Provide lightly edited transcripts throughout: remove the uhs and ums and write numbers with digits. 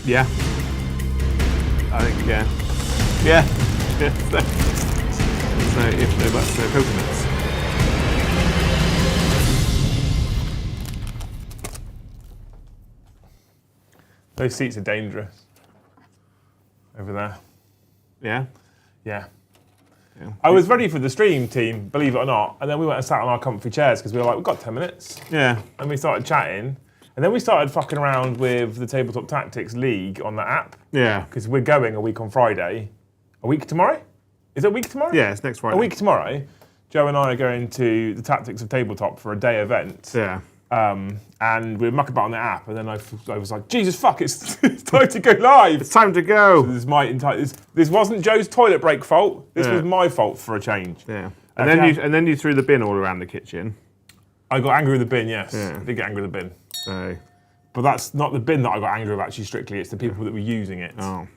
Yeah. I think, yeah. Yeah. So, if no buts, no coconuts. Those seats are dangerous. Over there. Yeah? Yeah. Yeah. I was ready for the stream, team, believe it or not, and then we went and sat on our comfy chairs because we were like, we've got 10 minutes. Yeah. And we started chatting, and then we started fucking around with the Tabletop Tactics League on the app. Yeah. Because we're going a week on Friday. A week tomorrow? Is it a week tomorrow? Yeah, it's next Friday. A week tomorrow. Joe and I are going to the Tactics of Tabletop for a day event. Yeah. And we were mucking about on the app, and then I was like, Jesus fuck, it's time to go live. It's time to go. So this wasn't Joe's toilet break fault. This was my fault for a change. Yeah. And then you threw the bin all around the kitchen. I got angry with the bin, yes. Yeah. I did get angry with the bin. So. But that's not the bin that I got angry with, actually, strictly. It's the people that were using it Oh.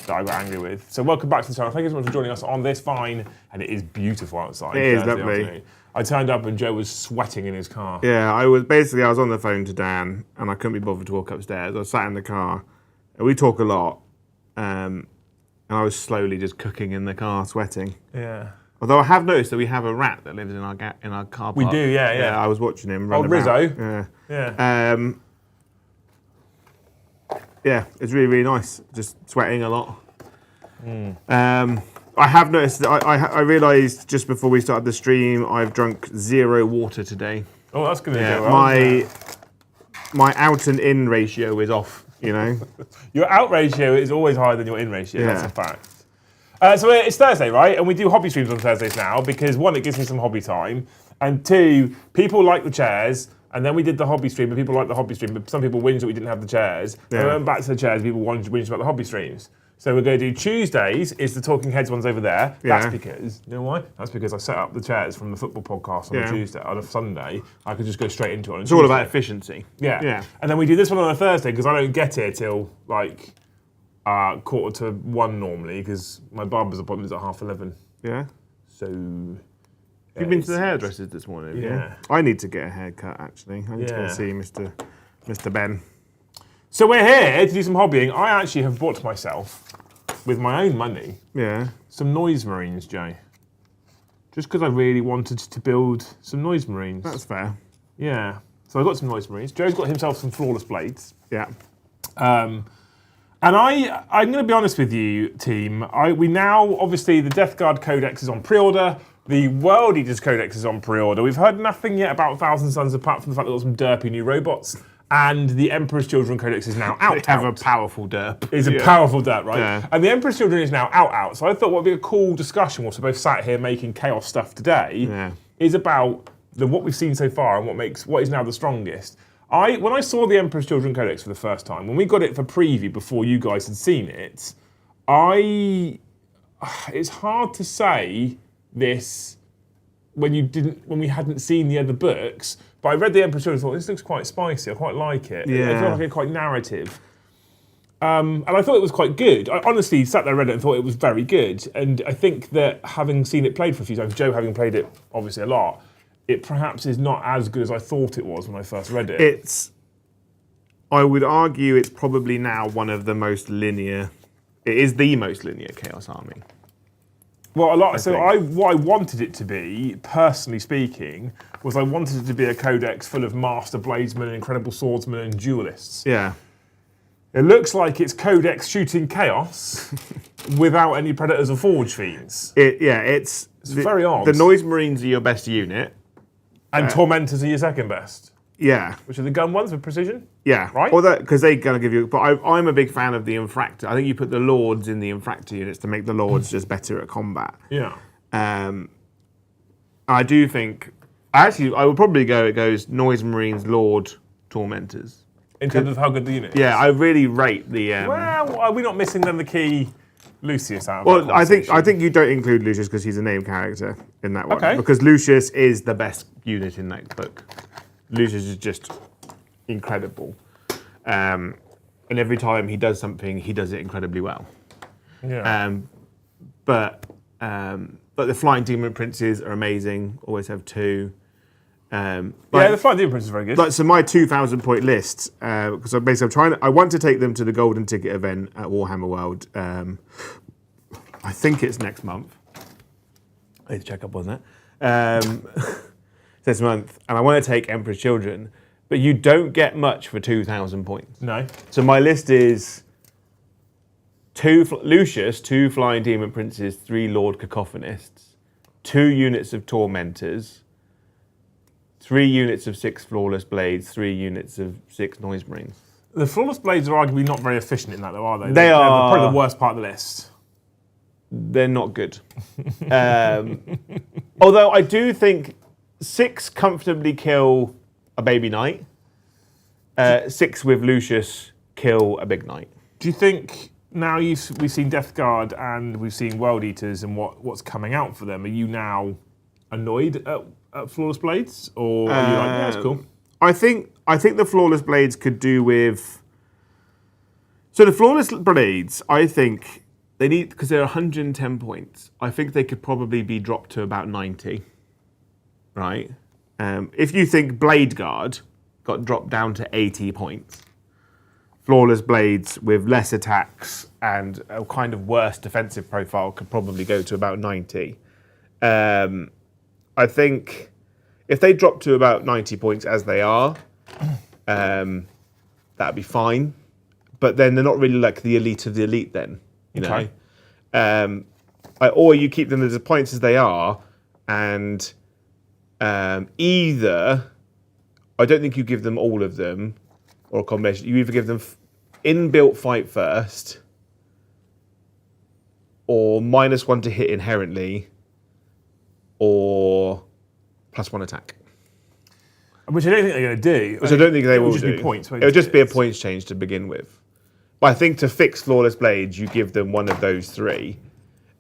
that I got angry with. So welcome back to the channel. Thank you so much for joining us on this fine, and it is beautiful outside. It is Thursday lovely. afternoon. I turned up and Joe was sweating in his car. Yeah, I was on the phone to Dan, and I couldn't be bothered to walk upstairs. I was sat in the car, and we talk a lot, and I was slowly just cooking in the car, sweating. Yeah. Although I have noticed that we have a rat that lives in our car park. We do, yeah. I was watching him run about. Rizzo. Yeah. Yeah. Yeah, it's really, really nice. Just sweating a lot. I have noticed that I realised just before we started the stream, I've drunk 0 water today. Oh, that's going to Yeah, go well. my out and in ratio is off, you know? Your out ratio is always higher than your in ratio. Yeah. That's a fact. So it's Thursday, right? And we do hobby streams on Thursdays now because, one, it gives me some hobby time, and two, people like the chairs. And then we did the hobby stream, and people liked the hobby stream, but some people whinged that we didn't have the chairs. Yeah. And we went back to the chairs, people whinged about the hobby streams. So we're going to do Tuesdays, is the Talking Heads ones over there. Yeah. That's because, you know why? That's because I set up the chairs from the football podcast on a Tuesday, on a Sunday. I could just go straight into it on a Tuesday. It's all about efficiency. Yeah. And then we do this one on a Thursday, because I don't get here till like 1:45 normally, because my barber's appointment is at 11:30. Yeah? So... You've been to the hairdressers this morning? Yeah. I need to get a haircut, actually. I need to go see Mr. Ben. So we're here to do some hobbying. I actually have bought myself, with my own money, some noise marines, Joe. Just because I really wanted to build some noise marines. That's fair. Yeah. So I got some noise marines. Joe's got himself some flawless blades. Yeah. And I'm going to be honest with you, team. We now, obviously, the Death Guard Codex is on pre-order. The World Eaters Codex is on pre-order. We've heard nothing yet about Thousand Suns apart from the fact that we've got some derpy new robots. And the Emperor's Children Codex is now out. They have a powerful derp. It's a powerful derp, right? Yeah. And the Emperor's Children is now out. So I thought what would be a cool discussion, whilst we're both sat here making chaos stuff today, is about what we've seen so far and what is now the strongest. When I saw the Emperor's Children Codex for the first time, when we got it for preview before you guys had seen it, it's hard to say this when we hadn't seen the other books, but I read the Emperor's Children and thought, this looks quite spicy, I quite like it. Yeah. I feel like it's quite narrative. And I thought it was quite good. I honestly sat there and read it and thought it was very good. And I think that having seen it played for a few times, Joe having played it obviously a lot, it perhaps is not as good as I thought it was when I first read it. I would argue it's probably now one of the most linear, it is the most linear Chaos Army. Well, what I wanted it to be, personally speaking, was I wanted it to be a codex full of master bladesmen, incredible swordsmen, and duelists. Yeah. It looks like it's codex shooting chaos without any predators or forge fiends. It's very odd. The Noise Marines are your best unit. And Tormentors are your second best. Yeah. Which are the gun ones with precision? Yeah. Right? Because they're going to give you... But I'm a big fan of the Infractor. I think you put the Lords in the Infractor units to make the Lords just better at combat. Yeah. I do think... I would probably go, it goes Noise Marines, Lord, Tormentors. In terms of how good the unit is? Yeah, I really rate the... well, are we not missing then the key Lucius out of Well, that I think you don't include Lucius because he's a named character in that one. Okay. Because Lucius is the best unit in that book. Lucius is just incredible. And every time he does something, he does it incredibly well. Yeah. But the Flying Demon Princes are amazing, always have 2. The Flying Demon Prince is very good. Like, so my 2,000 point list, because I want to take them to the Golden Ticket event at Warhammer World. I think it's next month. I need to check up on that. This month, and I want to take Emperor's Children, but you don't get much for 2,000 points. No. So my list is 2 Lucius, 2 Flying Demon Princes, 3 Lord Cacophonists, 2 units of Tormentors, 3 units of 6 Flawless Blades, 3 units of 6 Noise Marines. The Flawless Blades are arguably not very efficient in that, though, are they? They're probably the worst part of the list. They're not good. Although I do think 6 comfortably kill a baby knight. 6 with Lucius kill a big knight. Do you think now we've seen Death Guard and we've seen World Eaters and what's coming out for them? Are you now annoyed at Flawless Blades, or are you like, yeah, it's cool? I think the Flawless Blades could do with. So the Flawless Blades, I think they need, because they're 110 points. I think they could probably be dropped to about 90. Right? If you think Blade Guard got dropped down to 80 points, Flawless Blades with less attacks and a kind of worse defensive profile could probably go to about 90. I think if they drop to about 90 points as they are, that'd be fine. But then they're not really like the elite of the elite then, you know? Okay. Or you keep them as the points as they are, and either, I don't think you give them all of them, or a combination. You either give them inbuilt fight first, or -1 to hit inherently, or +1 attack. Which I don't think they're going to do. Which I don't think they will do. It would just be points. It would just be a points change to begin with. But I think to fix Flawless Blades, you give them one of those 3.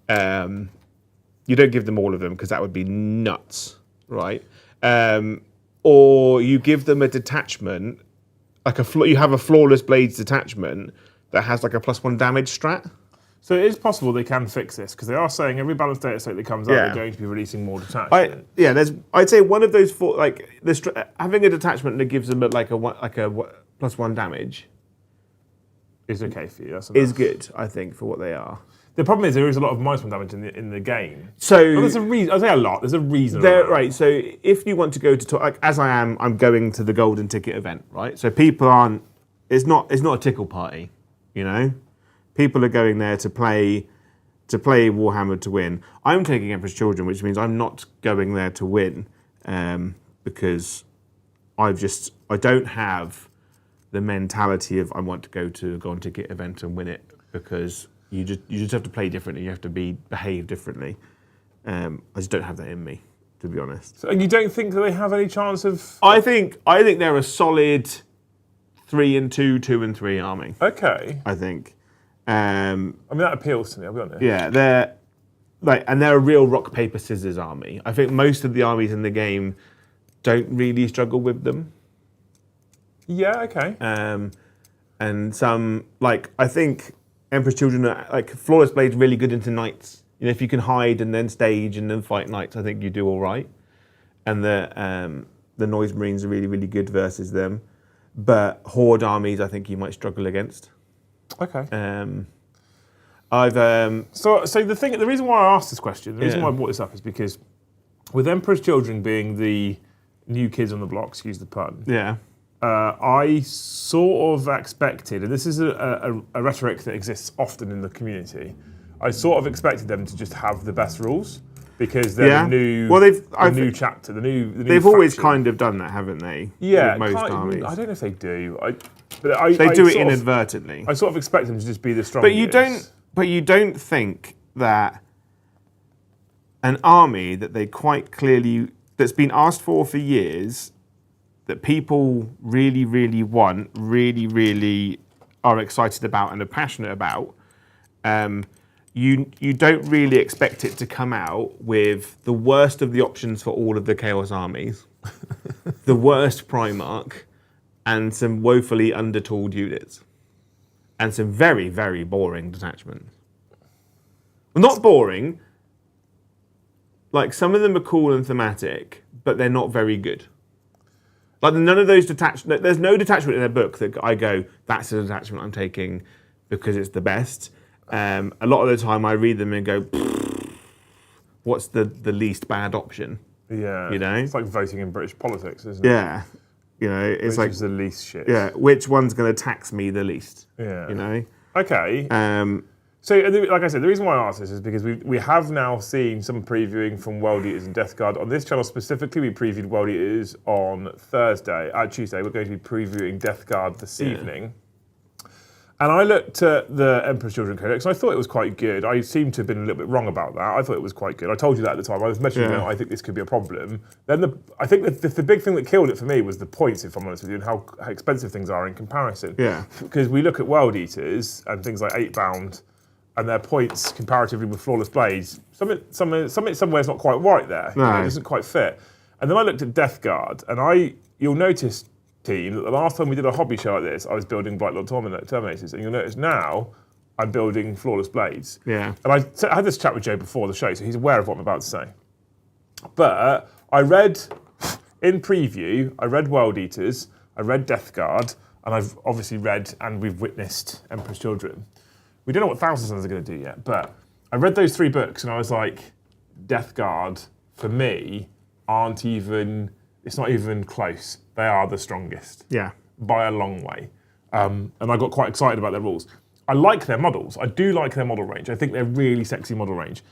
You don't give them all of them, because that would be nuts, right? Or you give them a detachment, like you have a Flawless Blades detachment that has like a +1 damage strat. So it is possible they can fix this, because they are saying every balanced data set that comes out, they're going to be releasing more detachment. I'd say one of those 4, like having a detachment that gives them like a +1 damage is okay for you. Is good, I think, for what they are. The problem is there is a lot of -1 damage in the game. So there's a reason. I say a lot. There's a reason. Right. So if you want to go to like as I am, I'm going to the Golden Ticket event, right? So people aren't. It's not a tickle party, you know. People are going there to play Warhammer to win. I'm taking Emperor's Children, which means I'm not going there to win, because I don't have the mentality of I want to go to a Golden Ticket event and win it, because you just have to play differently. You have to behave differently. I just don't have that in me, to be honest. So, and you don't think that they have any chance of? I think they're a solid 3-2, 2-3 army. Okay. I think. I mean, that appeals to me, I'll be honest. Yeah, they're a real rock paper scissors army. I think most of the armies in the game don't really struggle with them. Yeah. Okay. And some, like, I think Emperor's Children are, like, Flawless Blade's really good into knights. You know, if you can hide and then stage and then fight knights, I think you do all right. And the Noise Marines are really, really good versus them. But Horde armies, I think you might struggle against. Okay. So the reason why I asked this question, the reason why I brought this up is because with Emperor's Children being the new kids on the block, excuse the pun. Yeah. I sort of expected, and this is a rhetoric that exists often in the community, I sort of expected them to just have the best rules, because they're the new chapter, the new they've always kind of done that, haven't they? Yeah, with most armies. I don't know if they do. They do it inadvertently. I sort of expect them to just be the strongest. But you don't think that an army that they quite clearly, that's been asked for years, that people really, really want, really, really are excited about and are passionate about, you don't really expect it to come out with the worst of the options for all of the Chaos armies, the worst Primarch, and some woefully undertooled units, and some very, very boring detachments. Well, not boring. Like, some of them are cool and thematic, but they're not very good. Like none of those detachments. There's no detachment in their book that I go, that's a detachment I'm taking because it's the best. A lot of the time I read them and go, what's the least bad option? Yeah. You know? It's like voting in British politics, isn't it? Yeah. You know, it's Which like is the least shit. yeah, which one's going to tax me the least? Yeah. You know. Okay. So, like I said, the reason why I asked this is because we have now seen some previewing from World Eaters and Death Guard. On this channel specifically, we previewed World Eaters on Tuesday. We're going to be previewing Death Guard this evening. And I looked at the Emperor's Children Codex, and I thought it was quite good. I seem to have been a little bit wrong about that. I thought it was quite good. I told you that at the time. I was mentioning I think this could be a problem. Then I think the big thing that killed it for me was the points, if I'm honest with you, and how expensive things are in comparison. Yeah. Because we look at World Eaters and things like 8-bound, and their points comparatively with Flawless Blades, somewhere's not quite right there. No. You know, it doesn't quite fit. And then I looked at Death Guard, and you'll notice, team, that the last time we did a hobby show like this, I was building Blight Lord Terminators, and you'll notice now I'm building Flawless Blades. Yeah. And I had this chat with Joe before the show, so he's aware of what I'm about to say. But I read, in preview, I read World Eaters, I read Death Guard, and I've obviously read and we've witnessed Emperor's Children. We don't know what Thousand Sons are going to do yet, but I read those 3 books and I was like, Death Guard, for me, it's not even close. They are the strongest. Yeah. By a long way. And I got quite excited about their rules. I like their models. I do like their model range. I think they're really sexy model range.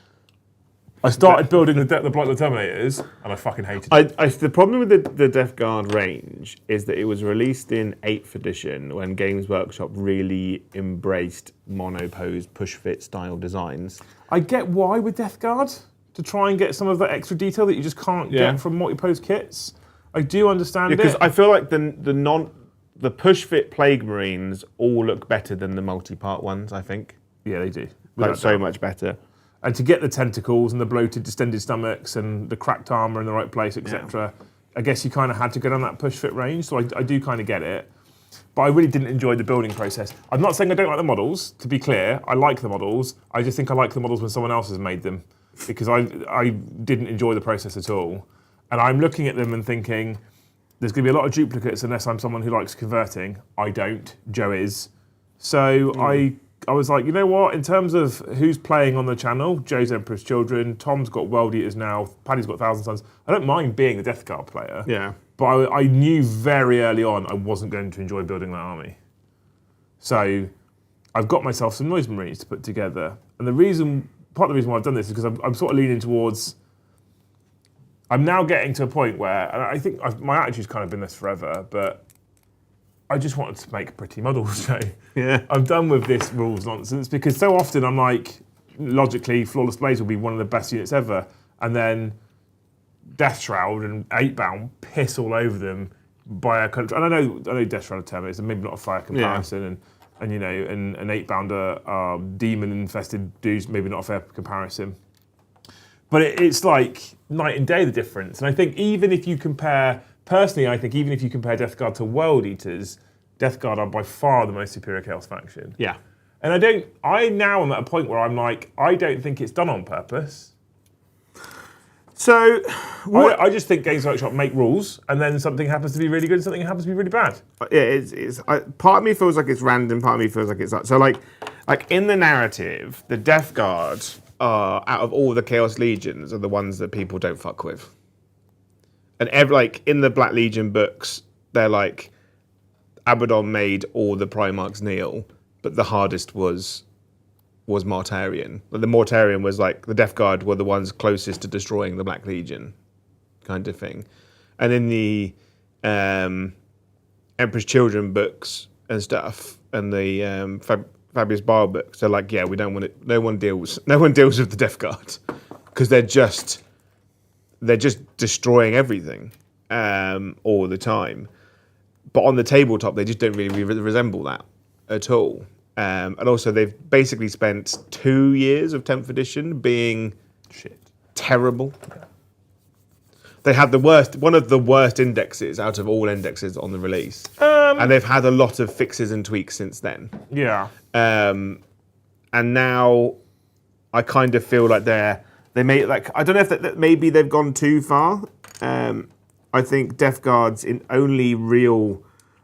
I started building the Blight Lord Terminators, and I fucking hated it. The problem with the Death Guard range is that it was released in 8th edition when Games Workshop really embraced monopose push-fit style designs. I get why with Death Guard, to try and get some of that extra detail that you just can't get from multi-pose kits. I do understand because I feel like the push-fit Plague Marines all look better than the multi-part ones, I think. Yeah, they do. Like so much better. And to get the tentacles and the bloated, distended stomachs and the cracked armour in the right place, etc., I guess you kind of had to go down that push-fit range, so I do kind of get it. But I really didn't enjoy the building process. I'm not saying I don't like the models, to be clear. I like the models. I just think I like the models when someone else has made them, because I didn't enjoy the process at all. And I'm looking at them and thinking, there's going to be a lot of duplicates unless I'm someone who likes converting. I don't. Joe is. So I was like, you know what? In terms of who's playing on the channel, Joe's Emperor's Children, Tom's got World Eaters now, Paddy's got Thousand Sons. I don't mind being the Death Guard player. Yeah. But I knew very early on I wasn't going to enjoy building that army. So I've got myself some Noise Marines to put together. And part of the reason why I've done this is because I'm sort of leaning towards... I'm now getting to a point where, and I think my attitude's kind of been this forever, but I just wanted to make pretty models, Joe. Yeah. I'm done with this rules nonsense, because so often I'm like, logically, Flawless Blaze will be one of the best units ever, and then Death Shroud and 8-bound piss all over them by a country. And I know Death Shroud Terminates are maybe not a fair comparison, and you know, and 8-bound are demon-infested dudes, maybe not a fair comparison. But it's like night and day, the difference. And I think even if you compare, personally, I think even if you compare Death Guard to World Eaters, Death Guard are by far the most superior Chaos faction. Yeah. And I now am at a point where I'm like, I don't think it's done on purpose. So, I just think Games Workshop make rules, and then something happens to be really good and something happens to be really bad. Yeah, part of me feels like it's random, part of me feels like it's... So like in the narrative, the Death Guard... out of all the Chaos Legions are the ones that people don't fuck with. And in the Black Legion books, they're like, Abaddon made all the Primarchs kneel, but the hardest was Mortarion. But the Mortarion was like, the Death Guard were the ones closest to destroying the Black Legion, kind of thing. And in the Emperor's Children books and stuff, and the Fabius Bile books, they're like, yeah, we don't want it. No one deals with the Death Guard because they're just destroying everything all the time. But on the tabletop, they just don't really resemble that at all. And also, they've basically spent 2 years of 10th edition being terrible. Yeah. They had one of the worst indexes out of all indexes on the release. And they've had a lot of fixes and tweaks since then. Yeah. And now I kind of feel like they made, like, I don't know if maybe they've gone too far. I think Death Guard's in only real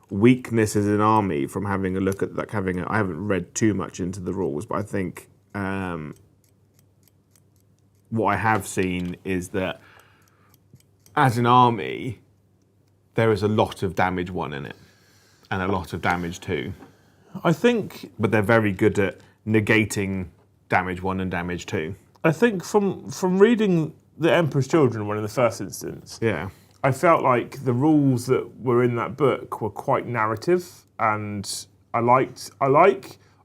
weakness as an army from having a look at like I haven't read too much into the rules, but I think what I have seen is that as an army, there is a lot of damage 1 in it and a lot of damage 2. I think, but they're very good at negating damage 1 and damage 2. I think from reading the Emperor's Children one in the first instance, Yeah. I felt like the rules that were in that book were quite narrative, and I'm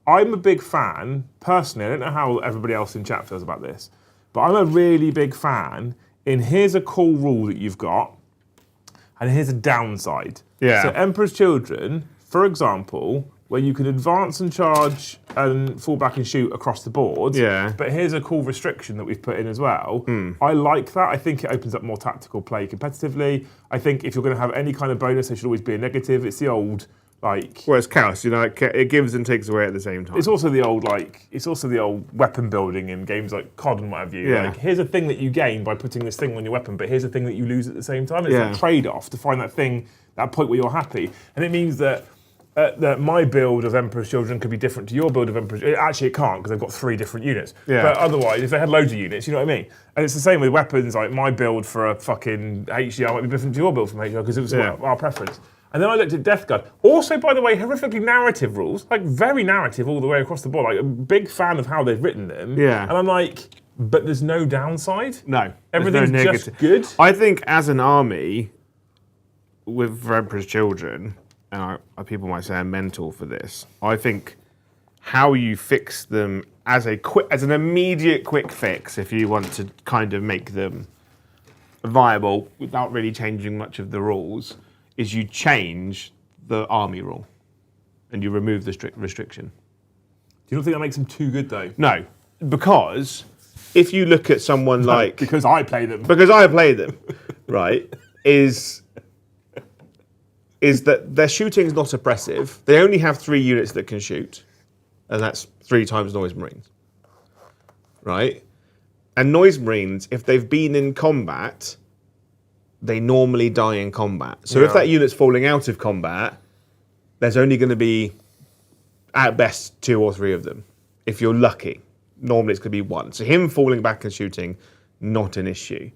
a big fan, personally, I don't know how everybody else in chat feels about this, but I'm a really big fan in here's a cool rule that you've got, and here's a downside. Yeah. So Emperor's Children, for example, where you can advance and charge and fall back and shoot across the board. Yeah. But here's a cool restriction that we've put in as well. I like that. I think it opens up more tactical play competitively. I think if you're going to have any kind of bonus, there should always be a negative. It's the old, like... Whereas Chaos, it gives and takes away at the same time. It's also the old weapon building in games like COD and what have you. Yeah. Like, here's a thing that you gain by putting this thing on your weapon, but here's a thing that you lose at the same time. It's Yeah. a trade-off to find that thing, that point where you're happy. And it means that my build of Emperor's Children could be different to your build of Emperor's... Actually, it can't, because they've got 3 different units. Yeah. But otherwise, if they had loads of units, you know what I mean? And it's the same with weapons, like my build for a fucking HDR might be different to your build from HDR, because it was our preference. And then I looked at Death Guard. Also, by the way, horrifically narrative rules, like very narrative all the way across the board. Like a big fan of how they've written them. Yeah. And I'm like, but there's no downside? No. Everything's there's no just good? I think as an army, with Emperor's Children, and people might say I'm mental for this, I think how you fix them as an immediate quick fix, if you want to kind of make them viable without really changing much of the rules, is you change the army rule and you remove the strict restriction. Do you not think that makes them too good, though? No, because if you look at someone like... Because I play them. Because I play them, right, is that their shooting is not oppressive. They only have 3 units that can shoot, and that's 3 times Noise Marines, right? And Noise Marines, if they've been in combat, they normally die in combat. So if that unit's falling out of combat, there's only going to be, at best, 2 or 3 of them, if you're lucky. Normally it's going to be 1. So him falling back and shooting, not an issue.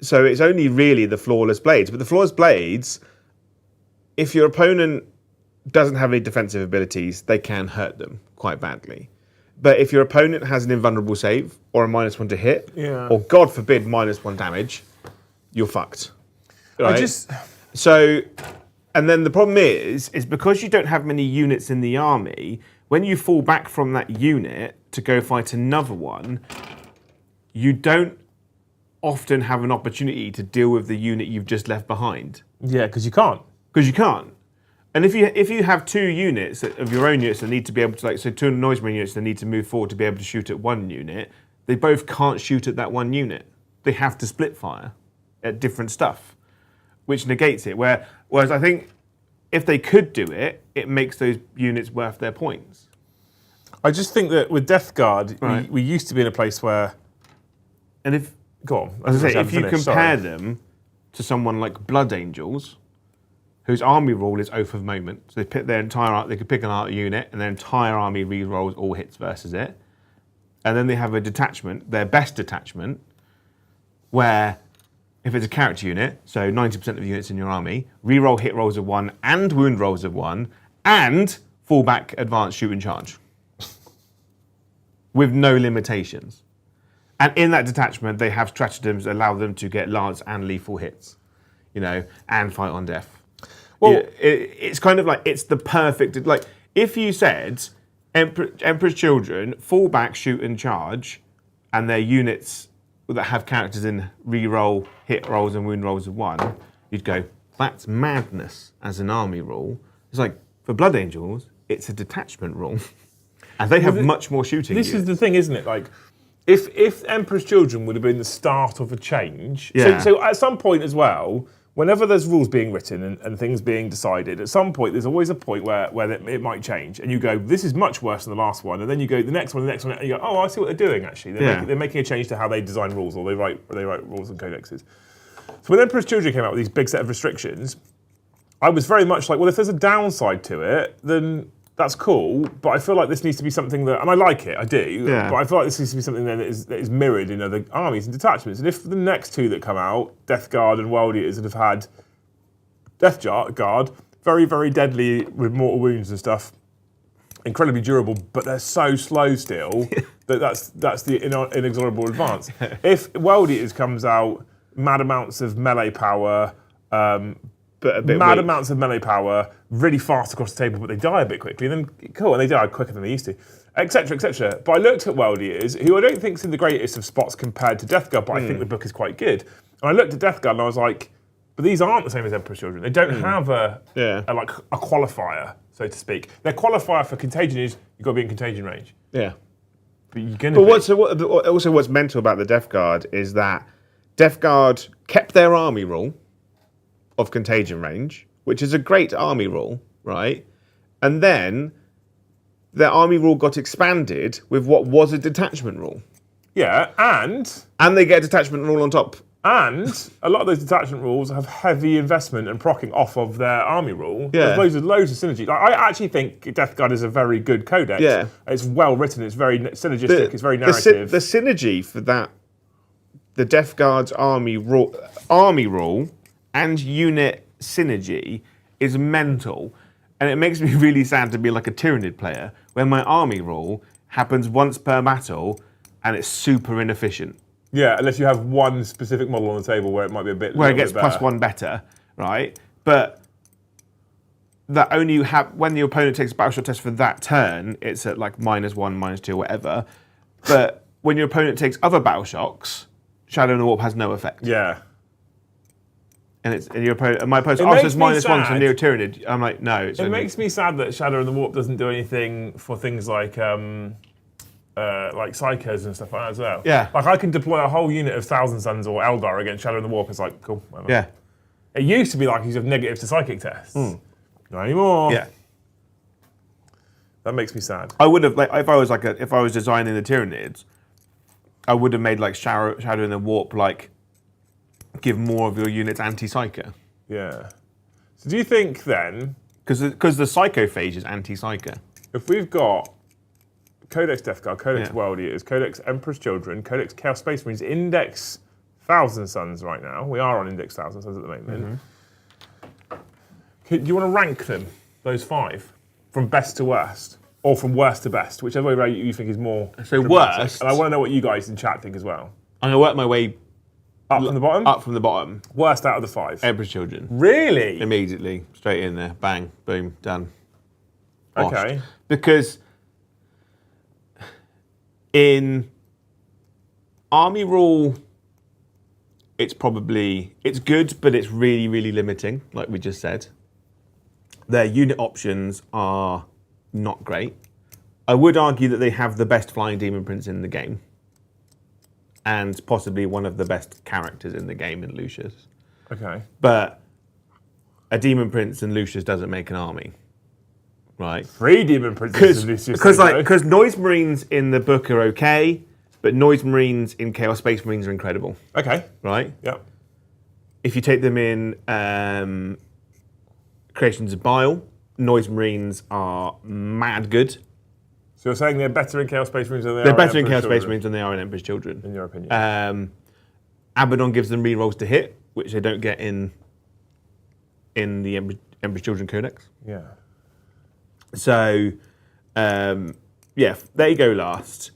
So it's only really the Flawless Blades. But the Flawless Blades, if your opponent doesn't have any defensive abilities, they can hurt them quite badly. But if your opponent has an invulnerable save, or a -1 to hit, or God forbid, -1 damage, you're fucked. Right? So, and then the problem is because you don't have many units in the army, when you fall back from that unit to go fight another one, you don't often have an opportunity to deal with the unit you've just left behind. Yeah, because you can't. Because you can't. And if you have 2 units of your own units that need to be able to, 2 Noise Marine units that need to move forward to be able to shoot at 1 unit, they both can't shoot at that 1 unit. They have to split fire at different stuff, which negates it. Whereas I think if they could do it, it makes those units worth their points. I just think that with Death Guard, we used to be in a place where... And if... Go on. As I say, if you compare them to someone like Blood Angels, whose army rule is Oath of Moment, so they pick they could pick an art unit, and their entire army re-rolls all hits versus it. And then they have a detachment, their best detachment, where if it's a character unit, so 90% of the units in your army, re-roll hit rolls of 1 and wound rolls of 1, and fall back, advance, shoot, and charge, with no limitations. And in that detachment, they have stratagems that allow them to get lance and lethal hits, and fight on death. Well, it's kind of like, it's the perfect, like, if you said Emperor's Children, fall back, shoot, and charge, and their units that have characters in re-roll, hit rolls, and wound rolls of 1, you'd go, that's madness as an army rule. It's like, for Blood Angels, it's a detachment rule. And they have much more shooting. This is the thing, isn't it? Like, if Emperor's Children would have been the start of a change, so at some point as well, whenever there's rules being written and things being decided, at some point there's always a point where it might change, and you go, this is much worse than the last one, and then you go the next one, and you go, oh, I see what they're doing actually. They're making a change to how they design rules, or they write rules and codexes. So when Emperor's Children came out with these big set of restrictions, I was very much like, well, if there's a downside to it, then that's cool. But I feel like this needs to be something that, and I like it, I do. Yeah. But I feel like this needs to be something then that is mirrored in other armies and detachments. And if the next two that come out, Death Guard and World Eaters, that have had Death Guard, very, very deadly with mortal wounds and stuff, incredibly durable, but they're so slow still that's the inexorable advance. If World Eaters comes out, mad amounts of melee power, But a bit mad weak. amounts of melee power, really fast across the table, but they die a bit quickly, then cool, and they die quicker than they used to, etc., etc. But I looked at World Eaters, who I don't think is in the greatest of spots compared to Death Guard, but I think the book is quite good. And I looked at Death Guard and I was like, but these aren't the same as Emperor's Children. They don't have a qualifier, so to speak. Their qualifier for contagion is you've got to be in contagion range. Yeah. But you're going But also what's mental about the Death Guard is that Death Guard kept their army rule of contagion range, which is a great army rule, right? And then their army rule got expanded with what was a detachment rule. Yeah, And they get a detachment rule on top. And a lot of those detachment rules have heavy investment and proccing off of their army rule. Yeah. There's loads of synergy. Like, I actually think Death Guard is a very good codex. Yeah. It's well written, it's very synergistic, it's very narrative. The synergy for that, the Death Guard's army rule and unit synergy is mental. And it makes me really sad to be like a Tyranid player, where my army rule happens once per battle and it's super inefficient. Yeah, unless you have one specific model on the table where it might be a bit Where it gets bit better. +1 better, right? But that only you have when the opponent takes a battle shot test for that turn, it's at like -1, -2, whatever. But when your opponent takes other battle shocks, Shadow and the Warp has no effect. Yeah. And your opponent, and my opponent, It oh, so makes it's me -1 to sad. Neo Tyranid. I'm like, no. It's It only, makes me sad that Shadow and the Warp doesn't do anything for things like psychos and stuff like that as well. Yeah. Like I can deploy a whole unit of Thousand Suns or Eldar against Shadow and the Warp. It's like, cool, whatever. yeah, It used to be like you have negative to psychic tests. Not anymore. yeah. That makes me sad. I would have like if I was designing the Tyranids, I would have made like Shadow and the Warp like give more of your units anti-psycho. Yeah. So do you think then, Because the Psycho phase is anti-Psycho. if we've got Codex Death Guard, Codex Yeah. World Eaters, Codex Emperor's Children, Codex Chaos Space Marines, Index Thousand Suns right now. We are on Index Thousand Suns at the moment. Do you want to rank them, those 5, from best to worst? Or from worst to best, whichever way you think is more So dramatic. worst- And I want to know what you guys in chat think as well. I'm gonna work my way Up from the bottom? up from the bottom. Worst out of the 5. Emperor's Children. Really? Immediately, straight in there, bang, boom, done. Washed. Okay. Because in army rule, it's good, but it's really, really limiting, like we just said. Their unit options are not great. I would argue that they have the best flying demon prince in the game, and possibly one of the best characters in the game in Lucius. Okay. But a demon prince and Lucius doesn't make an army, right? 3 Demon Princes in Lucius. Because Noise Marines in the book are okay, but Noise Marines in Chaos Space Marines are incredible, Okay. right? Yep. If you take them in Creations of Bile, Noise Marines are mad good. So you're saying they're better in Chaos Space Marines than they are They're better in Emperor's Chaos Space Children, Marines than they are in Emperor's Children. in your opinion? Abaddon gives them rerolls to hit, which they don't get in the Emperor's Children Codex. yeah. So, yeah, they go last.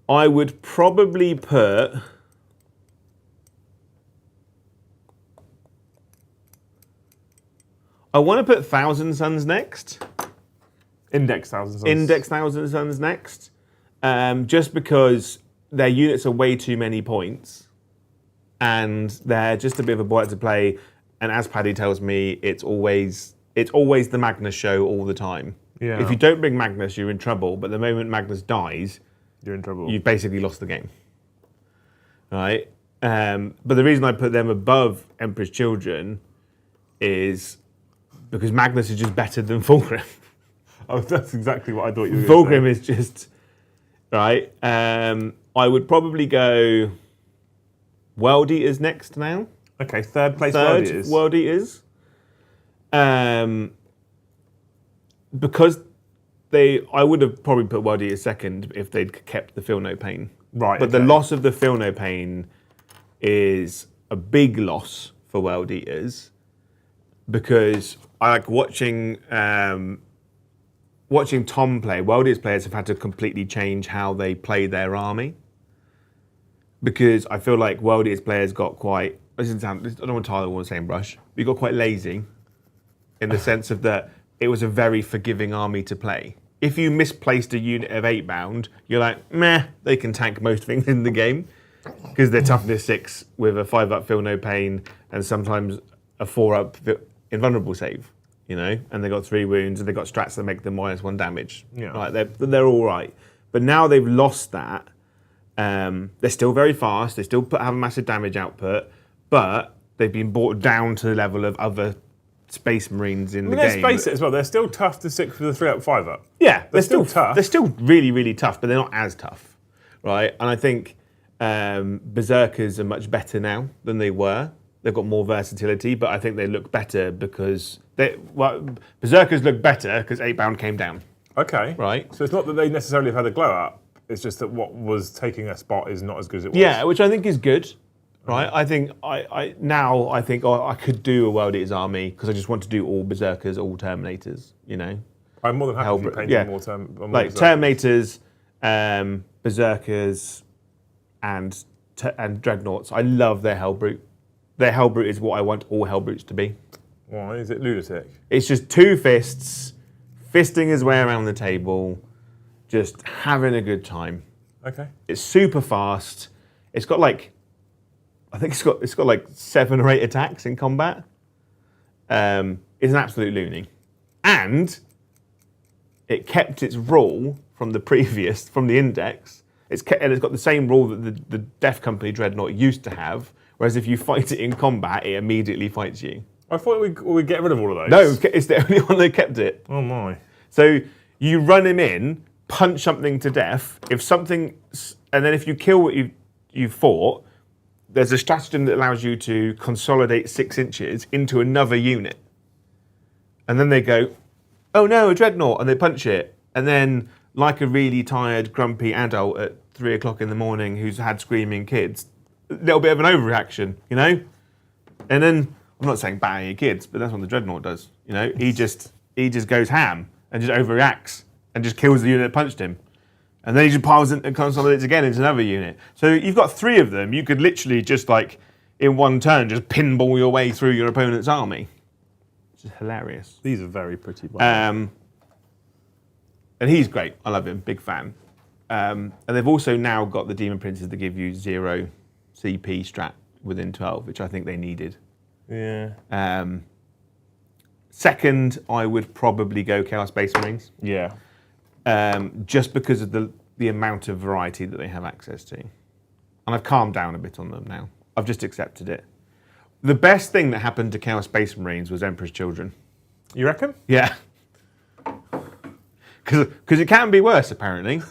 I would probably put... I want to put Thousand Suns next. Index Thousand Suns. Index Thousand Suns next. Just because their units are way too many points. And they're just a bit of a bite to play. And as Paddy tells me, it's always the Magnus show all the time. Yeah. If you don't bring Magnus, you're in trouble. But the moment Magnus dies, You're in trouble. you've basically lost the game. Right? But the reason I put them above Emperor's Children is because Magnus is just better than Fulgrim. Oh, that's exactly what I thought you were going to Fulgrim is just... Right? I would probably go World Eaters next now. Okay, third place World Eaters. World Eaters. Because I would have probably put World Eaters second if they'd kept the Feel No Pain. Right. But the loss of the Feel No Pain is a big loss for World Eaters because I like watching Tom play. World Eaters players have had to completely change how they play their army because I feel like World Eaters players got quite. I don't want to tie them all in the same brush. We got quite lazy in the sense of that it was a very forgiving army to play. If you misplaced a unit of 8-bound, you're like, meh, they can tank most things in the game because they're toughness 6 with a 5-up Feel No Pain and sometimes a 4-up invulnerable save, you know, and they got 3 wounds and they got strats that make them -1 damage. Yeah. Right, they're all right. But now they've lost that. They're still very fast. They still have a massive damage output, but they've been brought down to the level of other Space Marines in the game. Let's face it as well, they're still tough to 6 with a 3-up, 5-up. Yeah, they're still tough. They're still really, really tough, but they're not as tough, right? And I think Berserkers are much better now than they were. They've got more versatility, but I think they look better because Berserkers look better because 8-bound came down. Okay. Right. So it's not that they necessarily have had a glow up. It's just that what was taking their spot is not as good as it was. Yeah, which I think is good. Right, I think I think I could do a World Eaters army because I just want to do all Berserkers, all Terminators. You know, I'm more than happy if you paint more Terminators, Berserkers, and Dreadnoughts. I love their Hellbrute. Their Hellbrute is what I want all Hellbrutes to be. Why is it lunatic? It's just 2 fists, fisting his way around the table, just having a good time. Okay. It's super fast. It's got like. I think it's got like 7 or 8 attacks in combat. It's an absolute loony. And it kept its rule from the index. It's got the same rule that the Death Company Dreadnought used to have, whereas if you fight it in combat, it immediately fights you. I thought we'd get rid of all of those. No, it's the only one that kept it. Oh my. So you run him in, punch something to death, and then if you kill what you fought, there's a stratagem that allows you to consolidate 6 inches into another unit. And then they go, oh no, a Dreadnought, and they punch it. And then, like a really tired, grumpy adult at 3 o'clock in the morning who's had screaming kids, a little bit of an overreaction, you know? And then, I'm not saying bang your kids, but that's what the Dreadnought does, you know? He just goes ham and just overreacts and just kills the unit that punched him. And then he just piles it and consolidates again into another unit. So you've got 3 of them. You could literally just like, in one turn, just pinball your way through your opponent's army. Which is hilarious. These are very pretty. And he's great. I love him. Big fan. And they've also now got the Demon Princes that give you 0 CP strat within 12, which I think they needed. Yeah. Second, I would probably go Chaos Space Marines. Yeah. Just because of the amount of variety that they have access to. And I've calmed down a bit on them now. I've just accepted it. The best thing that happened to Chaos Space Marines was Emperor's Children. You reckon? Yeah. Because it can be worse, apparently.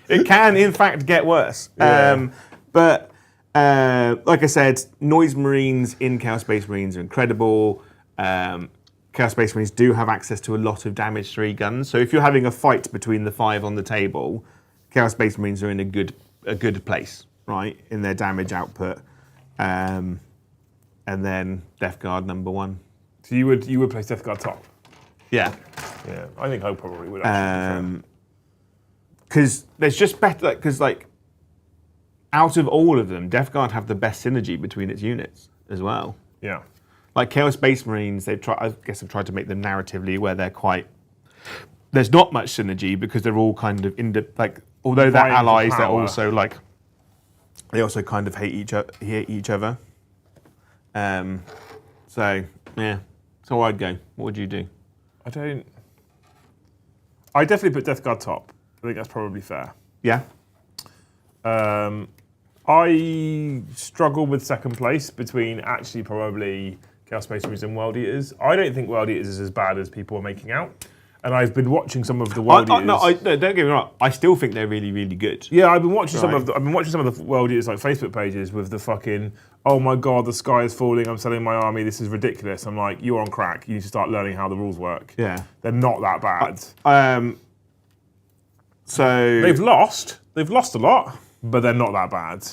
It can, in fact, get worse. Yeah. But like I said, Noise Marines in Chaos Space Marines are incredible. Chaos Space Marines do have access to a lot of damage 3 guns. So if you're having a fight between the 5 on the table, Chaos Space Marines are in a good place, right, in their damage output. And then Death Guard number 1. So you would place Death Guard top? Yeah. Yeah, I think I probably would actually. Because there's just better, because like out of all of them, Death Guard have the best synergy between its units as well. Yeah. Like Chaos Space Marines, I guess I've tried to make them narratively where they're quite. There's not much synergy because they're all kind of although they're allies, they're also like they also kind of hate each other. So yeah, so I'd go. What would you do? I definitely put Death Guard top. I think that's probably fair. Yeah. I struggle with second place between actually probably Chaos Space Marines and World Eaters. I don't think World Eaters is as bad as people are making out. and I've been watching some of the World Eaters. No, don't get me wrong. I still think they're really, really good. Yeah, I've been watching some of the World Eaters like Facebook pages with the fucking, oh my god, the sky is falling. I'm selling my army. This is ridiculous. I'm like, you're on crack. You need to start learning how the rules work. Yeah, they're not that bad. So they've lost a lot, but they're not that bad.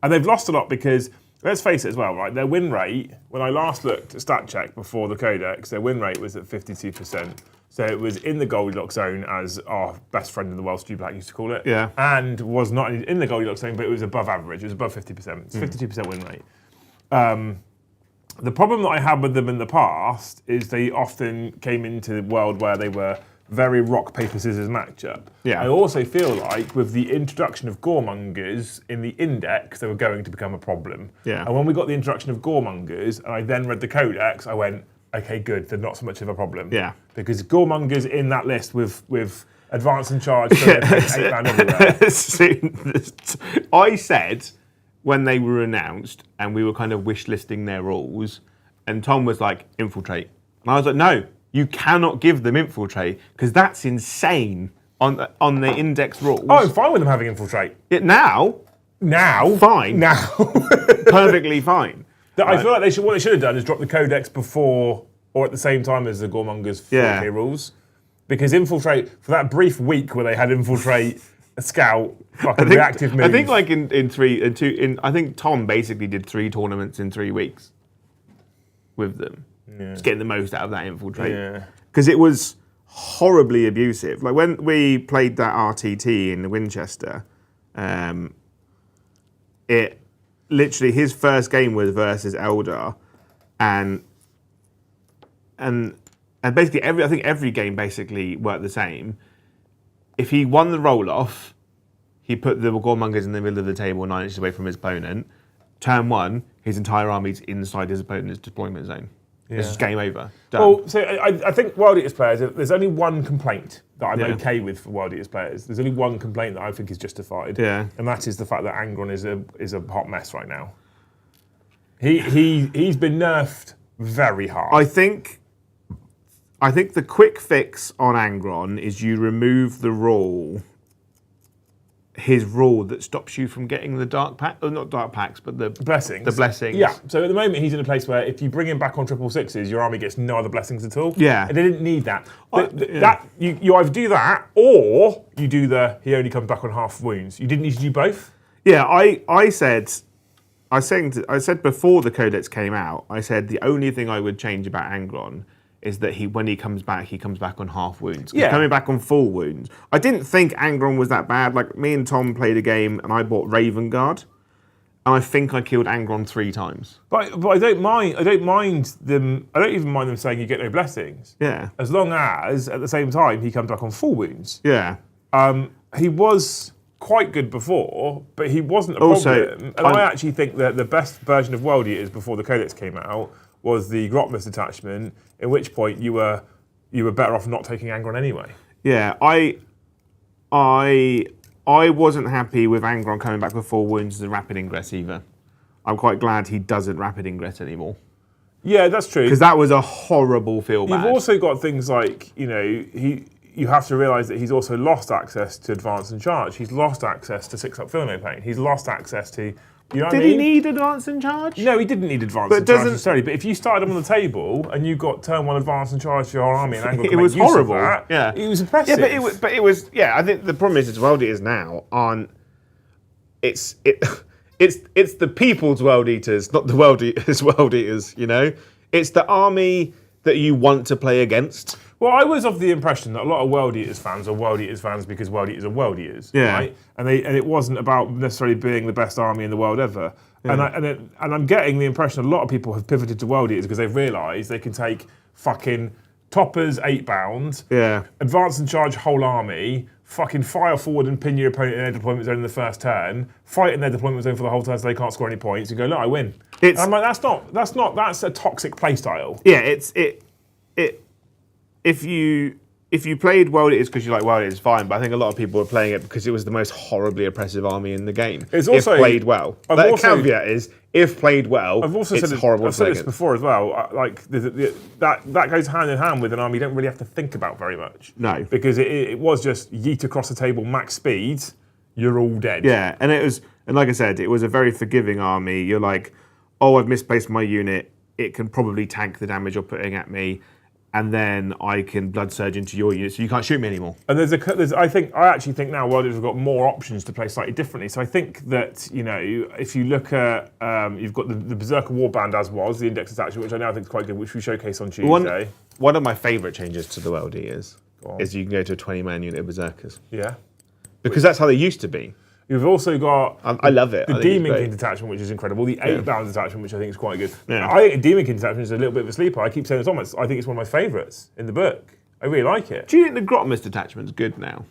And they've lost a lot because, let's face it as well, right? Their win rate, when I last looked at stat check before the codex, their win rate was at 52%. So it was in the Goldilocks zone, as our best friend in the world, Stu Black, used to call it. Yeah. And was not in the Goldilocks zone, but it was above average. It was above 50%. It's 52% win rate. The problem that I had with them in the past is they often came into the world where they were very rock, paper, scissors matchup. Yeah. I also feel like with the introduction of goremongers in the index, they were going to become a problem. Yeah. And when we got the introduction of goremongers, and I then read the codex, I went, okay, good, they're not so much of a problem. Yeah. Because goremongers in that list with advance and charge, so £8 everywhere. I said when they were announced and we were kind of wish listing their rules, and Tom was like, infiltrate. And I was like, no. You cannot give them infiltrate because that's insane on the index rules. Oh, I'm fine with them having infiltrate. Now, fine. Now. Perfectly fine. I feel like what they should have done is drop the codex before or at the same time as the goremongers 4K rules. Because infiltrate, for that brief week where they had infiltrate, a scout, fucking reactive move. I think like I think Tom basically did 3 tournaments in 3 weeks with them. Yeah. Just getting the most out of that infiltrate. Yeah. Because it was horribly abusive. Like when we played that RTT in the Winchester, it literally, his first game was versus Eldar, and basically I think every game basically worked the same. If he won the roll off, he put the goremongers in the middle of the table 9 inches away from his opponent. Turn 1, his entire army's inside his opponent's deployment zone. Yeah. It's just game over. Done. Well, so I think World Eaters players, there's only one complaint that I'm okay with for World Eaters players. There's only one complaint that I think is justified. Yeah. And that is the fact that Angron is a hot mess right now. He's been nerfed very hard. I think the quick fix on Angron is you remove the rule, his rule that stops you from getting the dark pack, or not dark packs, but the blessings. The blessings. Yeah. So at the moment he's in a place where if you bring him back on 666s, your army gets no other blessings at all. Yeah. And they didn't need that. That you either do that or you do he only comes back on half wounds. You didn't need to do both. Yeah. I said before the codex came out, I said the only thing I would change about Angron is that when he comes back on half wounds. Yeah. Coming back on full wounds. I didn't think Angron was that bad. Like, me and Tom played a game and I bought Raven Guard, and I think I killed Angron 3 times. But I don't mind them. I don't even mind them saying you get no blessings. Yeah. As long as at the same time he comes back on full wounds. Yeah. He was quite good before, but he wasn't a problem. And I actually think that the best version of World Eaters before the Codex came out was the Grotmus detachment, at which point you were better off not taking Angron anyway. Yeah, I wasn't happy with Angron coming back with 4 wounds as a rapid ingress either. I'm quite glad he doesn't rapid ingress anymore. Yeah, that's true. Because that was a horrible feel bad. You've also got things like, you have to realise that he's also lost access to advance and charge. He's lost access to 6-up feel no pain. He's lost access to... Did he need advance and charge? No, he didn't need advance and charge necessarily. But if you started him on the table and you got turn 1 advance and charge for your army and Angron it was horrible. Yeah, it was impressive. Yeah, but it was. Yeah, I think the problem is World Eaters now aren't. It's the people's World Eaters, not the World Eaters. World Eaters, it's the army that you want to play against. Well, I was of the impression that a lot of World Eaters fans are World Eaters fans because World Eaters are World Eaters, right? And it wasn't about necessarily being the best army in the world ever. Yeah. And I'm getting the impression a lot of people have pivoted to World Eaters because they've realised they can take fucking toppers 8 bound, advance and charge whole army, fucking fire forward and pin your opponent in their deployment zone in the first turn, fight in their deployment zone for the whole turn so they can't score any points, and go, look, I win. I'm like, that's a toxic playstyle. Yeah, if you if you played World Eaters because you like World Eaters, fine. But I think a lot of people were playing it because it was the most horribly oppressive army in the game. It's also if played well. The caveat is if played well. I've also it's said horrible. I've said this before as well. Like that goes hand in hand with an army you don't really have to think about very much. No, because it was just yeet across the table, max speed. You're all dead. Yeah, and like I said, it was a very forgiving army. You're like, oh, I've misplaced my unit. It can probably tank the damage you're putting at me. And then I can blood surge into your unit, so you can't shoot me anymore. And I actually think now World Eaters have got more options to play slightly differently. So I think that if you look at you've got the Berserker Warband as was the index attachment, which I now think is quite good, which we showcase on Tuesday. One of my favourite changes to the World Eaters is you can go to a 20-man unit of Berserkers. Yeah, because that's how they used to be. You've also got I love it. The Demon King detachment, which is incredible. The 8-bound detachment, which I think is quite good. Yeah. I think a Demon King detachment is a little bit of a sleeper. I keep saying this on. I think it's one of my favourites in the book. I really like it. Do you think the Grotmus detachment's good now?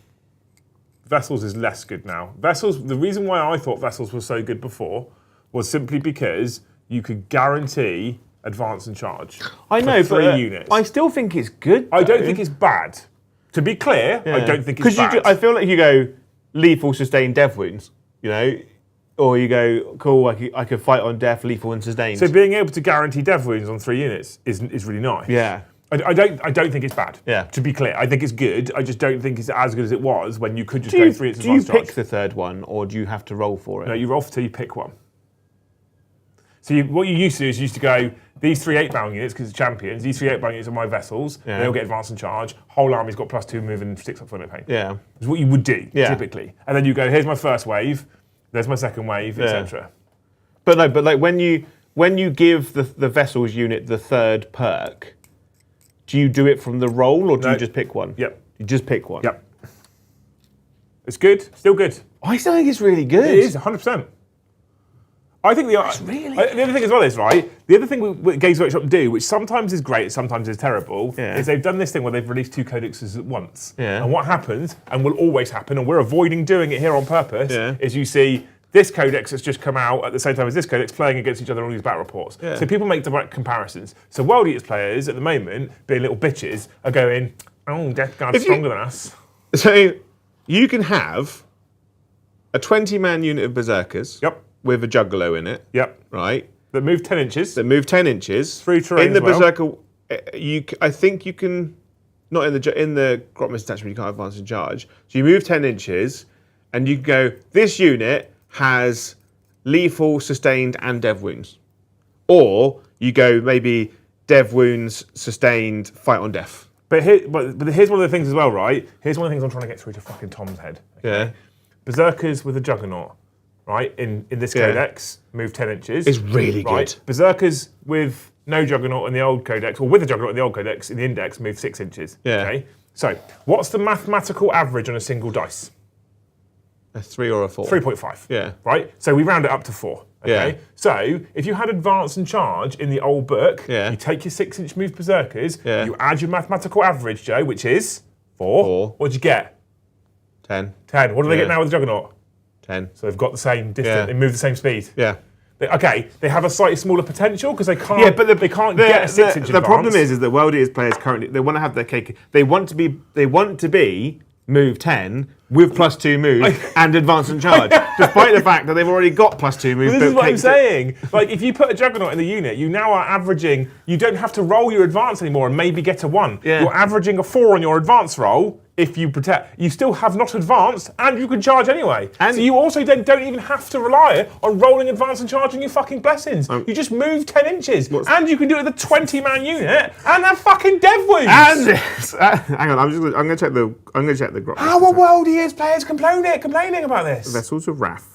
Vessels is less good now. Vessels. The reason why I thought Vessels was so good before was simply because you could guarantee advance and charge. I know, for 3 but units. I still think it's good. I don't think it's bad. To be clear, I don't think it's bad. I feel like you go lethal, sustained, death wounds. Or you go, cool, I could fight on death, lethal, and sustained. So being able to guarantee death wounds on 3 units is really nice. Yeah. I don't think it's bad. Yeah. To be clear, I think it's good. I just don't think it's as good as it was when you could just go 3 units. Do you pick the third one, or do you have to roll for it? No, you roll till you pick one. So what you used to do is you used to go, these 3 8-bound units, because it's champions, these 3 8-bound units are my vessels, they all get advance and charge, whole army's got +2 move and 6 up for no pain. Yeah. It's what you would do, typically. And then you go, here's my first wave, there's my second wave, etc. But like when you give the vessels unit the third perk, do you do it from the roll, or do you just pick one? Yep. You just pick one? Yep. It's good, still good. I still think it's really good. It is, 100%. I think the other thing as well is, the other thing Games Workshop do, which sometimes is great, sometimes is terrible, is they've done this thing where they've released 2 codexes at once. Yeah. And what happens, and will always happen, and we're avoiding doing it here on purpose, is you see this codex has just come out at the same time as this codex playing against each other on these battle reports. Yeah. So people make direct comparisons. So World Eaters players at the moment, being little bitches, are going, oh, Death Guard's stronger than us. So you can have a 20-man unit of Berserkers. Yep. With a Juggalo in it. Yep. Right. That move 10 inches. That move 10 inches. Through terrain in the as well. Berserker, I think you can, not in the Grotmus detachment, you can't advance and charge. So you move 10 inches, and you go, this unit has lethal, sustained, and dev wounds. Or you go maybe dev wounds, sustained, fight on death. But here's one of the things as well, right? Here's one of the things I'm trying to get through to fucking Tom's head. Okay? Yeah. Berserkers with a Juggernaut. Right, in this codex, move 10 inches. It's really good. Berserkers with no Juggernaut in the old codex, or with a Juggernaut in the old codex, in the index, move 6 inches. Yeah. Okay. So, what's the mathematical average on a single dice? A 3 or a 4. 3.5. Yeah. Right? So we round it up to 4. Okay. Yeah. So, if you had advance and charge in the old book, you take your 6-inch move Berserkers, you add your mathematical average, Joe, which is 4. What'd you get? 10. 10. What do they get now with the Juggernaut? 10. So they've got the same distance, they move the same speed. Yeah. They have a slightly smaller potential because they can't. They can't get a 6-inch. The problem is that World Eaters players currently they want to have their cake. They want to be move 10 with +2 move and advance and charge, despite the fact that they've already got +2 move. This is what I'm saying. Like if you put a Juggernaut in the unit, you now are averaging. You don't have to roll your advance anymore and maybe get a 1. Yeah. You're averaging a 4 on your advance roll. If you protect, you still have not advanced, and you can charge anyway. And so you also then don't even have to rely on rolling advance and charging your fucking blessings. You just move 10 inches, and you can do it with a 20-man unit and have fucking dev wounds. And hang on, I'm going to check the Grotmus. How are World Eaters players complaining about this? Vessels of Wrath.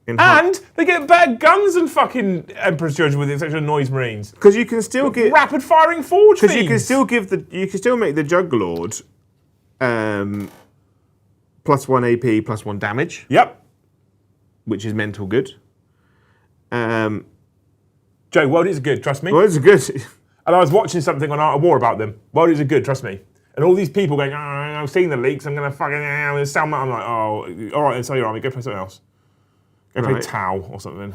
And they get better guns than fucking Emperor's Judge with the exception of Noise Marines. Because you can still get rapid firing forge. Because you can still make the Jugglord +1 AP, +1 damage. Yep. Which is mental good. Joe, World Eaters are good, trust me. World Eaters are good. And I was watching something on Art of War about them. World Eaters are good, trust me. And all these people going, I've seen the leaks, I'm going to sell my... I'm like, oh, all right, then sell your army, go play something else. Go play Tau or something.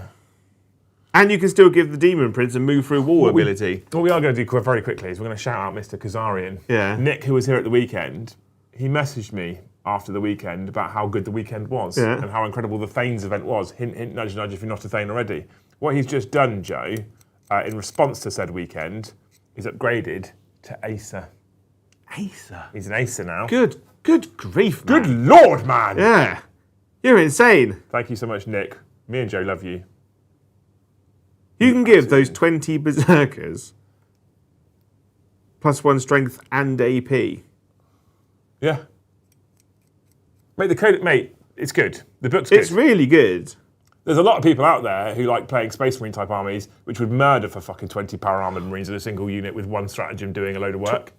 And you can still give the Demon Prince a move through wall ability. What we are going to do very quickly is we're going to shout out Mr. Kazarian. Yeah. Nick, who was here at the weekend, he messaged me after the weekend about how good the weekend was and how incredible the Thanes event was. Hint, hint, nudge, nudge if you're not a Thane already. What he's just done, Joe, in response to said weekend, is upgraded to Acer. Acer? He's an Acer now. Good grief, man. Good Lord, man! Yeah. You're insane. Thank you so much, Nick. Me and Joe love you. You can give those 20 Berserkers +1 strength and AP. Yeah. Mate, it's good. The book's good. It's really good. There's a lot of people out there who like playing Space Marine type armies, which would murder for fucking 20 power armored Marines in a single unit with one stratagem doing a load of work.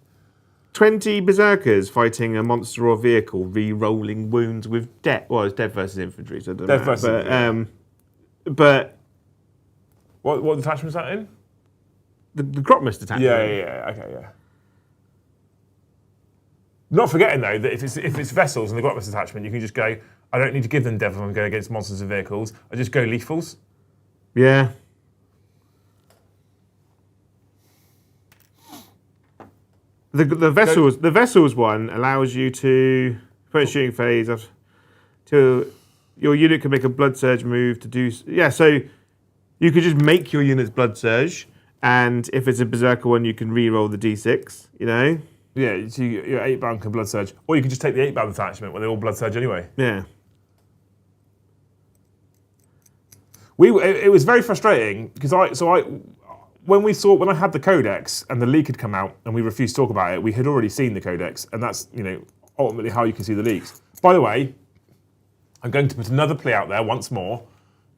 20 Berserkers fighting a monster or vehicle, re-rolling wounds with death. Well, it's death versus infantry, so it doesn't Death matter. versus But What detachment is that in? the Grotmus detachment. Yeah. Okay, yeah. Not forgetting though that if it's vessels and the Grotmus detachment, you can just go. I don't need to give them death when I'm going against monsters and vehicles. I just go lethals. Yeah. The vessels one allows you to put a shooting phase to your unit can make a blood surge move to do. Yeah, so you could just make your unit's blood surge, and if it's a berserker one, you can re-roll the d6. You know. Yeah, so your 8-bound can blood surge, or you can just take the 8-bound attachment where they all blood surge anyway. Yeah. It was very frustrating because when I had the codex and the leak had come out and we refused to talk about it, we had already seen the codex, and that's ultimately how you can see the leaks. By the way, I'm going to put another plea out there once more.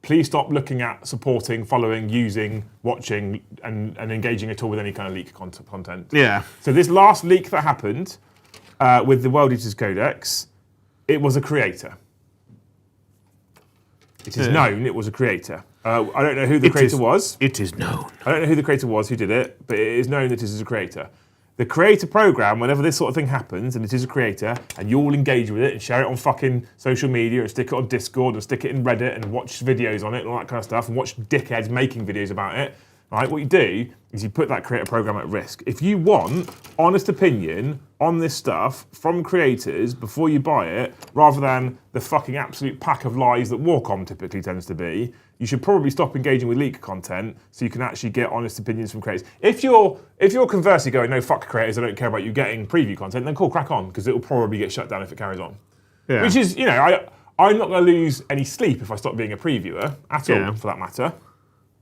Please stop looking at supporting, following, using, watching, and engaging at all with any kind of leak content. Yeah. So this last leak that happened with the World Eaters Codex, it was a creator. It is known it was a creator. I don't know who the creator was. It is known. I don't know who the creator was who did it, but it is known that it is a creator. The creator program, whenever this sort of thing happens, and it is a creator, and you all engage with it and share it on fucking social media and stick it on Discord and stick it in Reddit and watch videos on it and all that kind of stuff and watch dickheads making videos about it, right? What you do is you put that creator program at risk. If you want honest opinion on this stuff from creators before you buy it, rather than the fucking absolute pack of lies that Warcom typically tends to be, you should probably stop engaging with leak content so you can actually get honest opinions from creators. If you're conversely going, no, fuck creators, I don't care about you getting preview content, then cool, crack on, because it will probably get shut down if it carries on. Yeah. Which is, I'm not going to lose any sleep if I stop being a previewer at all, for that matter.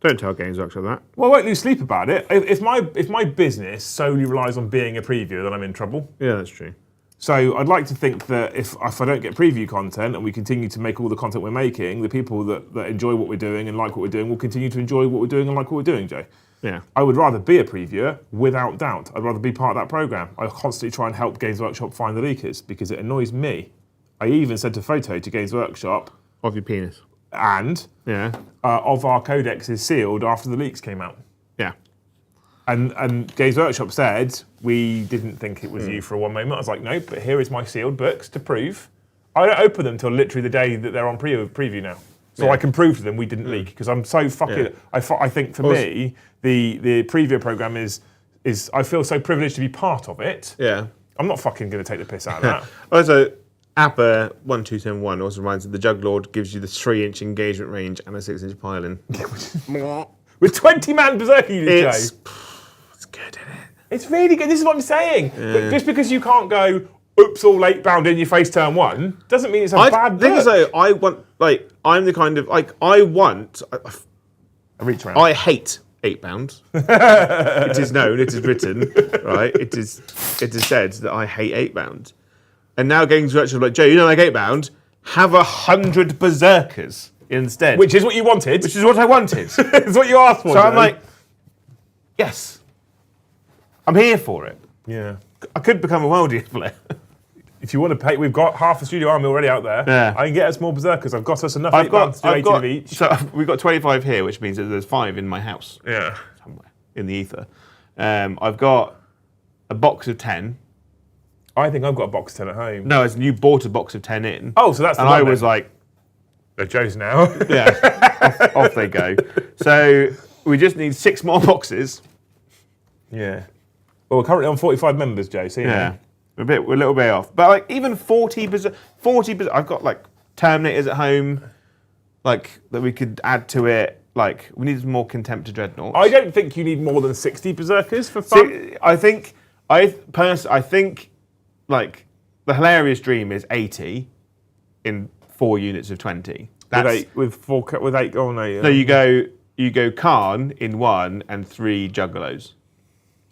Don't tell Games Workshop that. Well, I won't lose sleep about it. If my business solely relies on being a previewer, then I'm in trouble. Yeah, that's true. So I'd like to think that if I don't get preview content and we continue to make all the content we're making, the people that enjoy what we're doing and like what we're doing will continue to enjoy what we're doing and like what we're doing, Joe. Yeah. I would rather be a previewer, without doubt. I'd rather be part of that program. I constantly try and help Games Workshop find the leakers because it annoys me. I even sent a photo to Games Workshop. Of your penis. And of our codexes sealed after the leaks came out. Yeah. And Games Workshop said, we didn't think it was you for one moment. I was like, nope, but here is my sealed books to prove. I don't open them until literally the day that they're on preview now. So I can prove to them we didn't leak, because I'm so fucking... Yeah. I think for me, the preview program is I feel so privileged to be part of it. Yeah. I'm not fucking going to take the piss out of that. Also, APA 1271 also reminds that the Juglord gives you the 3-inch engagement range and a 6-inch pile-in. With 20-man Berserker units, Joe. It's good, isn't it? It's really good. This is what I'm saying. But just because you can't go, oops, all 8-bound in your face turn 1, doesn't mean it's a bad book. The thing is, though, I want, I'm the kind of, I want... I reach around. I hate 8-bound. It is known, it is written, right? It is said that I hate 8-bound. And now Games Workshop like, Joe, you don't like 8-bound? Have 100 Berserkers instead. Which is what you wanted. Which is what I wanted. It's what you asked for, So I'm like, yes. I'm here for it. Yeah. I could become a World Eaters player. If you want to pay, we've got half the studio army already out there. Yeah. I can get us more Berserkers. I've got us enough 8-bounds to do 18 of each. So we've got 25 here, which means that there's 5 in my house. Yeah. Somewhere in the ether. I've got a box of 10. I think I've got a box of 10 at home. No, you bought a box of 10 in. Oh, so that's the one. one And I was like, They're Joe's now. Yeah, off they go. So we just need 6 more boxes. Yeah. Well, we're currently on 45 members, Joe. So Yeah, we're a little bit off. But like even 40, I've got like Terminators at home, like that we could add to it. Like we need more Contemptor Dreadnoughts. I don't think you need more than 60 Berserkers for fun. I think like the hilarious dream is 80 in 4 units of 20. That's with eight. Oh no. no. You go Khan in 1 and 3 Juggalos.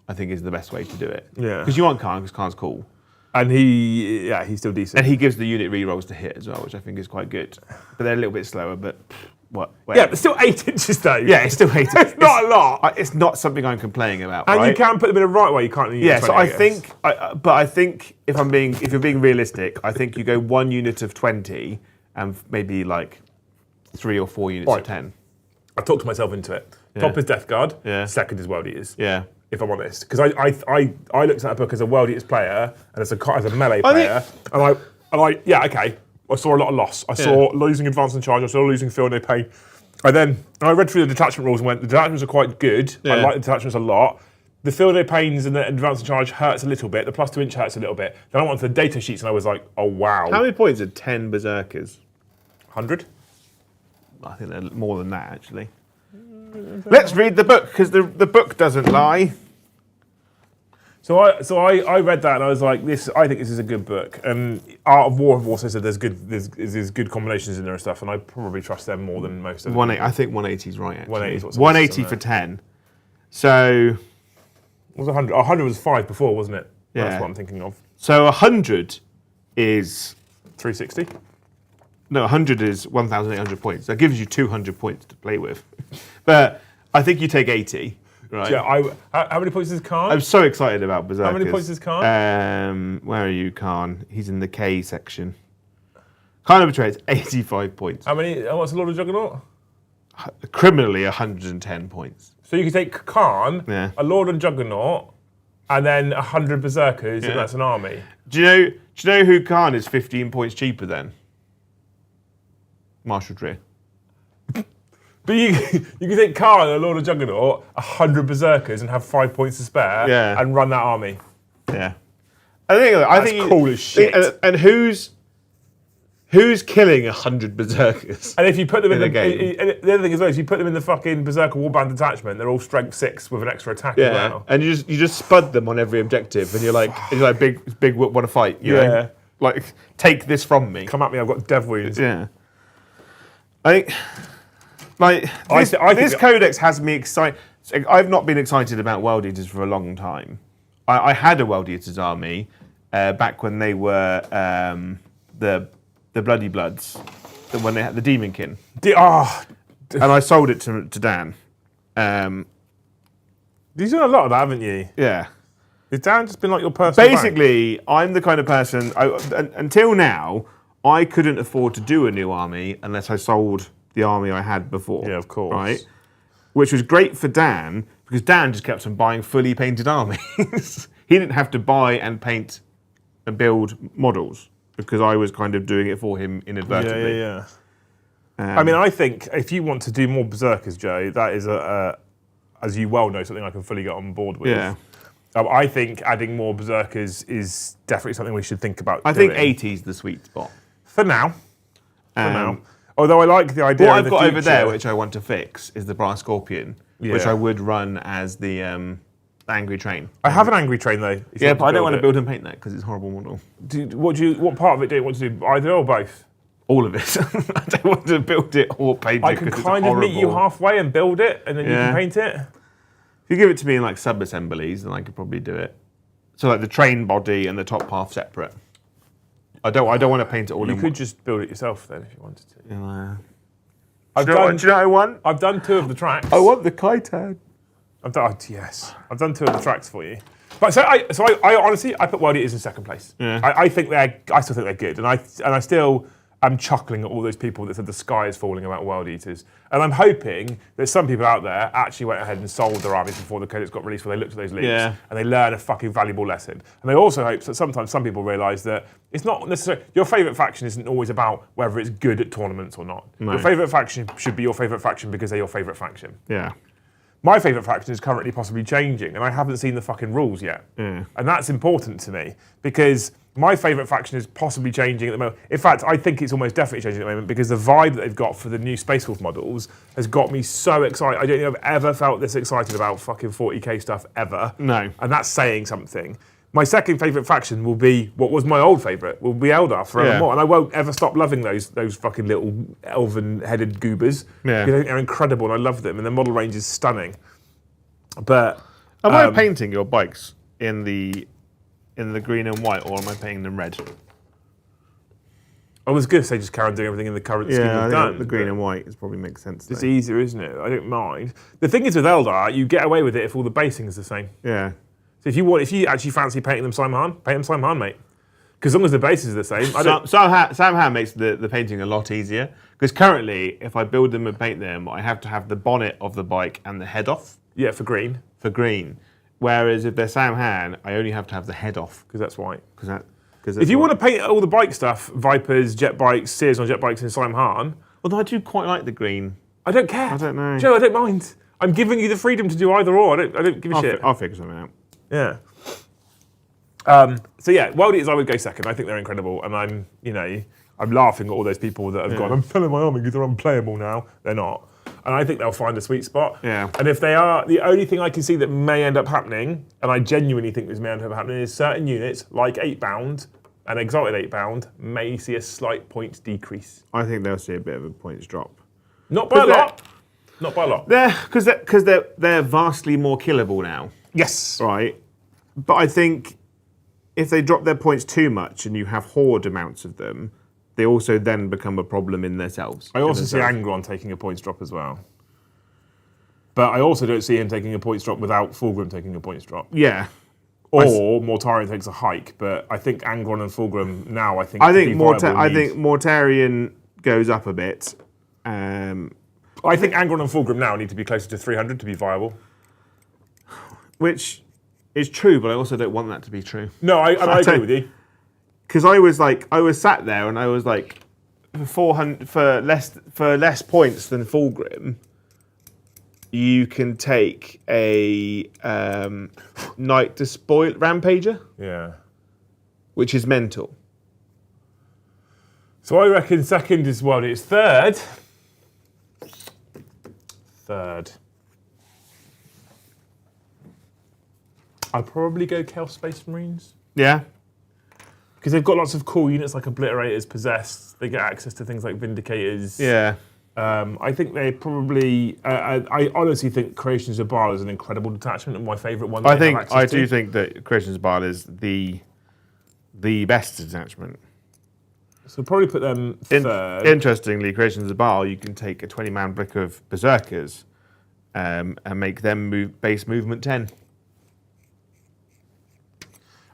I think is the best way to do it. Yeah. Because you want Khan because Khan's cool. And he's still decent. And he gives the unit rerolls to hit as well, which I think is quite good. But they're a little bit slower. But what? Yeah, but still 8 inches though. Yeah, it's still 8. It's not a lot. It's not something I'm complaining about. And right? you can put them in a right way. You can't. Yeah, so I think, if you're being realistic, I think you go 1 unit of 20 and maybe like 3 or 4 units of 10. I talked myself into it. Top is Death Guard. Yeah. Second is World Eaters. Yeah. If I'm honest, because I looked at that book as a World Eaters player and as a melee player, and I saw a lot of loss. I saw losing advance and charge. I saw losing feel no pain. And I read through the detachment rules and went, the detachments are quite good. Yeah. I like the detachments a lot. The feel no pains and the advance and charge hurts a little bit. The +2 inch hurts a little bit. Then I went to the data sheets and I was like, oh wow. How many points are 10 Berserkers? 100? I think they're more than that actually. Let's read the book because the book doesn't lie. So I read that and I was like, I think this is a good book. And Art of War have also said there's good combinations in there and stuff, and I probably trust them more than most of them. I think 180 is right actually. 180 is what's 180 for 10. So what was 100? 100 was 5 before, wasn't it? Yeah. That's what I'm thinking of. So 100 is 360. No, 100 is 1,800 points. That gives you 200 points to play with. But I think you take 80, right? Yeah. How many points is Khan? I'm so excited about Berserkers. How many points is Khan? Where are you, Khan? He's in the K section. Khan of Betrayers, 85 points. What's the Lord of Juggernaut? Criminally, 110 points. So you could take Khan, Yeah. a Lord of Juggernaut, and then 100 Berserkers, and that's an army. Do you know who Khan is 15 points cheaper than? Marshall Trier. But you can take Khan, a Lord of Juggernaut, 100 Berserkers, and have 5 points to spare, and run that army. Yeah. I think cool as shit. And who's killing 100 Berserkers? And if you put them in the game? And the other thing as well is you put them in the fucking Berserker Warband detachment, they're all strength 6 with an extra attack as well. And you just spud them on every objective, and you're like big want to fight. You know? Like take this from me. Come at me, I've got dev wounds. Yeah. This codex has me excited. I've not been excited about World Eaters for a long time. I had a World Eaters army back when they were the Bloody Bloods, when they had the Demonkin. And I sold it to Dan. You've done a lot of that, haven't you? Yeah. Has Dan just been like your personal Basically, I'm the kind of person, until now, I couldn't afford to do a new army unless I sold the army I had before. Yeah, of course. Right? Which was great for Dan, because Dan just kept on buying fully painted armies. He didn't have to buy and paint and build models, because I was kind of doing it for him inadvertently. Yeah. I mean, I think if you want to do more Berserkers, Joe, that is, as you well know, something I can fully get on board with. Yeah. I think adding more Berserkers is definitely something we should think about I doing. think 80 is the sweet spot. For now. Although I like the idea what of I've got over there, which I want to fix, is the Brass Scorpion, which I would run as the Angry Train. I have an Angry Train though. Yeah, but I don't want to build and paint that because it's a horrible model. What part of it do you want to do? Either or both? All of it. I don't want to build it or paint it. I can kind of meet you halfway and build it, and then you can paint it. If you give it to me in like sub-assemblies, then I could probably do it. So like the train body and the top half separate. I don't want to paint it all in one. You could just build it yourself then if you wanted to. Yeah. Do you know what I want? I've done 2 of the tracks. I want the Kaitan. I've done 2 of the tracks for you. But I honestly put World Eaters in second place. Yeah. I still think they're good, and I still I'm chuckling at all those people that said the sky is falling about World Eaters. And I'm hoping that some people out there actually went ahead and sold their armies before the codex got released, where they looked at those leaks and they learned a fucking valuable lesson. And I also hope that sometimes some people realise that it's not necessarily, your favourite faction isn't always about whether it's good at tournaments or not. No. Your favourite faction should be your favourite faction because they're your favourite faction. Yeah. My favourite faction is currently possibly changing, and I haven't seen the fucking rules yet. Yeah. And that's important to me, because my favourite faction is possibly changing at the moment. In fact, I think it's almost definitely changing at the moment, because the vibe that they've got for the new Space Wolf models has got me so excited. I don't think I've ever felt this excited about fucking 40k stuff ever. No. And that's saying something. My second favourite faction will be what was my old favourite, will be Eldar forevermore. And I won't ever stop loving those fucking little elven-headed goobers. Yeah. You know, they're incredible and I love them, and their model range is stunning. But am I painting your bikes in the green and white, or am I painting them red? I was going to say just carry on doing everything in the current scheme I we've think done. the green and white probably makes sense. It's easier, isn't it? I don't mind. The thing is with Eldar, you get away with it if all the basing is the same. Yeah. So if you actually fancy painting them Simon, paint them Simon, mate. Because as long as the base is the same, somehow makes the painting a lot easier. Because currently, if I build them and paint them, I have to have the bonnet of the bike and the head off. Yeah, for green. For green. Whereas if they're Sam Han, I only have to have the head off. Because that's white. If you want to paint all the bike stuff, Vipers, jet bikes, Sears on jet bikes in Simon Han. Although I do quite like the green. I don't care. I don't know. Joe, I don't mind. I'm giving you the freedom to do either or. I don't give a shit. I'll figure something out. Yeah. So yeah, World Eaters I would go second. I think they're incredible, and I'm laughing at all those people that have gone, I'm selling my army because they're unplayable now. They're not. And I think they'll find a sweet spot. Yeah. And if they are, the only thing I can see that may end up happening, and I genuinely think this may end up happening, is certain units, like 8-bound and Exalted 8-bound, may see a slight points decrease. I think they'll see a bit of a points drop. Not by a lot. Not by a lot. Because they're vastly more killable now. Yes. Right. But I think if they drop their points too much and you have horde amounts of them, they also then become a problem in themselves. I also see Angron taking a points drop as well. But I also don't see him taking a points drop without Fulgrim taking a points drop. Yeah. Or Mortarion takes a hike, but I think Angron and Fulgrim now, I think Mortarion goes up a bit. I think Angron and Fulgrim now need to be closer to 300 to be viable. Which is true, but I also don't want that to be true. No, I agree with you. Because I was sat there and I was like, for less points than Fulgrim, you can take a Knight Despoil Rampager. Yeah. Which is mental. So I reckon second is World Eaters. Third. I'd probably go Chaos Space Marines. Yeah. Because they've got lots of cool units like Obliterators, Possessed. They get access to things like Vindicators. Yeah. I think they probably. I honestly think Creations of Baal is an incredible detachment and my favourite one. I do think that Creations of Baal is the best detachment. So probably put them third. Interestingly, Creations of Baal, you can take a 20-man brick of Berserkers and make them base movement 10.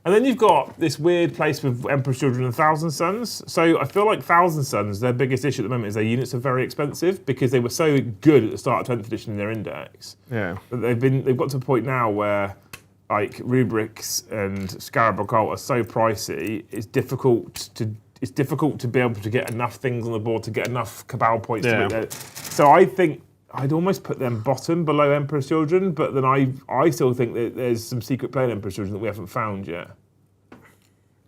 And then you've got this weird place with Emperor's Children and Thousand Sons. So I feel like Thousand Sons, their biggest issue at the moment is their units are very expensive because they were so good at the start of 10th edition in their index. Yeah. But they've got to a point now where like rubrics and Scarab Occult are so pricey, it's difficult to be able to get enough things on the board to get enough Cabal points to make that. So I think I'd almost put them bottom below Emperor's Children, but then I still think that there's some secret play in Emperor's Children that we haven't found yet.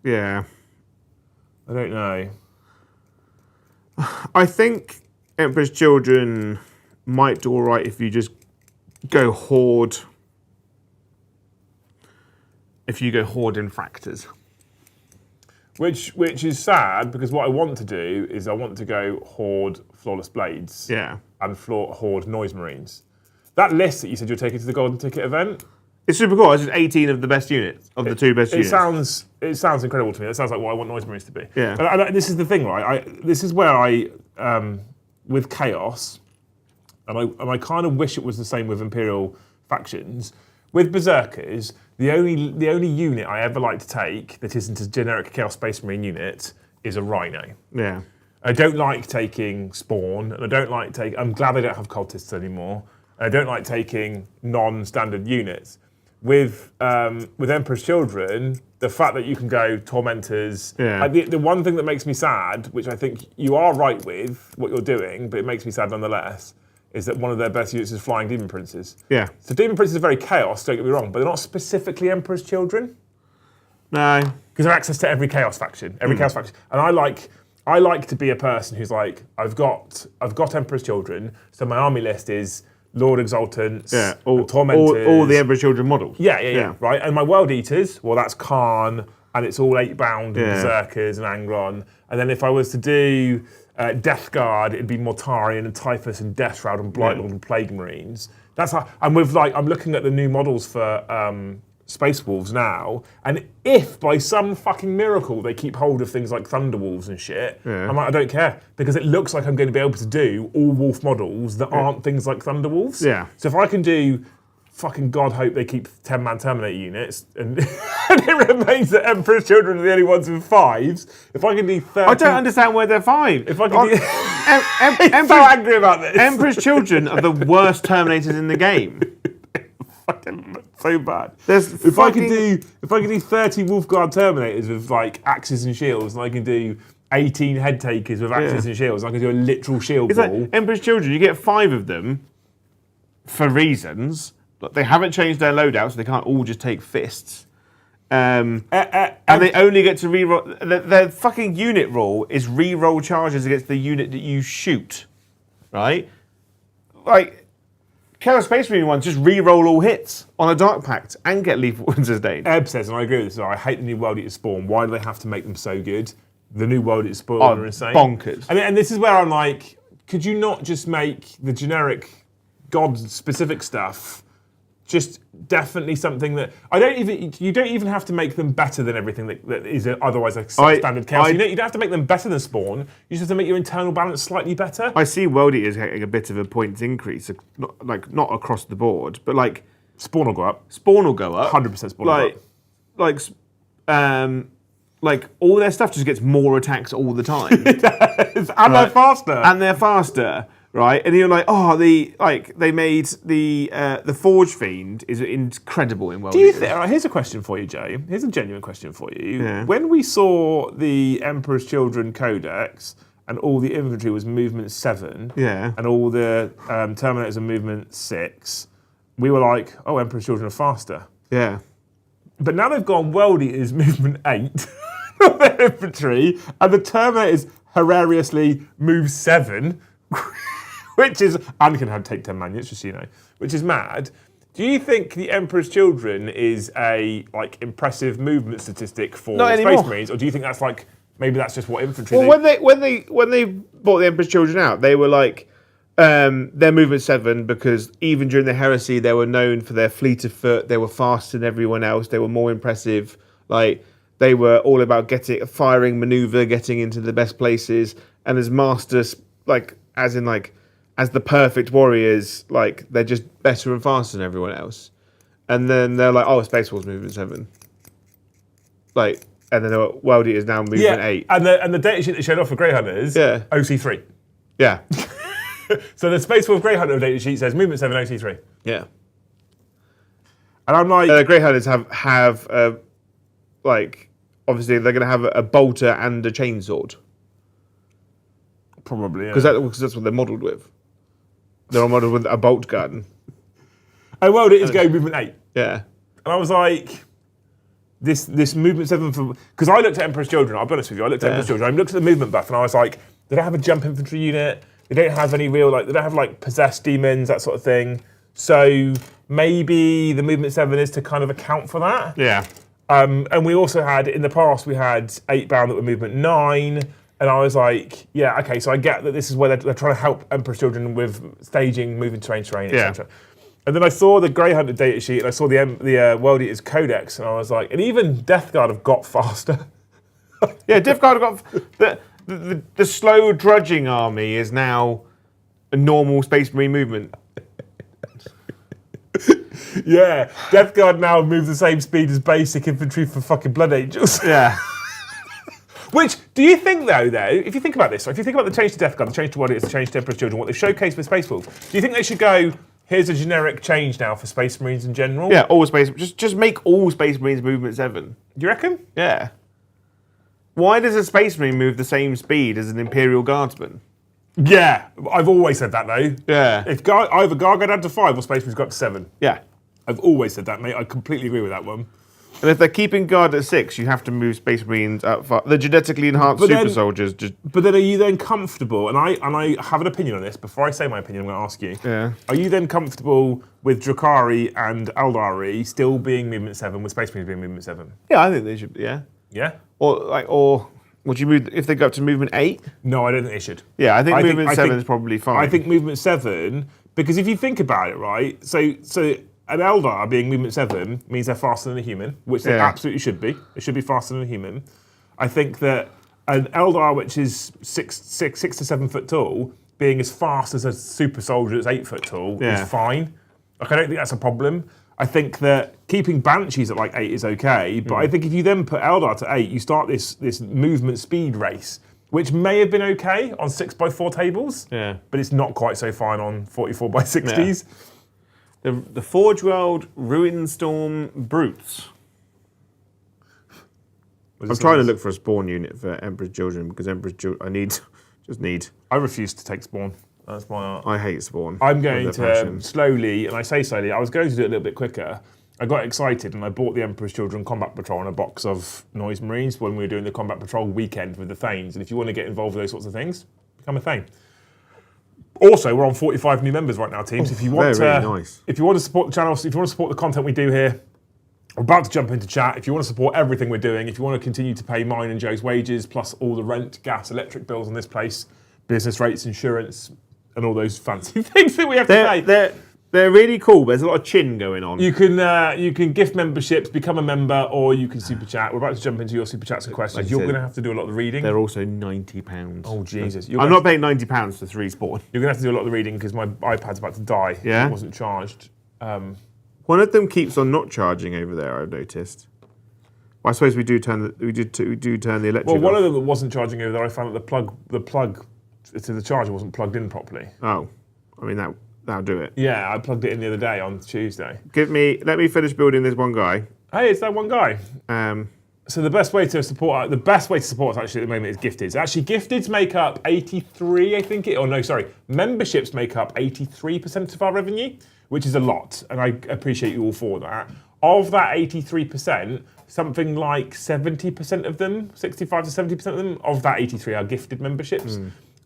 Yeah. I don't know. I think Emperor's Children might do all right if you just go Horde. If you go Horde Infractors. Which is sad, because what I want to do is I want to go Horde Flawless Blades. Yeah. And Horde Noise Marines. That list that you said you're taking to the Golden Ticket event. It's super cool. It's just 18 of the best units, of the two best units. It sounds incredible to me. That sounds like what I want Noise Marines to be. Yeah. And this is the thing, right? This is where with Chaos, and I kind of wish it was the same with Imperial factions. With Berserkers, the only unit I ever like to take that isn't a generic Chaos Space Marine unit is a Rhino. Yeah. I don't like taking Spawn, and I don't like taking... I'm glad they don't have cultists anymore. I don't like taking non-standard units. With Emperor's Children, the fact that you can go Tormentors... Yeah. The one thing that makes me sad, which I think you are right with what you're doing, but it makes me sad nonetheless, is that one of their best units is Flying Demon Princes. Yeah. So Demon Princes are very chaos, don't get me wrong, but they're not specifically Emperor's Children. No. Because they're access to every chaos faction, chaos faction. And I like to be a person who's like, I've got Emperor's Children, so my army list is Lord Exultants, Tormentors. All the Emperor's Children models. Yeah, right. And my World Eaters, well, that's Khan, and it's all 8-bound, and Berserkers, and Angron. And then if I was to do Death Guard, it'd be Mortarion, and Typhus, and Death Shroud, and Blightlord, and Plague Marines. That's how, and with I'm looking at the new models for Space Wolves now, and if by some fucking miracle they keep hold of things like Thunder Wolves and shit, I'm like, I don't care, because it looks like I'm going to be able to do all wolf models that aren't things like Thunder Wolves. Yeah. So if I can do, fucking God hope they keep 10-man Terminator units, and, and it remains that Emperor's Children are the only ones with 5s, if I can do 30... I don't understand where they're 5. If I can do... I'm so angry about this. Emperor's Children are the worst Terminators in the game. Fucking so bad. If I can do 30 Wolfguard Terminators with like axes and shields, and I can do 18 head takers with axes and shields, I can do a literal shield It's ball. like Emperor's Children, you get 5 of them for reasons. But they haven't changed their loadout, so they can't all just take fists. And they only get to reroll. Their fucking unit rule is reroll charges against the unit that you shoot, right? Like Chaos Space Marine ones just reroll all hits on a Dark Pact and get lethal wounds sustained. Ebb says, and I agree with this, I hate the new World Eater Spawn. Why do they have to make them so good? The new World Eater Spawn are insane. Bonkers. And then this is where I'm like, could you not just make the generic God-specific stuff just definitely something that you don't even have to make them better than everything that is otherwise like standard chaos. You don't have to make them better than Spawn. You just have to make your internal balance slightly better. I see World Eaters getting a bit of a points increase, not across the board, but like Spawn will go up. Spawn will go up. 100% Spawn will go up. Like all their stuff just gets more attacks all the time. And they're faster. And they're faster. Right, and you're like, oh, they made the Forge Fiend is incredible in World Eaters. Here's a question for you, Joe. Here's a genuine question for you. Yeah. When we saw the Emperor's Children Codex and all the infantry was movement 7, and all the Terminators are movement 6, we were like, oh, Emperor's Children are faster. Yeah. But now they've gone World Eaters movement 8 of their infantry, and the Terminators hilariously move 7. Which is, and can take 10 man units, just so you know, which is mad. Do you think the Emperor's Children is a impressive movement statistic for Space Marines, or do you think that's maybe that's just what infantry? Well, when they bought the Emperor's Children out, they were like their movement 7 because even during the Heresy, they were known for their fleet of foot. They were faster than everyone else. They were more impressive. Like they were all about firing maneuver, getting into the best places, and as masters, as the perfect warriors, they're just better and faster than everyone else. And then they're like, oh, Space Wolves movement 7. And then World Eaters now movement 8. And the data sheet that showed off for Grey Hunters, OC3. Yeah. So the Space Wolf Grey Hunter data sheet says movement 7, OC3. Yeah. And I'm like... Grey Hunters have obviously they're going to have a bolter and a chainsword. Probably, yeah. Because that's what they're modelled with. They're all modelled with a bolt gun. And World Eaters go movement 8. Yeah. And I was like, this movement 7 for... Because I looked at Emperor's Children, I'll be honest with you, I looked at Emperor's Children, I looked at the movement buff, and I was like, they don't have a jump infantry unit, they don't have any real, they don't have possessed demons, that sort of thing. So maybe the movement 7 is to kind of account for that. Yeah. And we also had, in the past, we had 8-bound that were movement 9, and I was like, yeah, okay, so I get that this is where they're trying to help Emperor's Children with staging, moving terrain, etc. And then I saw the Grey Hunter data sheet, and I saw the World Eaters Codex, and I was like, and even Death Guard have got faster. Yeah, Death Guard have got... The slow drudging army is now a normal Space Marine movement. Yeah, Death Guard now moves the same speed as basic infantry for fucking Blood Angels. Yeah. Which, do you think though, if you think about this, so if you think about the change to Death Guard, the change to Warriors, the change to Emperor's Children, what they've showcased with Space Wolves, do you think they should go, here's a generic change now for Space Marines in general? Yeah, all Space... Just make all Space Marines movement 7. Do you reckon? Yeah. Why does a Space Marine move the same speed as an Imperial Guardsman? Yeah, I've always said that though. Yeah. If either Guard go down to 5 or Space Marines go up to 7. Yeah. I've always said that, mate. I completely agree with that one. And if they're keeping Guard at 6, you have to move Space Marines up far. The genetically enhanced super soldiers just... But then are you then comfortable, and I have an opinion on this, before I say my opinion, I'm going to ask you. Yeah. Are you then comfortable with Drakari and Eldari still being movement 7, with Space Marines being movement 7? Yeah, I think they should, yeah. Yeah? Or would you move, if they go up to movement 8? No, I don't think they should. Yeah, I think movement 7 is probably fine. I think movement 7, because if you think about it, right, so an Eldar being movement 7 means they're faster than a human, which they absolutely should be. They should be faster than a human. I think that an Eldar which is 6 to 7 foot tall, being as fast as a super soldier that's 8 foot tall is fine. Like, I don't think that's a problem. I think that keeping Banshees at like 8 is okay, but I think if you then put Eldar to 8, you start this movement speed race, which may have been okay on 6x4 tables, but it's not quite so fine on 44x60s. Yeah. The Forge World Ruinstorm Brutes. I'm trying to look for a spawn unit for Emperor's Children, because Emperor's Children, I refuse to take spawn. That's my... I hate spawn. I'm going to slowly, and I say slowly, I was going to do it a little bit quicker. I got excited and I bought the Emperor's Children Combat Patrol and a box of Noise Marines when we were doing the Combat Patrol weekend with the Thanes. And if you want to get involved with those sorts of things, become a Thane. Also, we're on 45 new members right now, teams. If you want if you want to support the channel, if you want to support the content we do here, we're about to jump into chat. If you want to support everything we're doing, if you want to continue to pay mine and Joe's wages, plus all the rent, gas, electric bills on this place, business rates, insurance, and all those fancy things that we have to pay. They're really cool, but there's a lot of chin going on. You can gift memberships, become a member, or you can super chat. We're about to jump into your super chats and questions. Like you're going to have to do a lot of the reading. They're also £90. Oh, Jesus. I'm not paying £90 for 3 spawn. You're going to have to do a lot of the reading because my iPad's about to die. Yeah? It wasn't charged. One of them keeps on not charging over there, I've noticed. Well, I suppose we do turn the electric Well, one off. of them that wasn't charging over there, I found that the plug to the charger wasn't plugged in properly. Oh, I mean, that'll do it. Yeah, I plugged it in the other day on Tuesday. Let me finish building this one guy. Hey, it's that one guy. So the best way to support us actually at the moment is Gifteds. Actually, Gifteds make up 83, I think memberships make up 83% of our revenue, which is a lot, and I appreciate you all for that. Of that 83%, something like 70% of them, 65 to 70% of them, of that 83 are gifted memberships.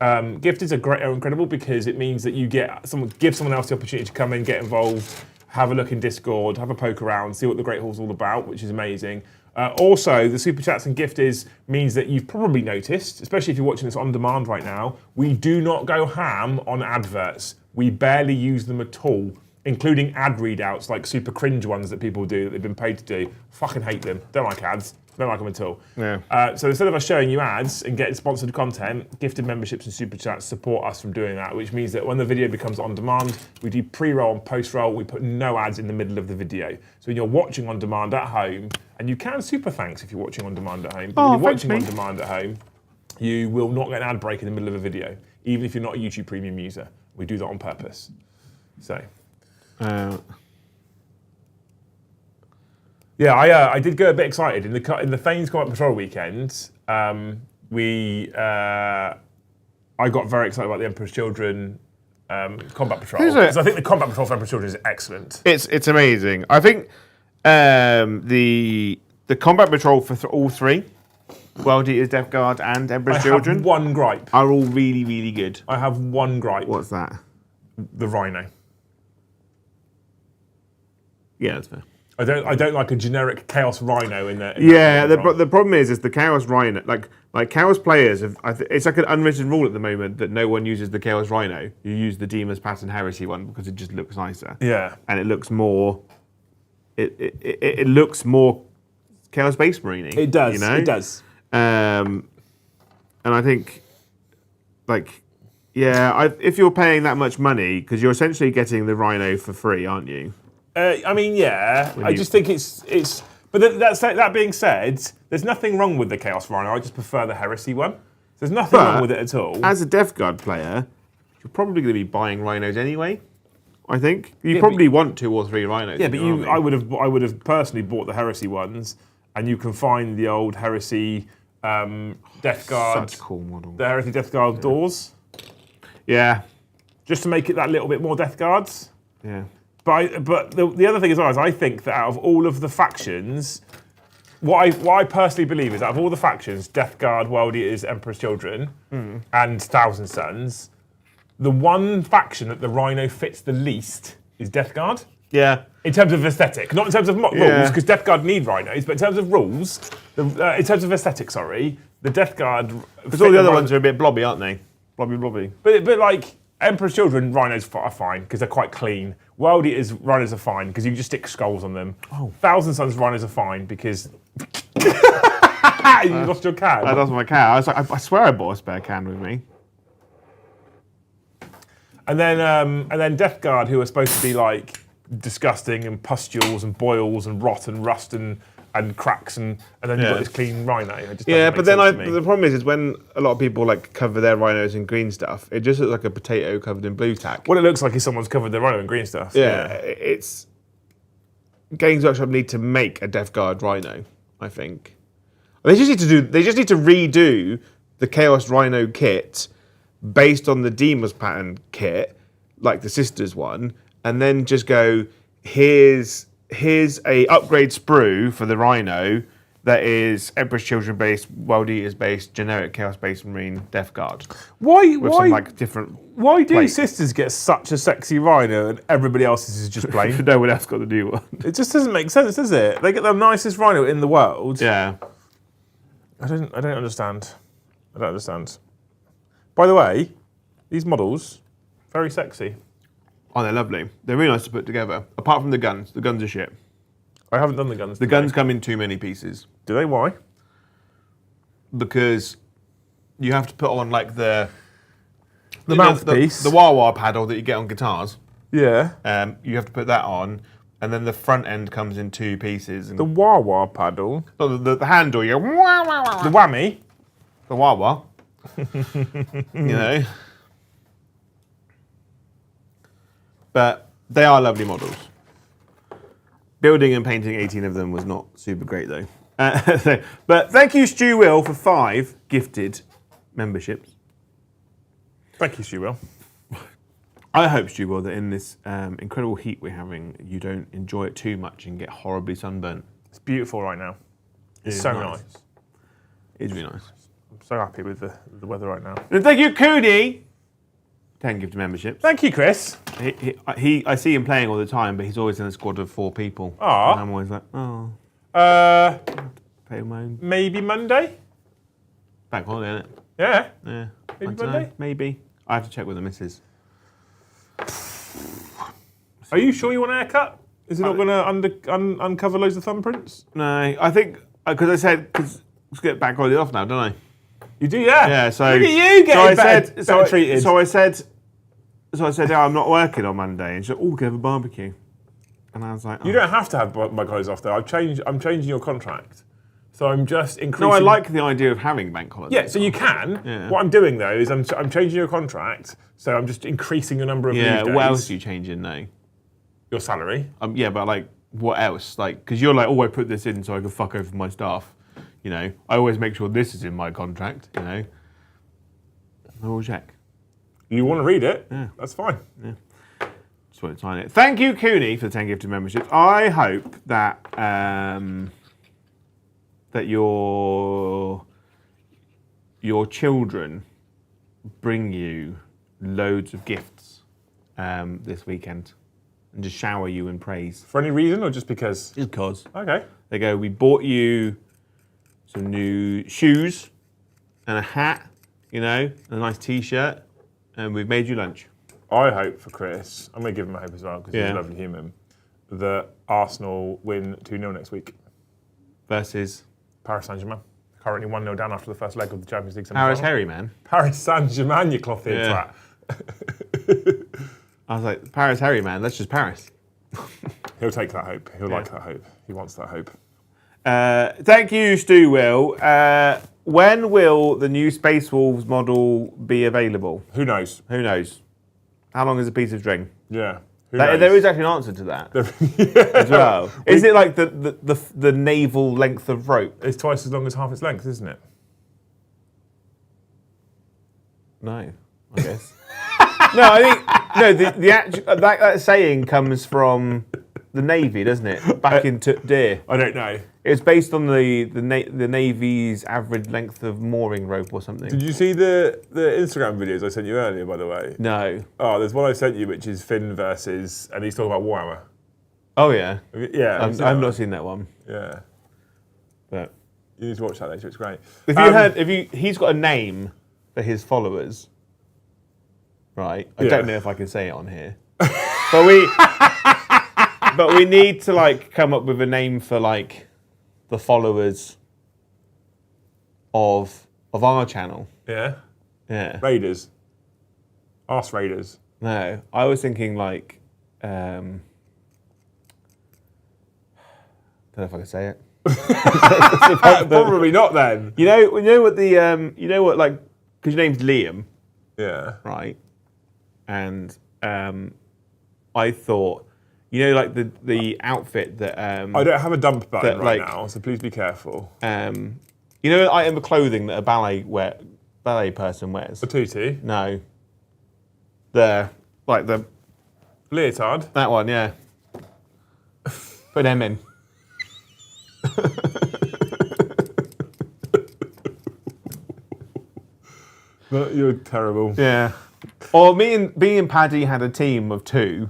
Gifteds are incredible because it means that you give someone else the opportunity to come in, get involved, have a look in Discord, have a poke around, see what the Great Hall's all about, which is amazing. Also, the super chats and gifters means that you've probably noticed, especially if you're watching this on demand right now, we do not go ham on adverts. We barely use them at all, including ad readouts, like super cringe ones that people do that they've been paid to do. Fucking hate them. Don't like ads. Don't like them at all. Yeah. So instead of us showing you ads and getting sponsored content, gifted memberships and super chats support us from doing that, which means that when the video becomes on demand, we do pre-roll and post-roll. We put no ads in the middle of the video. So when you're watching on demand at home, and you can super thanks if you're watching on demand at home, but when you're watching on demand at home, you will not get an ad break in the middle of a video, even if you're not a YouTube Premium user. We do that on purpose. So. Yeah, I did get a bit excited in the Thanes Combat Patrol weekend. I got very excited about the Emperor's Children Combat Patrol because I think the Combat Patrol for Emperor's Children is excellent. It's amazing. I think the Combat Patrol for all 3, World Eaters, Death Guard, and Emperor's Children, have one gripe. Are all really, really good. I have one gripe. What's that? The Rhino. Yeah, that's fair. I don't like a generic Chaos Rhino in there. The problem is the Chaos Rhino, like Chaos players it's like an unwritten rule at the moment that no one uses the Chaos Rhino. You use the Demon's Pattern Heresy one because it just looks nicer. Yeah, and it looks more. It looks more Chaos Space Marine-y. It does. You know? It does. And I think, if you're paying that much money, because you're essentially getting the Rhino for free, aren't you? I mean, yeah. I just think it's But that being said, there's nothing wrong with the Chaos Rhino. I just prefer the Heresy one. There's nothing wrong with it at all. As a Death Guard player, you're probably going to be buying rhinos anyway. I think you probably want 2 or 3 rhinos. Yeah, but I would have personally bought the Heresy ones, and you can find the old Heresy Death Guard. Such cool model. The Heresy Death Guard doors. Yeah. Just to make it that little bit more Death Guards. Yeah. But the other thing as well is I think that out of all of the factions, what I personally believe is out of all the factions, Death Guard, World Eaters, Emperor's Children, and Thousand Sons, the one faction that the Rhino fits the least is Death Guard. Yeah. In terms of aesthetic, not in terms of rules, because Death Guard need rhinos, but in terms of rules, in terms of aesthetic, the Death Guard. Because all the other ones are a bit blobby, aren't they? Blobby. But like Emperor's Children, rhinos are fine because they're quite clean. World Eaters, rhinos are fine because you can just stick skulls on them. Oh. Thousand Sons, rhinos are fine because you lost your can. I lost my can. I was like, I swear I bought a spare can with me. And then Death Guard, who are supposed to be like disgusting and pustules and boils and rot and rust and cracks and then you've got this clean rhino. But then the problem is when a lot of people like cover their rhinos in green stuff, it just looks like a potato covered in blue tack. What it looks like is someone's covered their rhino in green stuff. Yeah, it's Games Workshop need to make a Death Guard rhino. I think they just need to redo the Chaos Rhino kit based on the Demon's pattern kit, like the Sisters one, and then just go here's a upgrade sprue for the Rhino that is Emperor's Children based, World Eaters based, generic Chaos Space Marine Death Guard. Why different? Why do Sisters get such a sexy Rhino and everybody else's is just plain? No one else got the new one. It just doesn't make sense, does it? They get the nicest Rhino in the world. Yeah. I don't understand. I don't understand. By the way, these models, very sexy. Oh, they're lovely. They're really nice to put together. Apart from the guns. The guns are shit. I haven't done the guns. The guns come in too many pieces. Do they? Why? Because you have to put on like the mouthpiece. The wah-wah paddle that you get on guitars. Yeah. You have to put that on, and then the front end comes in 2 pieces. And the wah-wah paddle? No, the handle, you go wah-wah-wah. The whammy? The wah-wah. You know? But they are lovely models. Building and painting 18 of them was not super great though. But thank you, Stu Will, for 5 gifted memberships. Thank you, Stu Will. I hope, Stu Will, that in this incredible heat we're having, you don't enjoy it too much and get horribly sunburnt. It's beautiful right now. It's so nice. It's really nice. I'm so happy with the weather right now. And thank you, Cooney. 10 gifted memberships. Thank you, Chris. I see him playing all the time, but he's always in a squad of 4 people. Aww. And I'm always like, oh. Pay my own. Maybe Monday? Bank holiday, isn't it? Yeah. Yeah. Maybe Monday? Maybe. I have to check with the missus. Are you sure you want a haircut? Is it not going to uncover loads of thumbprints? No, I think, because let's get bank holiday off now, don't I? You do, yeah. Yeah, so... Look at you getting better treated. So I said, yeah, I'm not working on Monday. And she said, oh, we can have a barbecue. And I was like, oh. You don't have to have my clothes off, though. I'm changing your contract. So I'm just increasing... No, I like the idea of having bank holidays. Yeah, so you can. Yeah. What I'm doing, though, is I'm changing your contract, so I'm just increasing your number of leave days. Yeah, what else are you changing now? Your salary. Yeah, but like, what else? Like, because you're like, oh, I put this in so I can fuck over my staff. You know, I always make sure this is in my contract, you know. I will check. You want to read it? Yeah. That's fine. Yeah. Just want to sign it. Thank you, Cooney, for the 10 gifted memberships. I hope that that your children bring you loads of gifts this weekend and just shower you in praise. For any reason or just because? Just because. Okay. They go, we bought you some new shoes and a hat, you know, and a nice t-shirt, and we've made you lunch. I hope for Chris, I'm going to give him a hope as well, because he's a lovely human, that Arsenal win 2-0 next week. Versus? Paris Saint-Germain. Currently 1-0 down after the first leg of the Champions League Paris semi-final. Harry, man. Paris Saint-Germain, you cloth-eared twat. I was like, Paris Harry, man, that's just Paris. He'll take that hope. He'll like that hope. He wants that hope. Thank you, Stu Will. When will the new Space Wolves model be available? Who knows? Who knows? How long is a piece of string? Yeah. There is actually an answer to that as well. Is it like the naval length of rope? It's twice as long as half its length, isn't it? No, I guess. No, I think the actual that saying comes from the Navy, doesn't it? Back in Deer. I don't know. It's based on the Navy's average length of mooring rope or something. Did you see the Instagram videos I sent you earlier, by the way? No. Oh, there's one I sent you, which is Finn versus, and he's talking about Warhammer. Oh yeah. Yeah. I've not seen that one. Yeah. But you need to watch that later. It's great. He's got a name for his followers, right? I don't know if I can say it on here, but we need to like come up with a name for like the followers of our channel. Yeah. Yeah. Raiders. Arse Raiders. No, I was thinking like, don't know if I can say it. Probably not then. You know what like, because your name's Liam, Yeah. right? And I thought, like the outfit that I don't have a dump button right like, now, so please be careful. an item of clothing that a ballet person wears. A tutu. No. The Leotard. that one, yeah. Put them in. You're terrible. Yeah. Or me and Paddy had a team of 2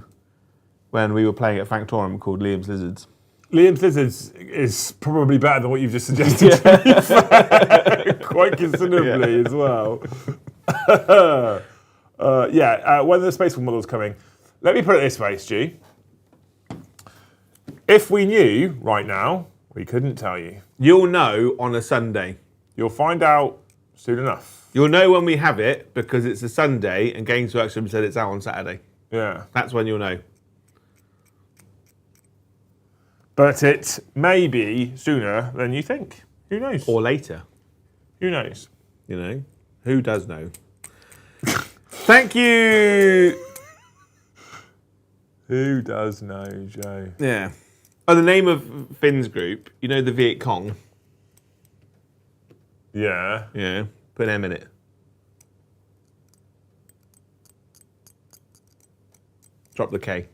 when we were playing at Factorum called Liam's Lizards. Liam's Lizards is probably better than what you've just suggested. To be fair. Quite considerably as well. When the Space Wolf model's coming, let me put it this way, Stu. If we knew right now, we couldn't tell you. You'll know on a Sunday. You'll find out soon enough. You'll know when we have it because it's a Sunday and Games Workshop said it's out on Saturday. Yeah. That's when you'll know. But it may be sooner than you think. Who knows? Or later. Who knows? Who does know? Thank you. Who does know, Joe? Yeah. Oh, the name of Finn's group, the Viet Cong? Yeah. Yeah. Put M in it. Drop the K.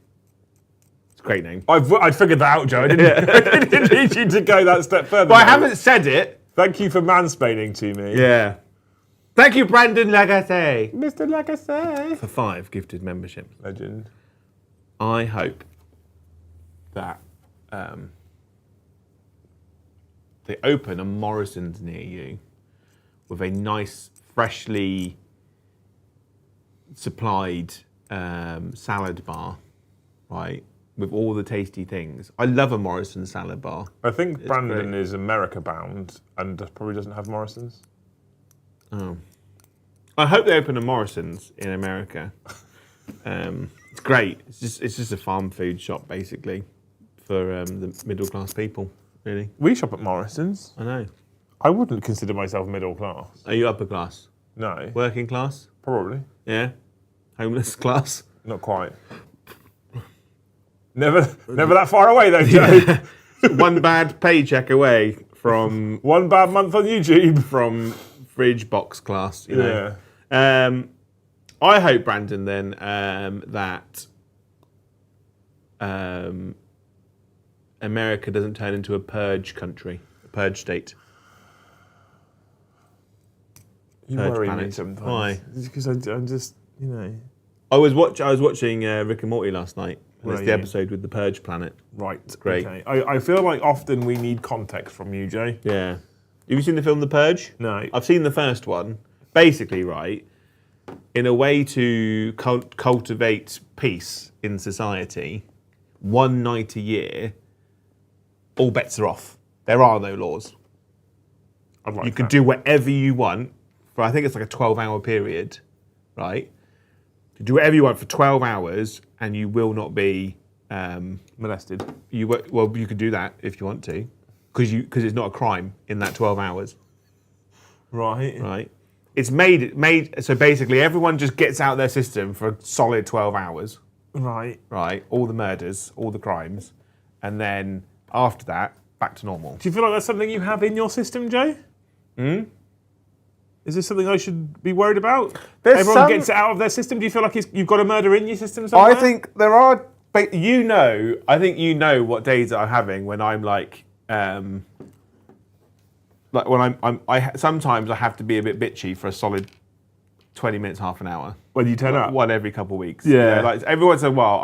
It's a great name. I figured that out, Joe. I didn't need you to go that step further. But I haven't said it. Thank you for mansplaining to me. Yeah. Thank you, Brandon Lagasse. Mr. Lagasse. For 5 gifted membership. Legend. I hope that they open a Morrison's near you with a nice, freshly supplied salad bar, right? With all the tasty things. I love a Morrison's salad bar. I think Brandon great. is America bound and probably doesn't have Morrison's. Oh. I hope they open a Morrison's in America. It's great. It's just a farm food shop, basically, for the middle class people, really. We shop at Morrison's. I know. I wouldn't consider myself middle class. Are you upper class? No. Working class? Probably. Yeah. Homeless class? Not quite. Never that far away though, Joe. Yeah. One bad paycheck away from one bad month on YouTube. From fridge box class, Yeah. I hope, Brandon, then that America doesn't turn into a purge country, a purge state. You Purge worry me planet. sometimes. Why? Because I'm just, I was watching Rick and Morty last night. And it's Were the you? episode with the purge planet. Right. It's great. Okay. I feel like often we need context from you, Joe. Yeah. Have you seen the film The Purge? No. I've seen the first one. Basically, right, in a way to cultivate peace in society, one night a year, all bets are off. There are no laws. I'd like You can that. do whatever you want for, I think it's like a 12-hour period, right? You do whatever you want for 12 hours and you will not be molested. you could do that if you want to. because it's not a crime in that 12 hours. Right. Right. It's made so basically everyone just gets out their system for a solid 12 hours. Right. Right. All the murders, all the crimes, and then after that, back to normal. Do you feel like that's something you have in your system, Joe? Is this something I should be worried about? Everyone gets it out of their system. Do you feel like you've got a murder in your system somewhere? I think there are. I think you know what days I'm having when I'm like when sometimes I have to be a bit bitchy for a solid 20 minutes, half an hour. When you turn up? One every couple of weeks. Yeah. You know, like every once in a while,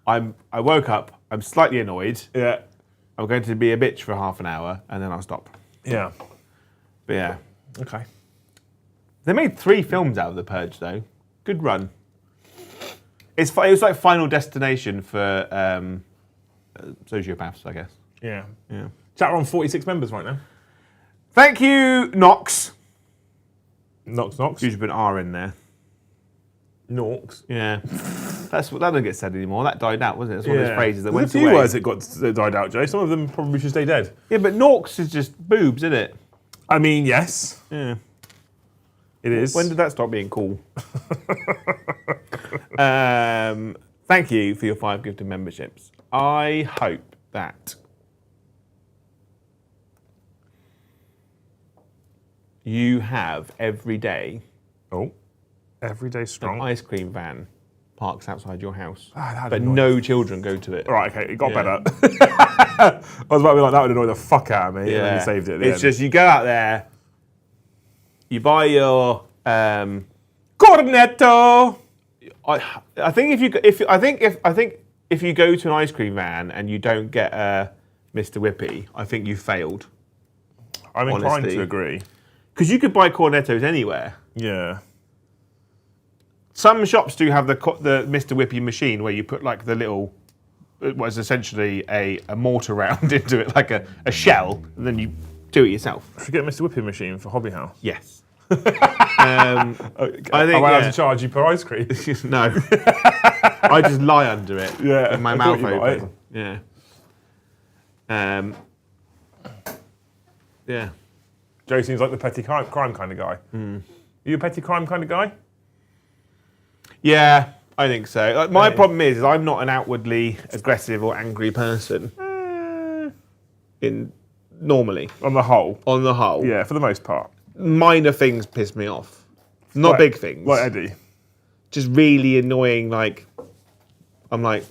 I woke up, I'm slightly annoyed. Yeah. I'm going to be a bitch for half an hour, and then I'll stop. Yeah. But yeah. Okay. They made 3 films out of The Purge, though. Good run. It was like Final Destination for sociopaths, I guess. Yeah. Yeah. Chat, we're on 46 members right now. Thank you, Knox. Knox. You should put an R in there. Knox. Yeah. That doesn't get said anymore. That died out, wasn't it? It's one of those phrases that There's went a few away. words that died out, Joe. Some of them probably should stay dead. Yeah, but Knox is just boobs, isn't it? I mean, yes. Yeah. It is. When did that stop being cool? Thank you for your 5 gifted memberships. I hope that you have every day Everyday strong. an ice cream van parks outside your house, that'd but annoy no children go to it. Right, okay, it got Yeah. better. I was about to be like, that would annoy the fuck out of me, and then you saved it at the It's end. just you go out there, you buy your cornetto. I think if you go to an ice cream van and you don't get a Mr. Whippy, I think you failed. I'm inclined honestly. to agree. Because you could buy cornettos anywhere. Yeah. Some shops do have the Mr. Whippy machine where you put like the little, it was essentially a mortar round into it, like a shell, and then you do it yourself. Should we get a Mr. Whipping machine for Hobby House? Yes. I think. Am I allowed to charge you per ice cream? No. I just lie under it. Yeah, With my I mouth thought you open. Yeah. Yeah. Joe seems like the petty crime kind of guy. Are you a petty crime kind of guy? Yeah, I think so. Like, my problem is I'm not an outwardly aggressive or angry person. Normally, On the whole. on the whole, Yeah, for the most part. minor things piss me off. Not Like- big things. Like Eddie. Just really annoying. Like, I'm like,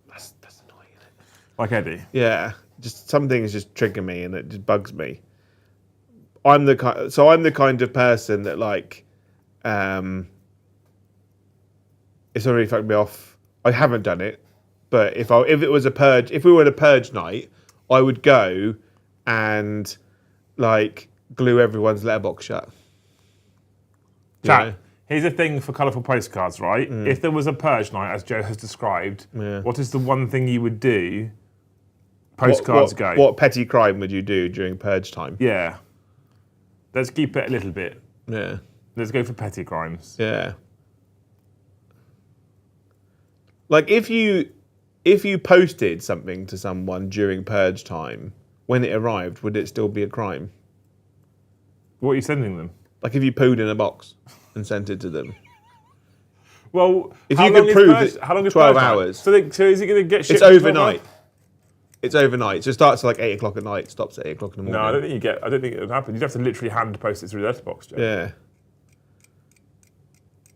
that's annoying, isn't it? Like Eddie. Yeah, just some things just trigger me and it just bugs me. I'm the kind of person that like, it's already fucked me off. I haven't done it, but if it was a purge, if we were at a purge night, I would go and like glue everyone's letterbox shut. Chat. Yeah. Here's a thing for colourful postcards, right? If there was a purge night, as Joe has described, what is the one thing you would do? Postcards go. What petty crime would you do during purge time? Yeah. Let's keep it a little bit. Yeah. Let's go for petty crimes. Yeah. Like if you posted something to someone during purge time, when it arrived, would it still be a crime? What are you sending them? Like if you pooed in a box and sent it to them. Well, If how you long could is prove purge- it, how long is 12 purge night? hours. So is it going to get shipped? It's in 12 overnight. hours? It's overnight. So it starts at like 8 o'clock at night, stops at 8 o'clock in the No, morning. I don't think it would happen. You'd have to literally hand post it through the letterbox, Joe. Yeah.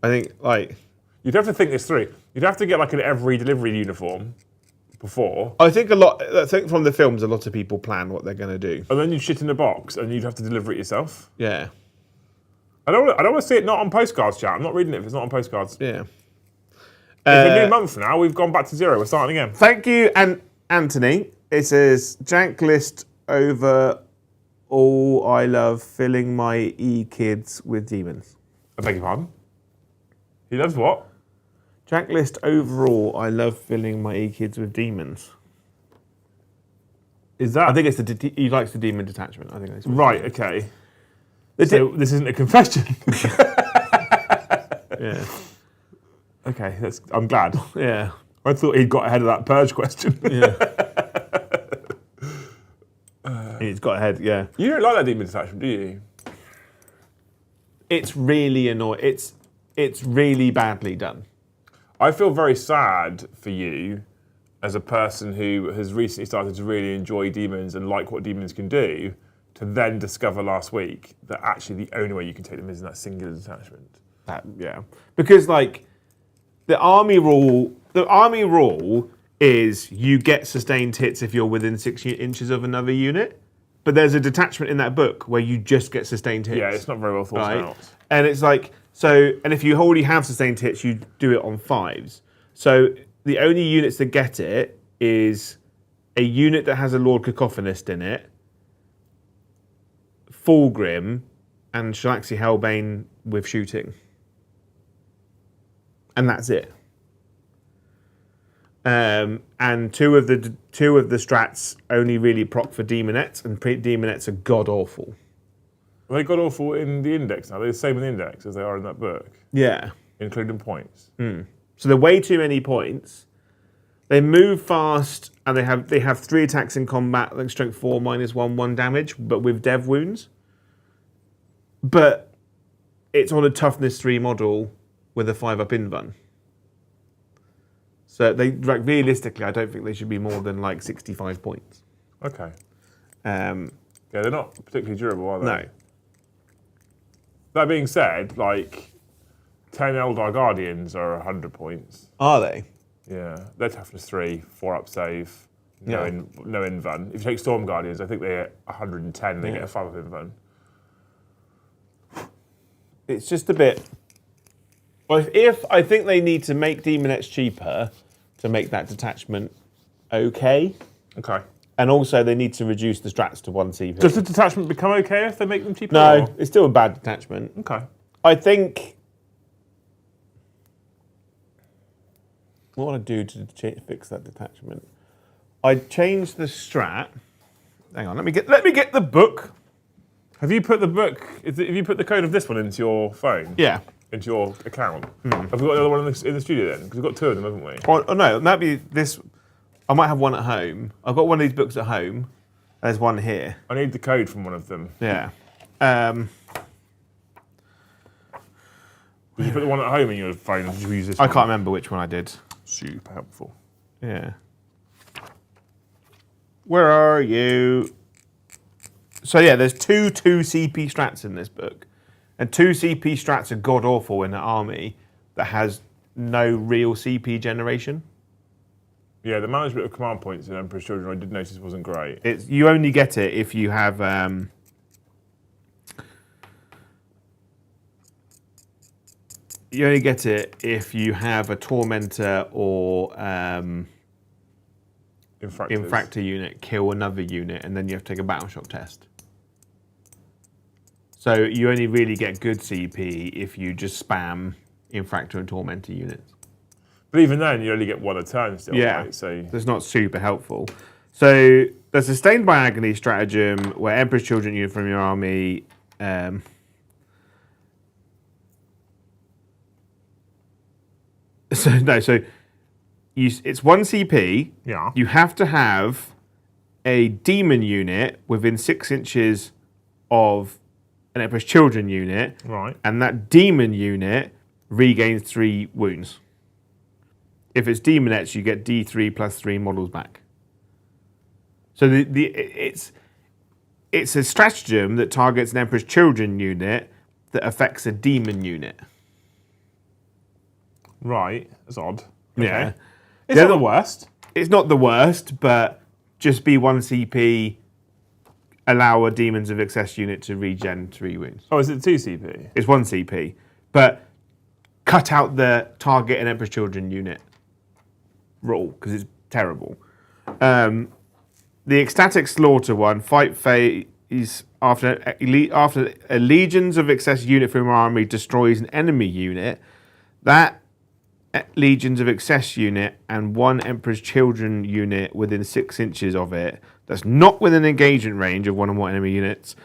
I think like You'd have to think this through. You'd have to get like an every delivery uniform before, I think from the films a lot of people plan what they're gonna do. and then you'd shit in a box, and you'd have to deliver it yourself. Yeah. I don't want to see it not on postcards, chat. I'm not reading it if it's not on postcards. Yeah. If a new month now, we've gone back to 0. We're starting again. Thank you, Anthony. It says jank list over all I love filling my e-kids with demons. I beg your pardon? He loves what? Jank list overall, I love filling my e-kids with demons. Is that... I think it's he likes the demon detachment. I think that's Right, okay. So this isn't a confession. Yeah. Okay, I'm glad. Yeah. I thought he'd got ahead of that purge question. Yeah. He's got a head, yeah. You don't like that demon detachment, do you? It's really annoying. It's really badly done. I feel very sad for you as a person who has recently started to really enjoy demons and like what demons can do, to then discover last week that actually the only way you can take them is in that singular detachment. Yeah. Because like the army rule is you get sustained hits if you're within 6 inches of another unit. But there's a detachment in that book where you just get sustained hits. Yeah, it's not very well thought out. And it's like, and if you already have sustained hits, you do it on 5s. So the only units that get it is a unit that has a Lord Cacophonist in it, Fulgrim, and Shalaxi Hellbane with shooting. And that's it. And two of the strats only really proc for demonettes, and demonettes are god awful. Are they god awful in the index now? They're the same in the index as they are in that book, Yeah. including points. So they're way too many points. They move fast, and they have 3 attacks in combat, like strength 4 -1 damage, but with dev wounds. But it's on a toughness 3 model with a 5-up invuln. So realistically, I don't think they should be more than like 65 points. Okay. Yeah, they're not particularly durable, are they? No. That being said, like 10 Eldar Guardians are 100 points. Are they? Yeah, they're toughness 3, 4-up save, no Yeah. no invuln. If you take Storm Guardians, I think they're 110. They get a 5-up invuln. It's just a bit. Well, if I think they need to make demonettes cheaper to make that detachment okay, Okay. and also they need to reduce the strats to 1 CP. Does the detachment become okay if they make them cheaper? No, or- it's still a bad detachment. Okay. I think. What would I do to fix that detachment? I'd change the strat. Hang on, let me get the book. Have you put the book? Have you put the code of this one into your phone? Yeah. Into your account. Have we got another one in the studio then? Because we've got 2 of them, haven't we? Oh no, that'd be this. I might have one at home. I've got one of these books at home. There's one here. I need the code from one of them. Yeah. Did you put the one at home in your phone, or did you use this I one? can't remember which one I did. Super helpful. Yeah. Where are you? So yeah, there's 2 CP strats in this book. And 2 CP strats are god awful in an army that has no real CP generation. Yeah, the management of command points in Emperor's Children, I did notice wasn't great. You only get it if you have you only get it if you have a tormentor or infractor unit kill another unit, and then you have to take a battle shock test. So you only really get good CP if you just spam infractor and tormentor units. But even then, you only get 1 a turn still, Yeah, right? So that's not super helpful. So the Sustained by Agony stratagem, where Emperor's Children unit from your army. It's 1 CP. Yeah. You have to have a demon unit within 6 inches of an Emperor's Children unit, Right. and that demon unit regains 3 wounds. If it's demonettes, you get D3 plus 3 models back. So it's a stratagem that targets an Emperor's Children unit that affects a demon unit. Right. That's odd. Yeah. Okay. It's not the worst. It's not the worst, but just be 1 CP, allow a Demons of Excess unit to regen 3 wounds. Oh, is it 2 CP? It's 1 CP, but cut out the target an Emperor's Children unit rule, because it's terrible. The Ecstatic Slaughter one, fight phase after a Legions of Excess unit from your army destroys an enemy unit, that Legions of Excess unit and 1 Emperor's Children unit within 6 inches of it, that's not within engagement range of 1 or more enemy units,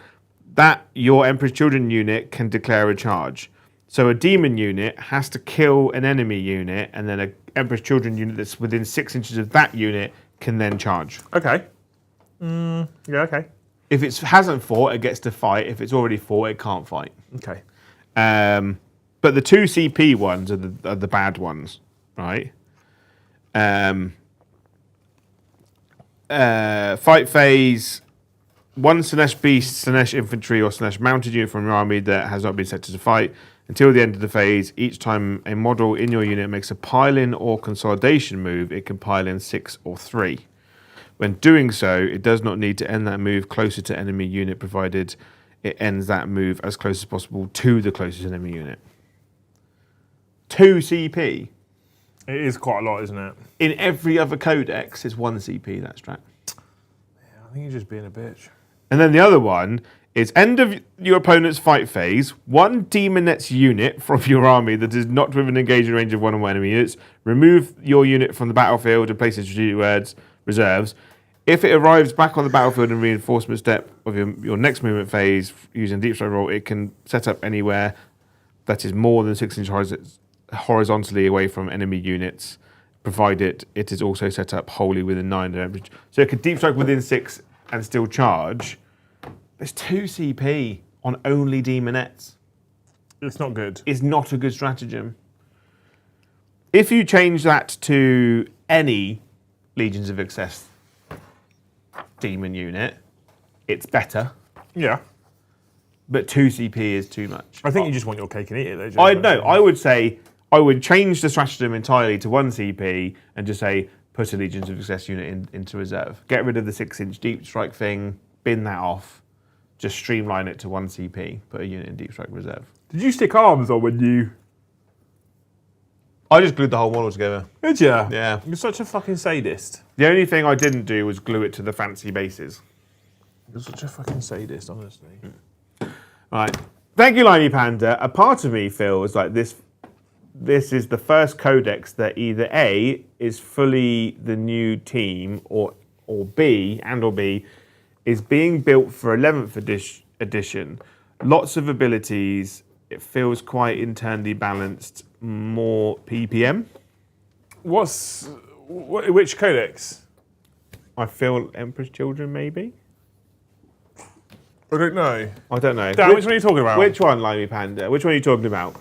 that your Emperor's Children unit can declare a charge. So a demon unit has to kill an enemy unit, and then an Emperor's Children unit that's within 6 inches of that unit can then charge. Okay. Yeah, okay. If it hasn't fought, it gets to fight. If it's already fought, it can't fight. Okay. But the 2 CP ones are the bad ones, right? Fight phase, 1 Slanesh beast, Slanesh infantry, or Slanesh mounted unit from your army that has not been set to fight until the end of the phase. Each time a model in your unit makes a pile-in or consolidation move, it can pile in 6 or 3. When doing so, it does not need to end that move closer to enemy unit, provided it ends that move as close as possible to the closest enemy unit. 2 CP. It is quite a lot, isn't it? In every other codex, it's 1 CP, that strat. Yeah, I think you're just being a bitch. And then the other one is end of your opponent's fight phase, 1 Demonet's unit from your army that is not within engagement range of one or more enemy units. Remove your unit from the battlefield and place it in strategic reserves. If it arrives back on the battlefield in reinforcement step of your next movement phase using deep strike roll, it can set up anywhere that is more than 6 inches horizontally away from enemy units, provided it is also set up wholly within 9 average. So it could deep strike within 6 and still charge. There's 2 CP on only Demonettes. It's not good. It's not a good stratagem. If you change that to any Legions of Excess demon unit, it's better. Yeah. But 2 CP is too much. I think you just want your cake and eat it, though. I would say I would change the stratagem entirely to 1 CP and just say put a Legions of Excess unit into reserve. Get rid of the 6-inch deep strike thing, bin that off, just streamline it to 1 CP, put a unit in deep strike reserve. Did you stick arms on when you... I just glued the whole model together. Did you? Yeah. You're such a fucking sadist. The only thing I didn't do was glue it to the fancy bases. You're such a fucking sadist, honestly. Right. Thank you, Limey Panda. A part of me feels like this is the first codex that either A, is fully the new team, or B, is being built for 11th edition. Lots of abilities. It feels quite internally balanced, more PPM. Which codex? I feel Emperor's Children, maybe? I don't know. I don't know. Dan, which one are you talking about? Which one, Limey Panda? Which one are you talking about?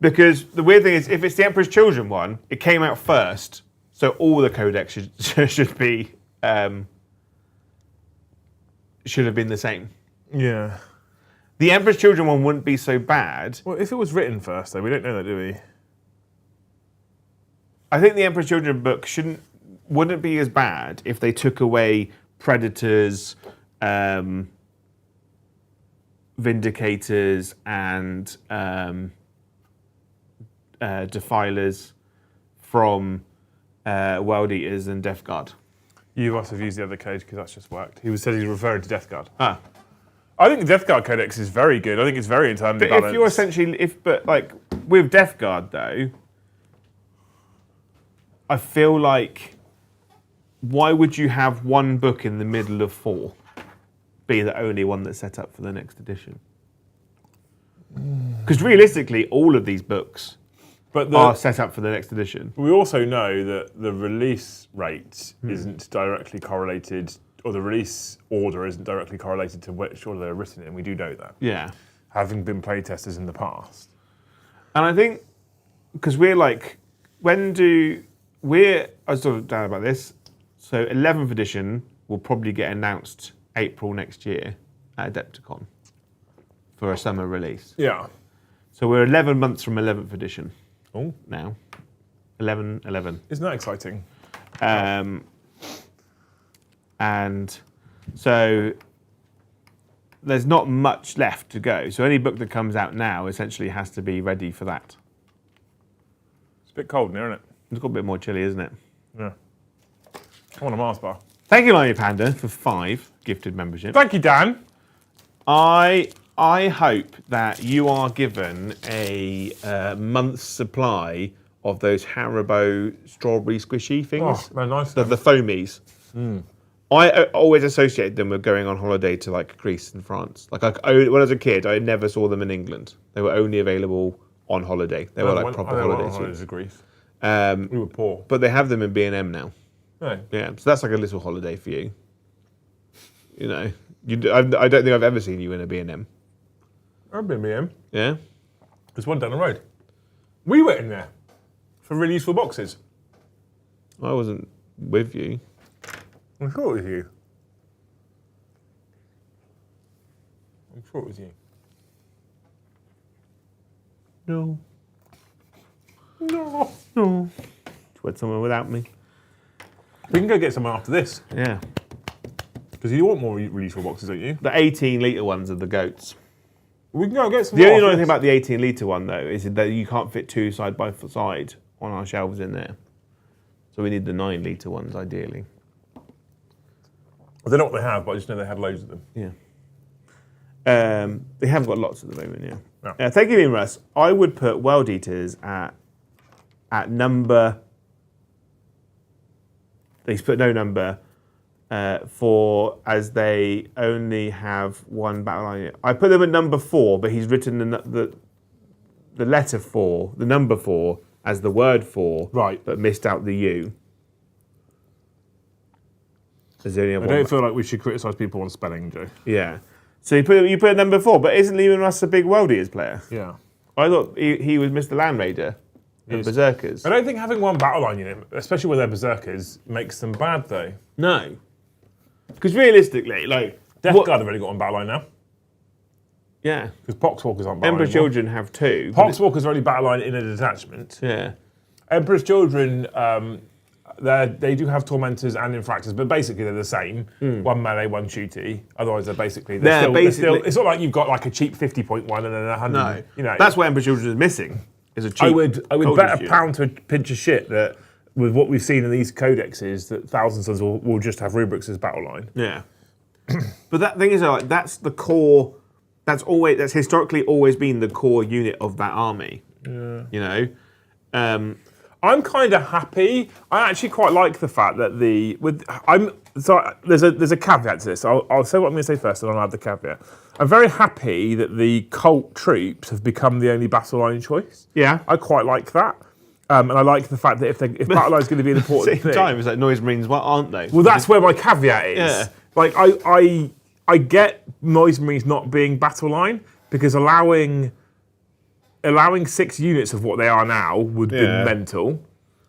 Because the weird thing is, if it's the Emperor's Children one, it came out first, so all the codex should be should have been the same. Yeah. The Emperor's Children one wouldn't be so bad. Well, if it was written first, though, we don't know that, do we? I think the Emperor's Children book wouldn't be as bad if they took away Predators, Vindicators, and Defilers from World Eaters and Death Guard. You must have used the other code because that's just worked. He said he's referring to Death Guard. Ah. I think the Death Guard codex is very good. I think it's very internally balanced. If you're essentially, with Death Guard though, I feel like, why would you have one book in the middle of 4 be the only one that's set up for the next edition? Because realistically, all of these books are set up for the next edition. We also know that the release rate isn't directly correlated, or the release order isn't directly correlated to which order they're written in. We do know that. Yeah. Having been playtesters in the past. And I think, because we're like, I was sort of down about this, so 11th edition will probably get announced April next year at Adepticon for a summer release. Yeah. So we're 11 months from 11th edition. Oh. Now. 11. Isn't that exciting? And so there's not much left to go. So any book that comes out now essentially has to be ready for that. It's a bit cold in here, isn't it? It's got a bit more chilly, isn't it? Yeah. I want a Mars bar. Thank you, Limey Panda, for 5 gifted membership. Thank you, Dan. I hope that you are given a month's supply of those Haribo strawberry squishy things. Oh, they're nice. The foamies. I always associated them with going on holiday to like Greece and France. Like when I was a kid, I never saw them in England. They were only available on holiday. They were like proper holidays. To Greece. We were poor. But they have them in B&M now. Right. Yeah, so that's like a little holiday for you. You know, I don't think I've ever seen you in a B&M. I've been BM. Yeah? There's one down the road. We were in there for really useful boxes. I wasn't with you. I'm sure it was you. I'm sure it was you. No. No. No. You went somewhere without me. We can go get some after this. Yeah. Because you want more really useful boxes, don't you? The 18-litre ones are the goats. We can go get some The more only after annoying thing this. about the 18-litre one, though, is that you can't fit two side by side on our shelves in there. So we need the 9-litre ones, ideally. I don't know what they have, but I just know they had loads of them. Yeah. They have got lots at the moment, yeah. Yeah. Thank you, Ian Russ. I would put World Eaters at number... They put no number as they only have one battle line. I put them at number 4, but he's written the letter 4, the number 4, as the word 4, Right. but missed out the U. There's only I one. don't feel like we should criticise people on spelling, Joe. Yeah. So you put it number 4, but isn't Lehman Russ a big World Eaters player? Yeah. I thought he was Mr. Land Raider and Yes. Berserkers. I don't think having one battle line unit, especially when they're berserkers, makes them bad though. No. Because realistically, like... Death what- Guard have already got one battle line now. Yeah. Because Poxwalkers aren't battle Emperor's line anymore. Children have 2. but Poxwalkers are only battle line in a detachment. yeah. Emperor's Children, they do have Tormentors and Infractors, but basically they're the same. One melee, one shooty. Otherwise they're basically... They're still, it's not like you've got like a cheap 50.1 and then a 100. No. You know, That's what Emperor's Children is missing. Is a cheap I would codex bet a unit. pound to a pinch of shit that with what we've seen in these codexes, that Thousand Sons will just have rubrics as battle line. Yeah. But that thing is, like, that's the core... That's historically always been the core unit of that army. Yeah. You know? I'm kind of happy. I actually quite like the fact that there's a caveat to this. I'll say what I'm going to say first, and I'll add the caveat. I'm very happy that the cult troops have become the only battle line choice. Yeah. I quite like that, and I like the fact that if battle line is going to be an important Same thing, time, it's like Noise Marines, what aren't they? well, that's where my caveat is. Yeah. Like I get Noise Marines not being battle line because allowing 6 units of what they are now would be Yeah. mental.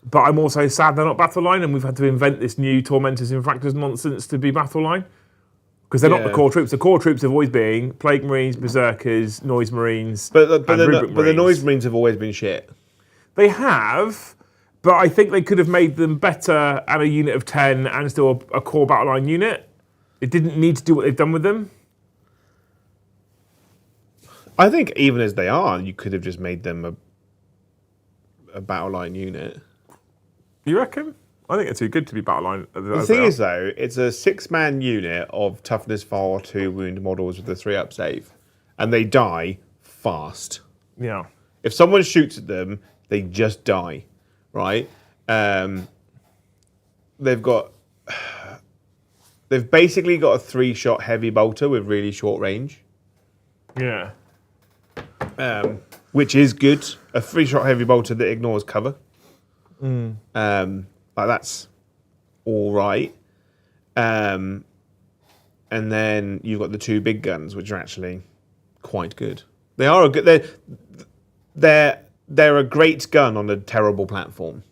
But I'm also sad they're not battle line, and we've had to invent this new Tormentors Infractors nonsense to be battle line. Because they're not the Yeah. core troops. The core troops have always been Plague Marines, Berserkers, Noise Marines, But and Rubric the Marines. Noise Marines have always been shit. They have, but I think they could have made them better and a unit of 10 and still a core battle line unit. It didn't need to do what they've done with them. I think even as they are, you could have just made them a battle line unit. You reckon? I think they're too good to be battle line. The thing is, though, it's a 6-man unit of toughness 4, 2 wound models with a 3-up save, and they die fast. Yeah. If someone shoots at them, they just die, right? They've basically got a 3-shot heavy bolter with really short range, Yeah. which is good. A 3-shot heavy bolter that ignores cover. Like that's all right. And then you've got the 2 big guns, which are actually quite good. They are a good. They're a great gun on a terrible platform.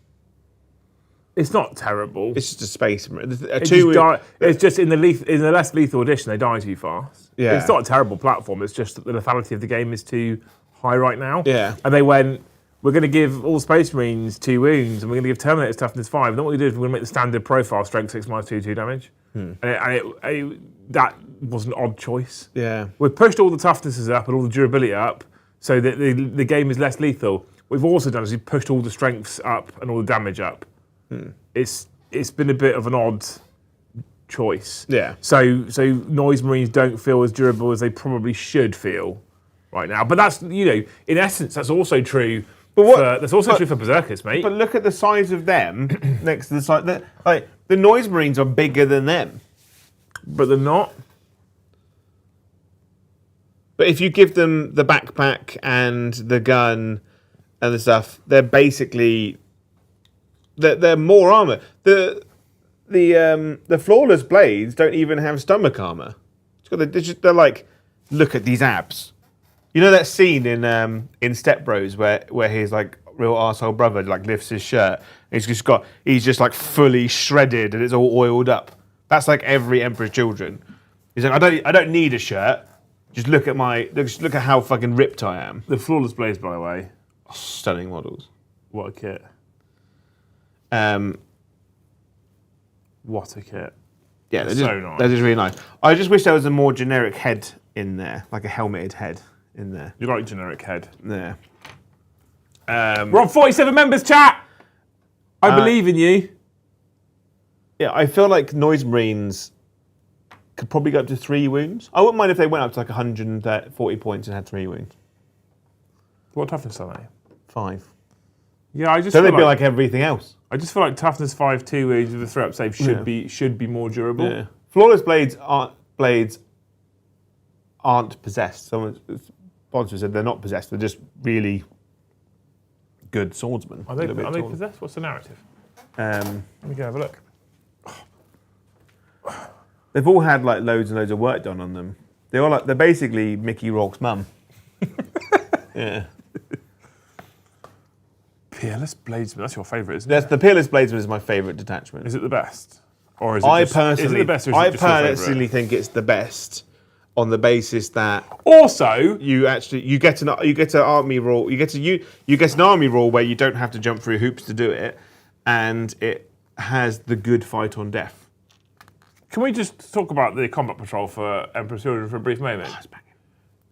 It's not terrible. It's just a space. It's just in the less lethal edition, they die too fast. Yeah. It's not a terrible platform. It's just that the lethality of the game is too high right now. Yeah. And they went, we're going to give all Space Marines 2 wounds, and we're going to give Terminators toughness 5. And then what we did is we're going to make the standard profile strength 6 minus 2 damage. And that was an odd choice. Yeah. We've pushed all the toughnesses up and all the durability up so that the game is less lethal. What we've also done is we've pushed all the strengths up and all the damage up. It's been a bit of an odd choice. Yeah. So Noise Marines don't feel as durable as they probably should feel right now. But that's, in essence, that's also true. That's also true for Berserkers, mate. But look at the size of them next to the size. Like the Noise Marines are bigger than them. But they're not. But if you give them the backpack and the gun and the stuff, they're basically they're more armor. The the flawless blades don't even have stomach armor. They're like, look at these abs. You know that scene in Step Bros where his like real arsehole brother like lifts his shirt. And he's just like fully shredded and it's all oiled up. That's like every Emperor's Children. He's like, I don't need a shirt. Just look at how fucking ripped I am. The flawless blades, by the way. Stunning models. What a kit. What a kit. Yeah, They're so nice. They're just really nice. I just wish there was a more generic head in there, like a helmeted head in there. You like generic head? Yeah. We're on 47 members, chat! I believe in you. Yeah, I feel like Noise Marines could probably go up to 3 wounds. I wouldn't mind if they went up to like 140 points and had 3 wounds. What toughness are they? 5. Yeah, I just So feel they'd be like everything else. I just feel like toughness 5, 2 wounds with a 3-up save should be more durable. Yeah. Flawless blades aren't possessed. Someone sponsor said they're not possessed. They're just really good swordsmen. Are they possessed? What's the narrative? Let me go have a look. They've all had like loads and loads of work done on them. They're basically Mickey Rourke's mum. Yeah. Peerless Bladesman, that's your favourite, isn't it? The Peerless Bladesman is my favourite detachment. Is it the best? Or is it I is it the best or is it just your personally think it's the best on the basis that also you get an army rule, you get an army rule where you don't have to jump through hoops to do it, and it has the good fight on death. Can we just talk about the combat patrol for Emperor's Children for a brief moment? Oh, it's banging.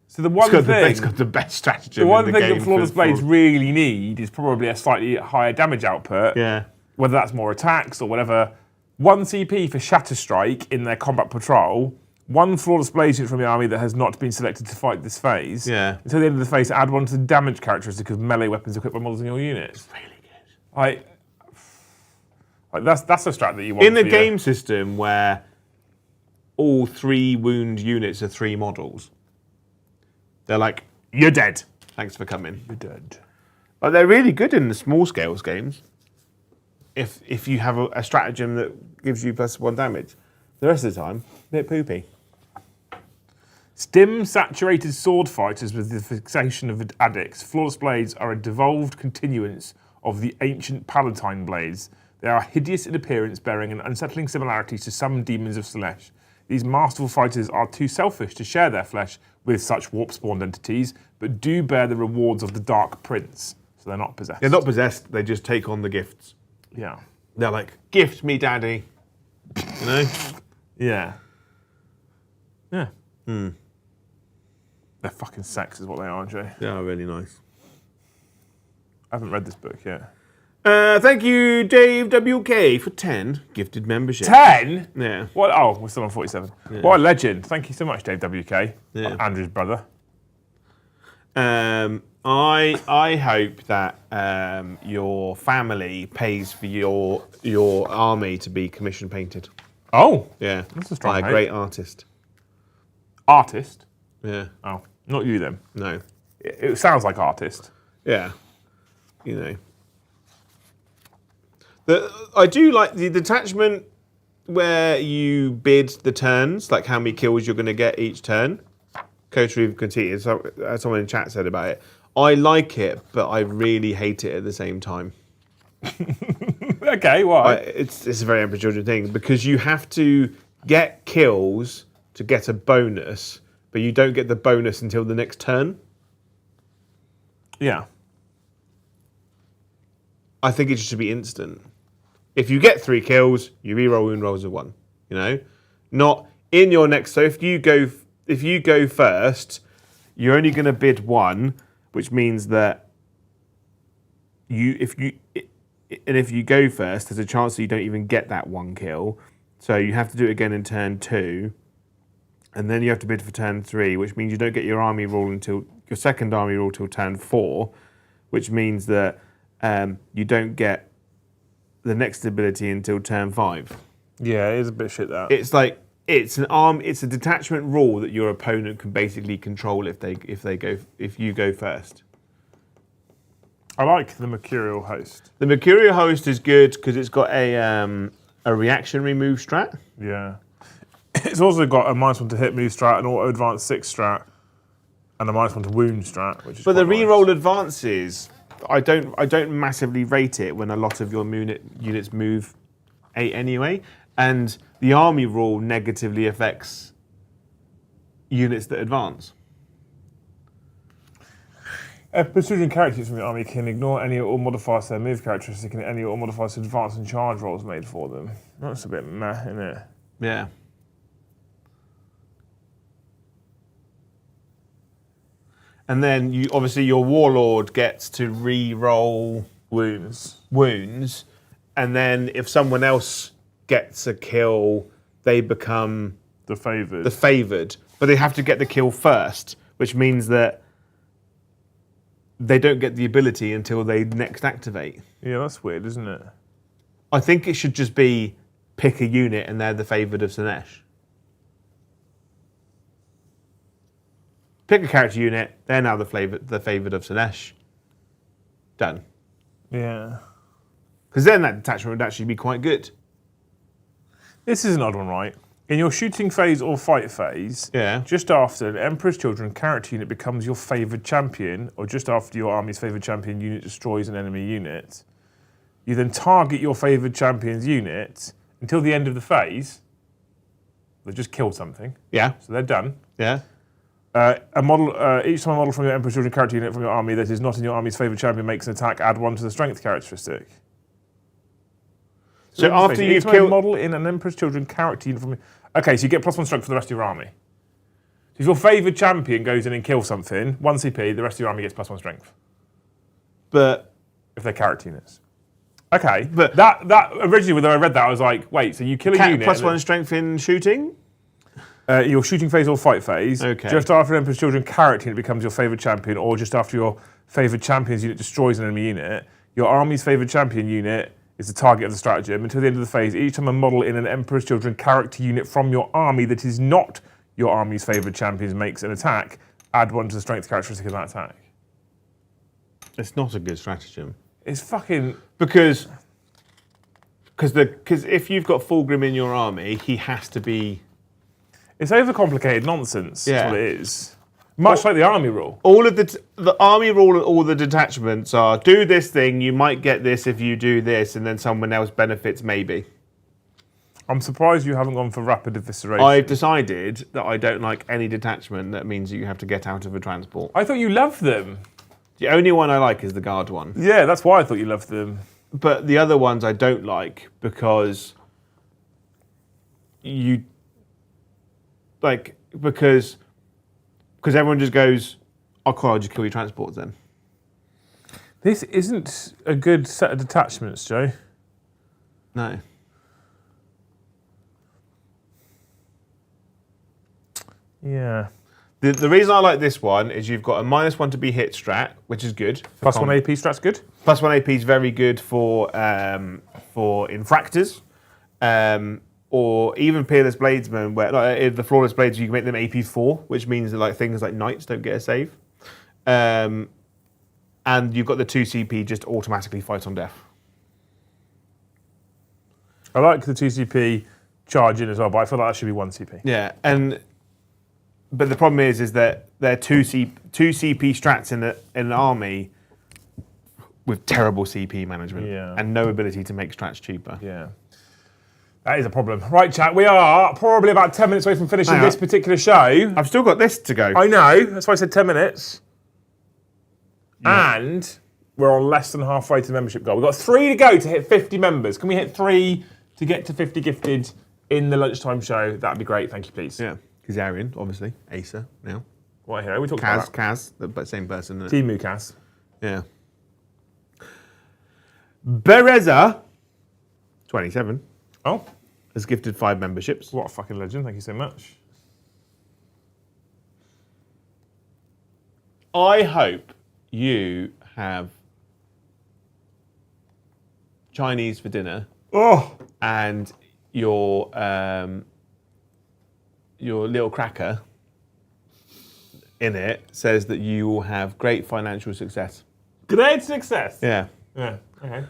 So it's got the best strategy. The one thing that flawless blades really need is probably a slightly higher damage output. Yeah. Whether that's more attacks or whatever. 1 CP for Shatter Strike in their combat patrol. 1 flawless blades unit from the army that has not been selected to fight this phase. Yeah. Until the end of the phase, add 1 to the damage characteristic of melee weapons equipped by models in your unit. It's really good. That's a strat that you want. In a game system where all 3 wound units are 3 models. They're like, you're dead. Thanks for coming. You're dead. But they're really good in the small scales games. If you have a stratagem that gives you +1 damage. The rest of the time, a bit poopy. Stim-saturated sword fighters with the fixation of addicts. Flawless blades are a devolved continuance of the ancient Palatine blades. They are hideous in appearance, bearing an unsettling similarity to some demons of Slaanesh. These masterful fighters are too selfish to share their flesh with such warp-spawned entities, but do bear the rewards of the Dark Prince. So they're not possessed. They're not possessed, they just take on the gifts. Yeah. They're like, gift me, daddy. You know? Yeah. Yeah. They're fucking sex is what they are, Jay. They are really nice. I haven't read this book yet. Thank you, Dave WK, for 10 gifted membership. 10? Yeah. What? Oh, we're still on 47. Yeah. What a legend. Thank you so much, Dave WK. Yeah. Andrew's brother. I hope that your family pays for your army to be commission painted. Oh. Yeah. That's a strong by a hope. great artist. Artist? Yeah. Oh, not you then. No. It sounds like artist. Yeah. You know. I do like the detachment where you bid the turns, like how many kills you're going to get each turn. Coach Reeve conceded. Someone in chat said about it. I like it, but I really hate it at the same time. Okay, why? It's a very Emperor's Children thing because you have to get kills to get a bonus, but you don't get the bonus until the next turn. Yeah. I think it should be instant. If you get 3 kills, you reroll wound rolls of 1. You know, not in your next. So if you go first, you're only going to bid 1, which means that if you go first, there's a chance that you don't even get that 1 kill. So you have to do it again in turn 2, and then you have to bid for turn 3, which means you don't get your army rule until your second army rule till turn 4, which means that you don't get the next ability until turn 5. Yeah, it is a bit shit that. It's like it's a detachment rule that your opponent can basically control if you go first. I like the Mercurial Host. The Mercurial Host is good because it's got a a reactionary move strat. Yeah. It's also got a -1 to hit move strat, an auto advance 6 strat, and a -1 to wound strat, which is But the quite nice. reroll advances, I don't massively rate it when a lot of your units move 8 anyway, and the army rule negatively affects units that advance. Precision characters from the army can ignore any or modify their move characteristic and any or modify advance and charge rolls made for them. That's a bit meh, isn't it? Yeah. And then you obviously your warlord gets to re-roll wounds, and then if someone else gets a kill, they become The favoured. the favoured, but they have to get the kill first, which means that they don't get the ability until they next activate. Yeah, that's weird, isn't it? I think it should just be pick a unit and they're the favoured of Sinesh. Pick a character unit, they're now the favoured of Sinesh. Done. Yeah. Because then that detachment would actually be quite good. This is an odd one, right? In your shooting phase or fight phase, Yeah. just after an Emperor's Children character unit becomes your favoured champion, or just after your army's favoured champion unit destroys an enemy unit, you then target your favoured champion's unit until the end of the phase. They've just killed something, Yeah. so they're done. Yeah. Each time a model from your Emperor's Children character unit from your army that is not in your army's favoured champion makes an attack, add 1 to the strength characteristic. So after each you've time a killed... model in an Emperor's Children character unit from... Okay, so you get +1 strength for the rest of your army. So if your favoured champion goes in and kills something, 1 CP, the rest of your army gets +1 strength. But... If they're character units. Okay, But- that originally when I read that, I was like, wait, so you kill a unit... +1 strength in shooting? Your shooting phase or fight phase, Okay. just after an Emperor's Children character unit becomes your favoured champion, or just after your favoured champion's unit destroys an enemy unit, your army's favoured champion unit is the target of the stratagem. Until the end of the phase, each time a model in an Emperor's Children character unit from your army that is not your army's favoured champions makes an attack, add 1 to the strength characteristic of that attack. It's not a good stratagem. It's fucking... Because if you've got Fulgrim in your army, he has to be... It's overcomplicated nonsense, Yeah. is what it is. Much like the army rule. All of the army rule and all the detachments are do this thing, you might get this if you do this, and then someone else benefits maybe. I'm surprised you haven't gone for rapid evisceration. I've decided that I don't like any detachment that means that you have to get out of a transport. I thought you loved them. The only one I like is the guard one. Yeah, that's why I thought you loved them. But the other ones I don't like because because everyone just goes, oh, cool, I'll just kill your transports then. This isn't a good set of detachments, Joe. No. Yeah. The reason I like this one is you've got a -1 to be hit strat, which is good. +1 AP strat's good. +1 AP is very good for infractors, or even peerless bladesmen. Where like, the flawless blades, you can make them AP4, which means that like things like knights don't get a save. And you've got the 2 CP just automatically fight on death. I like the 2 CP charge in as well, but I feel like that should be 1 CP. Yeah, but the problem is that they're 2 CP strats in an army with terrible CP management and no ability to make strats cheaper. Yeah. That is a problem. Right, chat, we are probably about 10 minutes away from finishing this particular show. I've still got this to go. I know, that's why I said 10 minutes. Yeah. And we're on less than halfway to the membership goal. We've got 3 to go to hit 50 members. Can we hit 3 to get to 50 gifted in the lunchtime show? That'd be great, thank you, please. Yeah. Kazarian, obviously. Acer now. What hero? We talked about Kaz, the same person. Team Mukas. Yeah. Bereza, 27, Oh, has gifted 5 memberships. what a fucking legend. Thank you so much. I hope you have Chinese for dinner. Oh, And your little cracker in it says that you will have great financial success. great success. Yeah. Yeah, okay.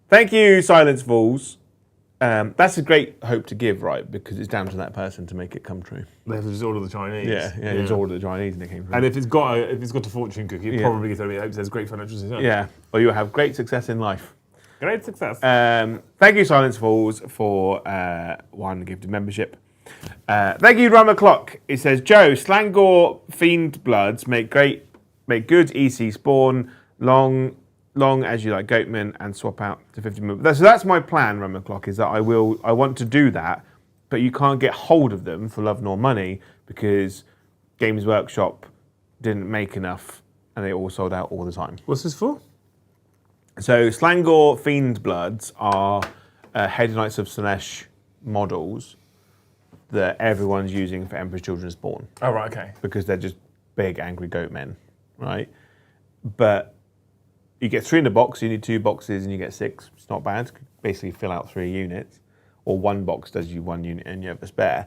Thank you, Silence Fools. That's a great hope to give, right? Because it's down to that person to make it come true. They have to just order the Chinese. Yeah, it's ordered the Chinese and it came through. And if it's got a fortune cookie, it probably gives everybody hope there's great financial success. Yeah, or you'll have great success in life. Great success. Thank you, Silence Falls, for one gift of membership. Thank you, Rum O'Clock. It says, Joe, Slangor Fiend Bloods make good EC spawn, long as you like Goatman, and swap out to 50 mil. So that's my plan, Rum O'Clock, is that I want to do that, but you can't get hold of them for love nor money because Games Workshop didn't make enough and they all sold out all the time. What's this for? So Slangor Fiend Bloods are Head Knights of Slaanesh models that everyone's using for Emperor's Children Spawn. Oh, right, okay. Because they're just big, angry goat men, right? But you get 3 in the box, you need 2 boxes, and you get 6. It's not bad. Basically fill out 3 units. Or 1 box does you 1 unit and you have a spare.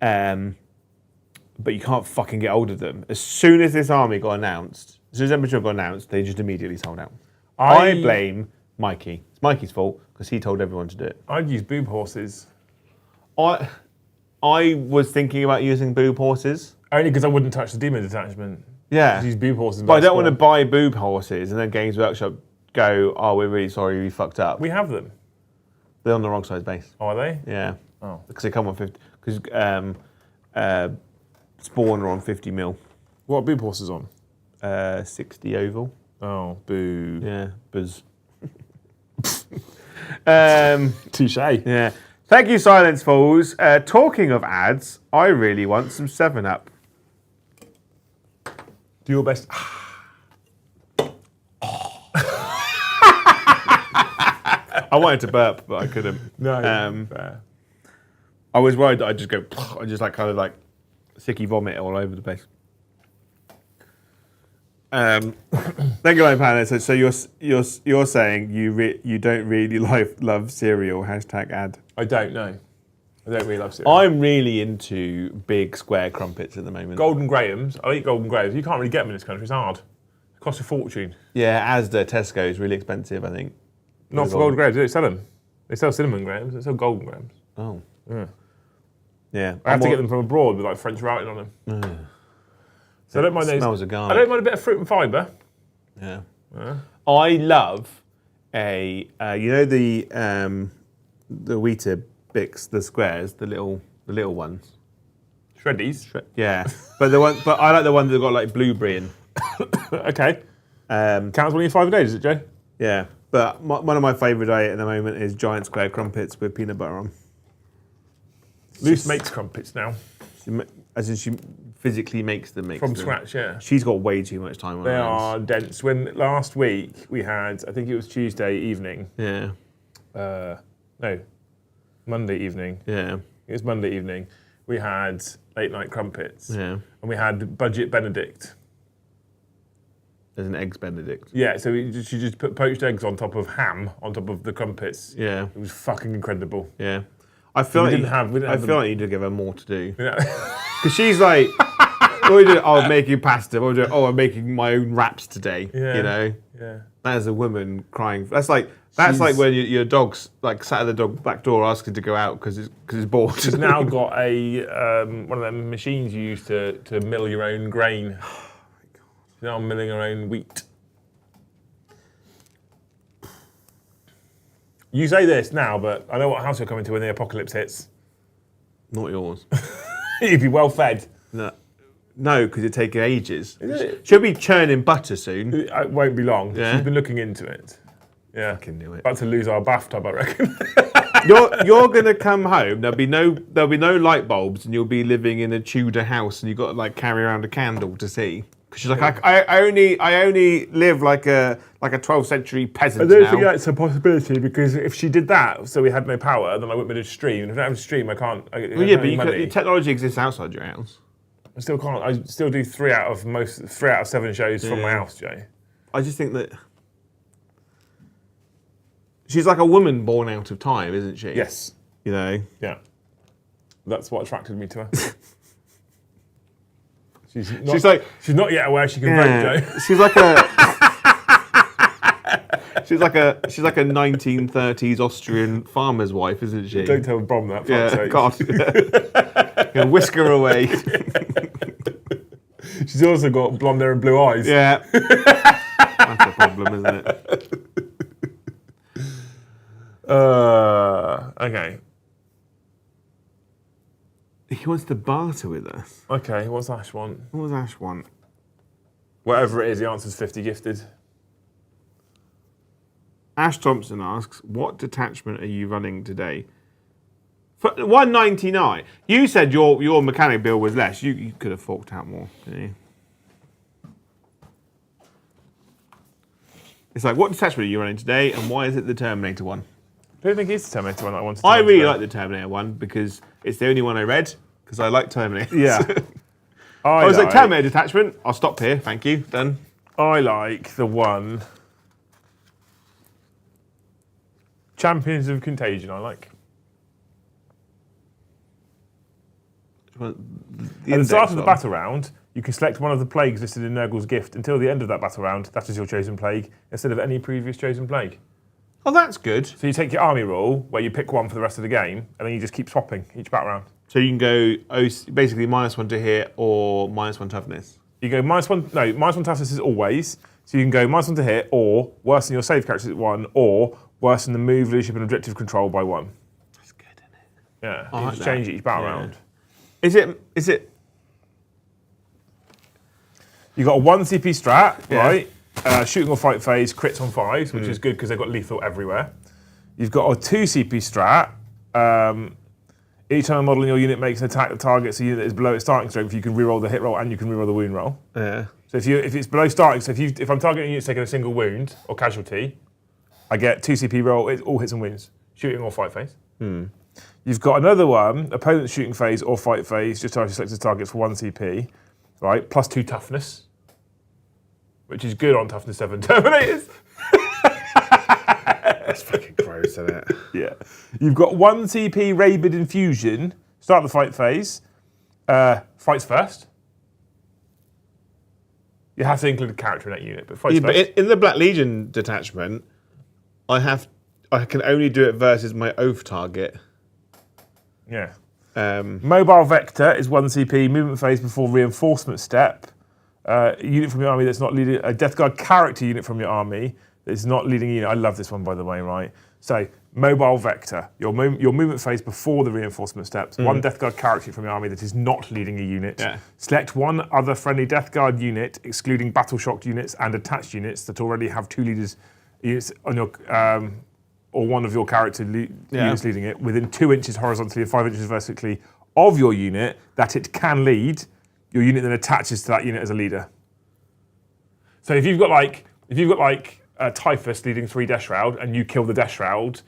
But you can't fucking get hold of them. As soon as this army got announced, as soon as Emperor's Children got announced, they just immediately sold out. I blame Mikey. It's Mikey's fault because he told everyone to do it. I'd use boob horses. I was thinking about using boob horses. Only because I wouldn't touch the demon detachment. Yeah. Just use boob horses. But I don't want to buy boob horses and then Games Workshop go, oh, we're really sorry, we fucked up. We have them. They're on the wrong size base. Oh, are they? Yeah. Oh. Because they come on 50. Because Spawn are on 50 mil. What are boob horses on? 60 oval. Oh, boo. Yeah, buzz. Touche. Yeah. Thank you, Silence Falls. Talking of ads, I really want some 7-Up. Do your best. I wanted to burp, but I couldn't. No. Fair. I was worried that I'd just go, I just like kind of like sicky vomit all over the place. Thank you, Pan. So you're saying you don't really love cereal, #ad. I don't know. I don't really love cereal. I'm really into big square crumpets at the moment. Golden Grahams. I eat Golden Grahams. You can't really get them in this country. It's hard. It costs a fortune. Yeah, Asda, Tesco is really expensive, I think. Not for Golden Grahams. They don't sell them. They sell cinnamon grahams. They sell Golden Grahams. Oh. Yeah. Yeah. I have to get them from abroad with like French writing on them. So I don't mind those. Smells of garlic. I don't mind a bit of fruit and fibre. Yeah. I love you know the Weetabix, the squares, the little ones. Shreddies. Yeah. But I like the one that got like blueberry in. Okay. Counts one of your 5 days, is it, Joe? Yeah. But one of my favourite I eat at the moment is giant square crumpets with peanut butter on. Luce makes crumpets now. As in she physically makes them. From scratch, yeah. She's got way too much time on her They hands. are dense. When last week we had, I think it was Tuesday evening. Yeah. No, Monday evening. Yeah. It was Monday evening. We had late night crumpets. Yeah. And we had budget Benedict. There's an eggs Benedict. Yeah, so she just put poached eggs on top of ham on top of the crumpets. Yeah. It was fucking incredible. Yeah. I feel like we didn't have you need to give her more to do. Yeah. Because she's like, what are you doing? Oh, I'm making pasta. What are you doing? Oh, I'm making my own wraps today. Yeah. You know? Yeah. That is a woman crying. That's like when your dog's like sat at the dog back door asking to go out because it's bored. She's now got a one of them machines you use to mill your own grain. Oh my God. She's now milling her own wheat. You say this now, but I know what house you're coming to when the apocalypse hits. Not yours. You'd be well fed. No, because it'd take ages. Is it? She'll be churning butter soon. It won't be long. Yeah. She's been looking into it. Yeah. Fucking knew it. About to lose our bathtub, I reckon. You're gonna come home. There'll be no light bulbs, and you'll be living in a Tudor house, and you've got to like carry around a candle to see. Because she's like, I only live like a 12th century peasant. I don't now. think that's a possibility because if she did that, so we had no power, then I wouldn't be able to stream. And if I don't have a stream, I can't. Well, yeah, but technology exists outside your house. I still can't. I still do 3 out of 7 shows from my house, Jay. I just think that she's like a woman born out of time, isn't she? Yes. You know. Yeah. That's what attracted me to her. She's not yet aware she can vote, Joe. She's like a. She's like a 1930s Austrian farmer's wife, isn't she? Don't tell Brom that. Yeah, God. Gonna whisk her away. She's also got blonde hair and blue eyes. Yeah. That's a problem, isn't it? Okay. He wants to barter with us. Okay, what's Ash want? What does Ash want? Whatever it is, the answer's 50 gifted. Ash Thompson asks, what detachment are you running today? For 199. You said your mechanic bill was less. You could have forked out more, didn't you? It's like, what detachment are you running today, and why is it the Terminator one? I don't think it's the Terminator one that I wanted to I run really today. like the Terminator one because it's the only one I read because I like Terminator. Yeah. I was like, Terminator detachment. I'll stop here. Thank you. Done. I like the one. Champions of Contagion, I like. Well, At the start of the battle round, you can select one of the plagues listed in Nurgle's gift until the end of that battle round. That is your chosen plague, instead of any previous chosen plague. Oh, that's good. So you take your army rule, where you pick one for the rest of the game, and then you just keep swapping each battle round. So you can go basically -1 to hit or -1 toughness. You go -1 toughness is always. So you can go -1 to hit, or worsen your save characters at 1, or worsen the move, leadership, and objective control by 1. That's good, isn't it? Yeah, I you like just that. change it each battle Yeah. round. Is it? You got a 1 CP strat, Yeah. right? Shooting or fight phase, crits on 5s, which is good because they've got lethal everywhere. You've got a 2 CP strat. Each time a model in your unit makes an attack that targets a unit that is below its starting strength, you can reroll the hit roll and you can reroll the wound roll. Yeah. So if it's below starting, so if I'm targeting a unit taking a single wound or casualty, I get 2 CP roll, it all hits and wins. Shooting or fight phase. You've got another one, opponent's shooting phase or fight phase, just target selected targets for 1 CP, right? Plus 2 toughness, which is good on toughness 7 Terminators. That's fucking gross, isn't it? Yeah. You've got 1 CP Rabid Infusion, start the fight phase, fights first. You have to include a character in that unit, but fights Yeah, but first. in the Black Legion detachment, I can only do it versus my oath target. Yeah. Mobile Vector is 1 CP, movement phase before reinforcement step. A unit from your army that's not leading, a Death Guard character unit from your army that is not leading a unit. I love this one, by the way, right? So, Mobile Vector, your movement phase before the reinforcement steps. 1 Death Guard character from your army that is not leading a unit. Yeah. Select 1 other friendly Death Guard unit, excluding battle shocked units and attached units that already have 2 leaders units on your, or one of your character units leading it, within 2 inches horizontally and 5 inches vertically of your unit that it can lead. Your unit then attaches to that unit as a leader. So if you've got like Typhus leading 3 Death Shroud and you kill the Death Shroud,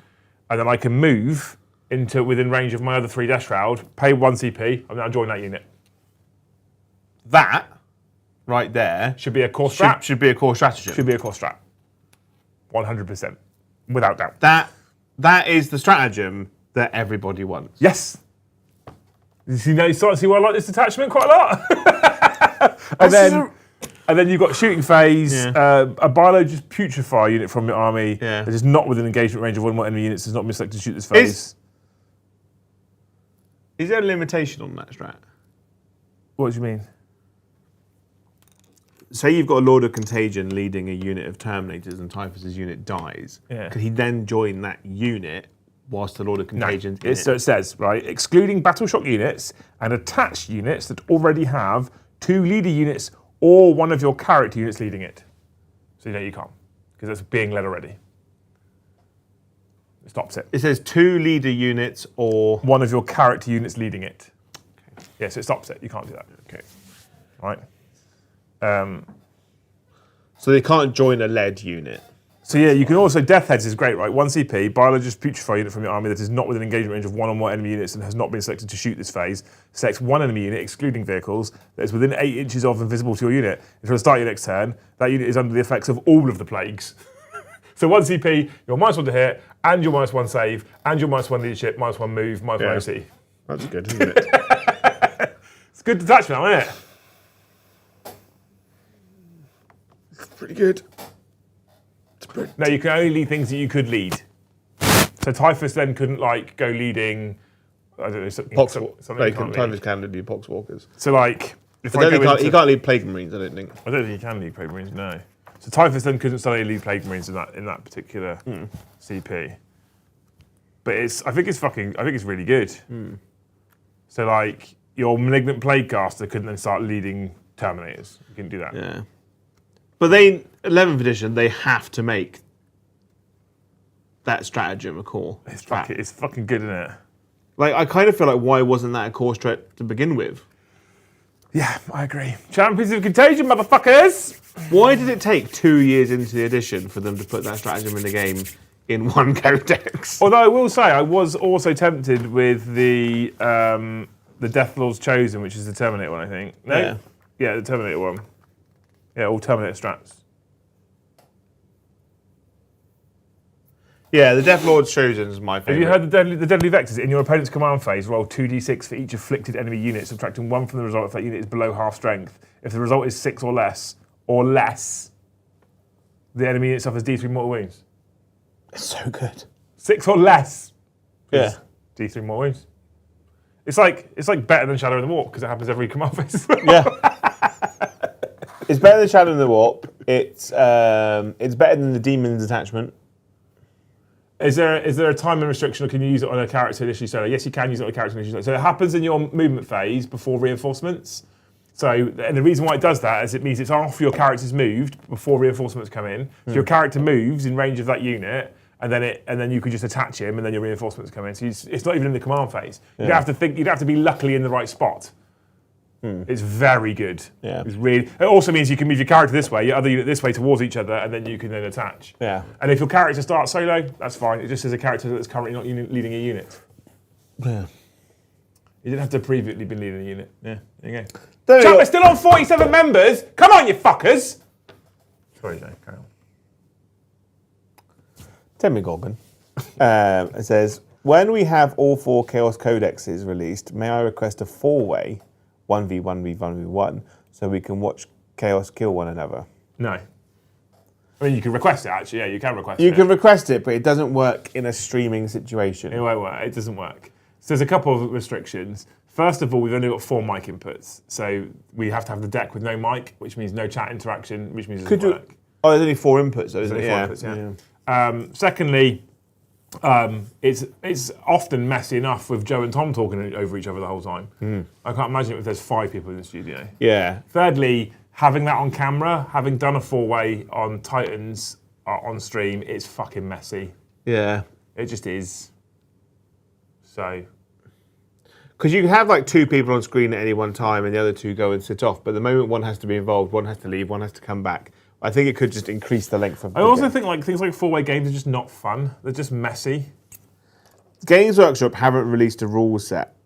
and then I can move into within range of my other 3 Death Shroud, pay 1 CP, and then I'll join that unit. That right there Should be a core strat. should be a core strategy. Should be a core strat. 100%. Without doubt. That is the stratagem that everybody wants. Yes. You start to see why I like this detachment quite a lot. and then you've got shooting phase, a biologist putrefy unit from your army that is not within engagement range of 1 or more enemy units, has not been selected to shoot this phase. Is there a limitation on that strat? What do you mean? Say you've got a Lord of Contagion leading a unit of Terminators and Typhus's unit dies. Yeah. Could he then join that unit whilst the Lord of Contagion So it says, right, excluding battle shock units and attached units that already have 2 leader units or one of your character units leading it. So you can't, because it's being led already. It stops it. It says 2 leader units or... One of your character units leading it. Okay. Yeah, so it stops it. You can't do that. Okay. Right? So they can't join a lead unit. So yeah, you can also, Death Heads is great, right? 1 CP, biologist putrefy unit from your army that is not within engagement range of 1 or more enemy units and has not been selected to shoot this phase. Select 1 enemy unit, excluding vehicles, that is within 8 inches of and visible to your unit. Until the start of your next turn, that unit is under the effects of all of the plagues. So 1 CP, you're -1 to hit, and you're -1 save, and you're -1 leadership, -1 move, -1 OC. That's good, isn't it? It's a good detachment, isn't it? It's pretty good. It's sprint. No, you can only lead things that you could lead. So Typhus then couldn't like go leading. I don't know something. Typhus can lead Poxwalkers. So like, if I don't think he can't lead Plague Marines. I don't think. I don't think he can lead Plague Marines. No. So Typhus then couldn't suddenly lead Plague Marines in that particular CP. But I think it's really good. So like your Malignant Plaguecaster couldn't then start leading Terminators. You couldn't do that. Yeah. But they 11th edition they have to make that stratagem a core. It's fucking good, isn't it? Like I kind of feel like why wasn't that a core strat to begin with? Yeah, I agree. Champions of Contagion, motherfuckers! Why did it take 2 years into the edition for them to put that stratagem in the game in one codex? Although I will say, I was also tempted with the Death Lord's Chosen, which is the Terminator one, I think. No? Yeah, the Terminator one. Yeah, all Terminator strats. Yeah, the Death Lord's Chosen is my favourite. Have you heard the Deadly Vectors? In your opponent's command phase, roll 2d6 for each afflicted enemy unit, subtracting 1 from the result if that unit is below half strength. If the result is 6 or less, the enemy unit suffers d3 mortal wounds. It's so good. 6 or less. Yeah. D3 mortal wounds. It's like better than Shadow in the Warp because it happens every command phase. Yeah. It's better than Shadow in the Warp. It's better than the Demon's Detachment. Is there a timing restriction, or can you use it on a character initially solo? Yes, you can use it on a character initially solo. So it happens in your movement phase before reinforcements. So, and the reason why it does that is it means it's after your character's moved before reinforcements come in. So your character moves in range of that unit, and then you could just attach him, and then your reinforcements come in. So it's not even in the command phase. Yeah. You'd have to think. You'd have to be luckily in the right spot. It's very good. Yeah. It also means you can move your character this way, your other unit this way towards each other, and then you can then attach. Yeah. And if your character starts solo, that's fine. It just is a character that's currently not leading a unit. Yeah. You didn't have to have previously been leading a unit. Yeah, there you go. There Chat, we're still on 47 members. Come on, you fuckers. Sorry, Jay, carry on. Demigorgon. It says, when we have all 4 Chaos Codexes released, may I request a 4-way 1v1v1v1 so we can watch Chaos kill one another? No. I mean, you can request it, actually. Yeah, you can request it. You can request it, but it doesn't work in a streaming situation. It won't work. It doesn't work. So there's a couple of restrictions. First of all, we've only got 4 mic inputs. So we have to have the deck with no mic, which means no chat interaction, which means it doesn't work. Oh, there's only 4 inputs, though, isn't it? There's only 4 inputs, yeah. Secondly, it's often messy enough with Joe and Tom talking over each other the whole time. I can't imagine if there's 5 people in the studio. Yeah. Thirdly, having that on camera, having done a 4-way on Titans on stream, it's fucking messy. Yeah. It just is. So. Because you can have like 2 people on screen at any one time and the other 2 go and sit off, but the moment one has to be involved, one has to leave, one has to come back. I think it could just increase the length of the I also game. think like things like 4-way games are just not fun. They're just messy. Games Workshop haven't released a rule set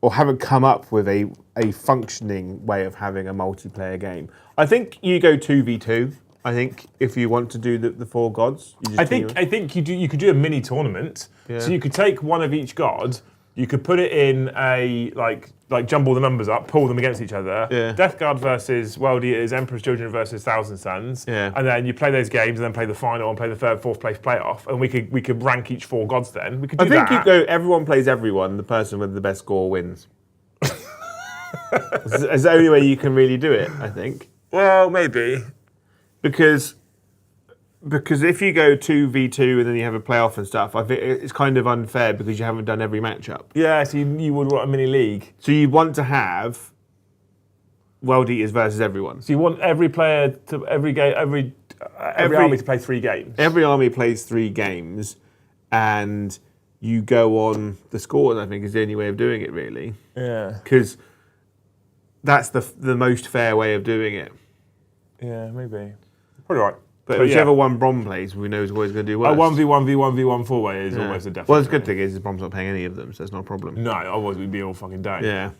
or haven't come up with a functioning way of having a multiplayer game. I think you go 2v2. I think if you want to do the 4 gods, you just I think you could do a mini tournament. Yeah. So you could take one of each god, you could put it in a like jumble the numbers up, pull them against each other. Yeah. Death Guard versus World Eaters, Emperor's Children versus Thousand Suns. Yeah. And then you play those games and then play the final and play the 3rd, 4th place playoff. And we could rank each 4 gods then. We could do I think that. you go everyone plays everyone, the person with the best score wins. It's the only way you can really do it, I think. Well, maybe. Because if you go 2v2 and then you have a playoff and stuff, I think it's kind of unfair because you haven't done every matchup. Yeah, so you would want a mini league. So you want to have World Eaters versus everyone. So you want every player to every army to play 3 games. Every army plays 3 games, and you go on the scores. I think is the only way of doing it, really. Yeah. Because that's the most fair way of doing it. Yeah, maybe. Probably right. But whichever one Brom plays, we know is always going to do worse. A 1v1v1v1 4-way is almost a definite. Well, the good thing is Brom's not paying any of them, so it's not a problem. No, otherwise we'd be all fucking down. Yeah.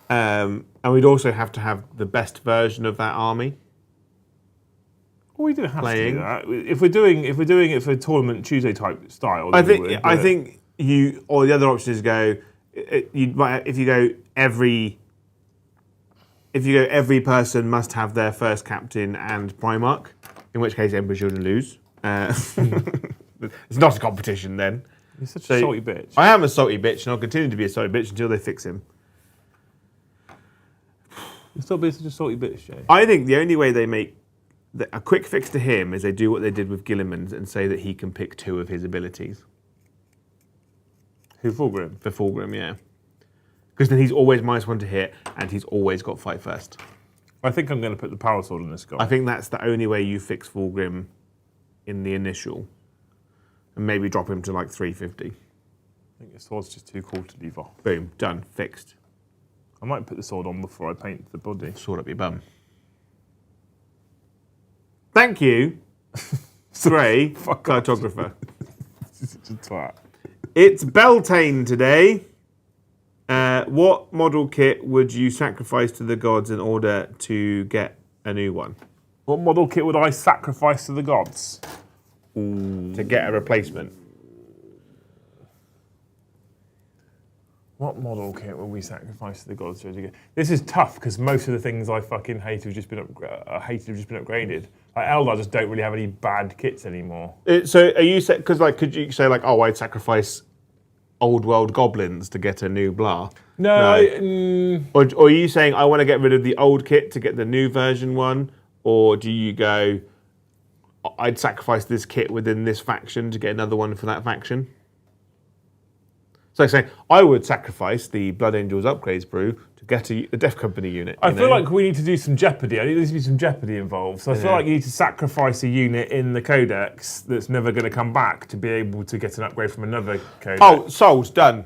And we'd also have to have the best version of that army. Well, we don't have to do that. If we're doing it for a tournament Tuesday type style, I think you, or the other option is go. If you go every if you go, every person must have their first captain and Primarch, in which case Emperor's Children lose. It's not a competition then. You're such a salty bitch. I am a salty bitch, and I'll continue to be a salty bitch until they fix him. You're still being such a salty bitch, Jay. I think the only way they make a quick fix to him is they do what they did with Gilliman's and say that he can pick 2 of his abilities. Who, Fulgrim? For Fulgrim, yeah. Because then he's always -1 to hit, and he's always got fight first. I think I'm going to put the power sword on this guy. I think that's the only way you fix Fulgrim in the initial. And maybe drop him to like 350. I think the sword's just too cool to leave off. Boom, done, fixed. I might put the sword on before I paint the body. Sword up your bum. Thank you, Stray cartographer. Such a twat. It's Beltane today. What model kit would you sacrifice to the gods in order to get a new one? What model kit would I sacrifice to the gods? To get a replacement. What model kit will we sacrifice to the gods? This is tough because most of the things I fucking hate have just been upgraded. Like Eldar just don't really have any bad kits anymore. So are you because like could you say like, oh, I'd sacrifice old world goblins to get a new blah? No. Or are you saying I want to get rid of the old kit to get the new version one? Or do you go, I'd sacrifice this kit within this faction to get another one for that faction? So saying, I would sacrifice the Blood Angels upgrades brew to get a Death Company unit. I feel like we need to do some Jeopardy. I think there needs to be some Jeopardy involved. So I feel like you need to sacrifice a unit in the codex that's never going to come back to be able to get an upgrade from another codex. Oh, Souls, done.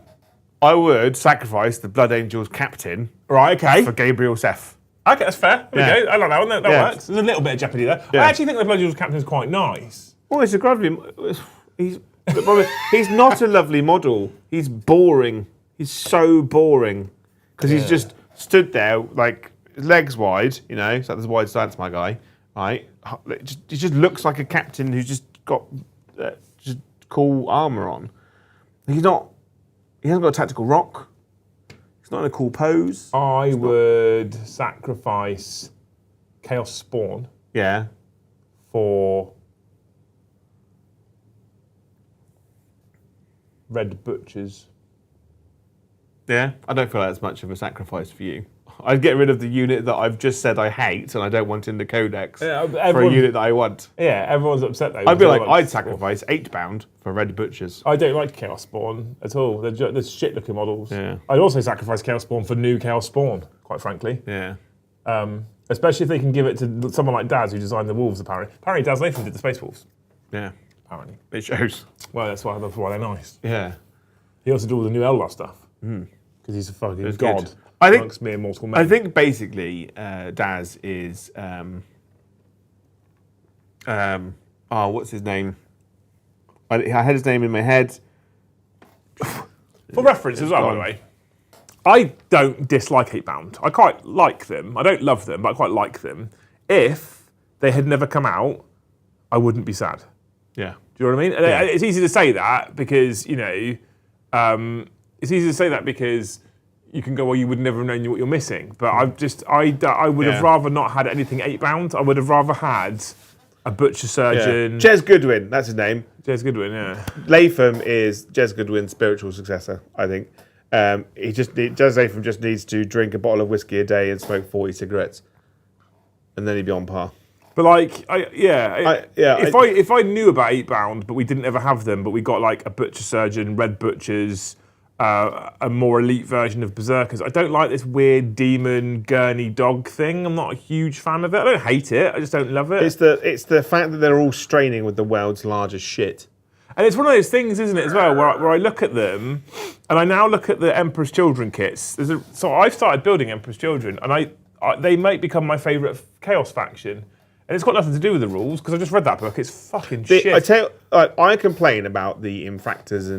I would sacrifice the Blood Angels captain right, okay. for Gabriel Seth. Okay, that's fair. There we go. I like that one. That works. There's a little bit of Jeopardy there. Yeah. I actually think the Blood Angels captain is quite nice. Oh, it's a lovely. He's not a lovely model. He's boring. He's so boring because he's just stood there like legs wide. You know, so that's a wide stance, my guy. Right? He just looks like a captain who's just got just cool armor on. He's not. He hasn't got a tactical rock. He's not in a cool pose. I would sacrifice Chaos Spawn. Yeah. For Red Butchers. Yeah, I don't feel like that's much of a sacrifice for you. I'd get rid of the unit that I've just said I hate and I don't want in the codex for a unit that I want. Yeah, everyone's upset though. I'd be like, I'd sacrifice 8-bound for Red Butchers. I don't like Chaos Spawn at all. They're shit-looking models. Yeah. I'd also sacrifice Chaos Spawn for new Chaos Spawn, quite frankly. Yeah. Especially if they can give it to someone like Daz, who designed the Wolves, apparently. Apparently Daz Latham did the Space Wolves. Yeah. Apparently. It shows. Well, that's why they're nice. Yeah. He also did all the new Eldar stuff. Because he's a fucking god. Good. I think amongst mere mortal men. I think basically Daz is what's his name? I had his name in my head. For reference as well, by the way, I don't dislike 8-bound. I quite like them. I don't love them, but I quite like them. If they had never come out, I wouldn't be sad. Yeah. Do you know what I mean? Yeah. It's easy to say that because, you know, it's easy to say that because you can go, well, you would never have known what you're missing. But I would have rather not had anything 8-bound. I would have rather had a Butcher Surgeon. Jez Goodwin, that's his name. Jez Goodwin, yeah. Latham is Jez Goodwin's spiritual successor, I think. Jez Latham just needs to drink a bottle of whiskey a day and smoke 40 cigarettes. And then he'd be on par. But like, if I knew about 8-bound, but we didn't ever have them, but we got like a Butcher Surgeon, Red Butchers, a more elite version of Berserkers. I don't like this weird demon gurney dog thing. I'm not a huge fan of it. I don't hate it. I just don't love it. It's the fact that they're all straining with the world's largest shit. And it's one of those things, isn't it, as well, where I look at them, and I now look at the Emperor's Children kits. So I've started building Emperor's Children, and they might become my favourite Chaos faction. And it's got nothing to do with the rules, because I just read that book. It's fucking shit. I tell you, I complain about the Infractors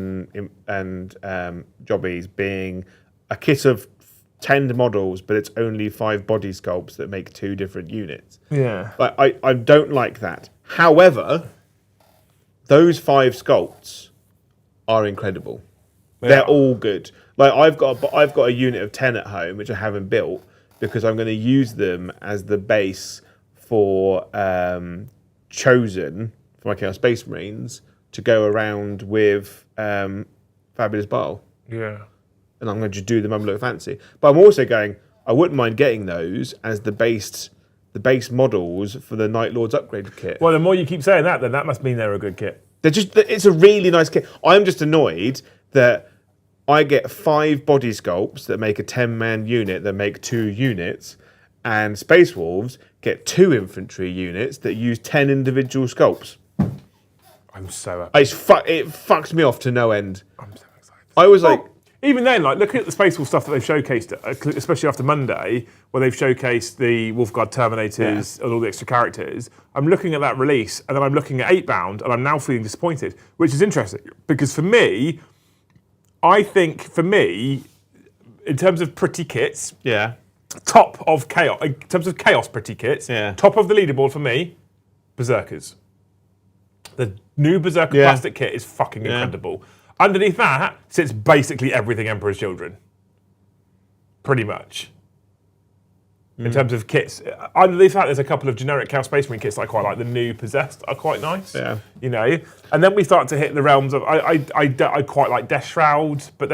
and Jobbies being a kit of 10 models, but it's only 5 body sculpts that make 2 different units. Yeah. I don't like that. However, those 5 sculpts are incredible. They're all good. Like I've got a unit of 10 at home, which I haven't built. because I'm going to use them as the base for Chosen for my Chaos Space Marines to go around with Fabulous Bile. Yeah. And I'm going to do the Mumble Fancy. But I'm also going, I wouldn't mind getting those as the base models for the Night Lords upgraded kit. Well, the more you keep saying that, then that must mean they're a good kit. It's a really nice kit. I'm just annoyed that I get 5 body sculpts that make a 10-man unit that make 2 units, and Space Wolves get 2 infantry units that use 10 individual sculpts. I'm so happy. It fucks me off to no end. I'm so excited. I was like... Even then, like, look at the Space Wolf stuff that they've showcased, especially after Monday, where they've showcased the Wolfguard Terminators and all the extra characters. I'm looking at that release, and then I'm looking at 8-bound, and I'm now feeling disappointed, which is interesting, because for me, I think, in terms of pretty kits, top of Chaos, in terms of Chaos pretty kits, top of the leaderboard for me, Berserkers. The new Berserker plastic kit is fucking incredible. Underneath that sits basically everything Emperor's Children. Pretty much. In terms of kits. Underneath that, there's a couple of generic Chaos Space Marine kits that I quite like. The new Possessed are quite nice. Yeah. You know? And then we start to hit the realms of... I quite like Death Shroud, but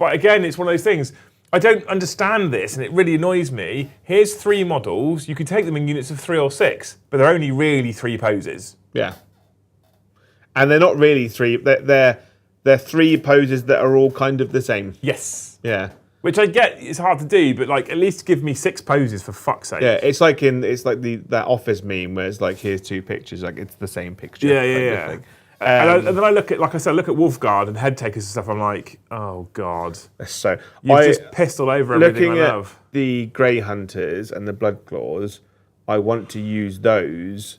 again, it's one of those things. I don't understand this, and it really annoys me. Here's 3 models. You can take them in units of 3 or 6, but they're only really 3 poses. Yeah. And they're not really 3. They're 3 poses that are all kind of the same. Yes. Yeah. Which I get, it's hard to do, but like at least give me 6 poses for fuck's sake. Yeah, it's like that Office meme where it's like, here's 2 pictures, like it's the same picture. Yeah. And then I look at, like I said, Wolfguard and Head Takers and stuff. I'm like, oh god. So you've just pissed all over everything I love. Looking at the Grey Hunters and the Blood Claws, I want to use those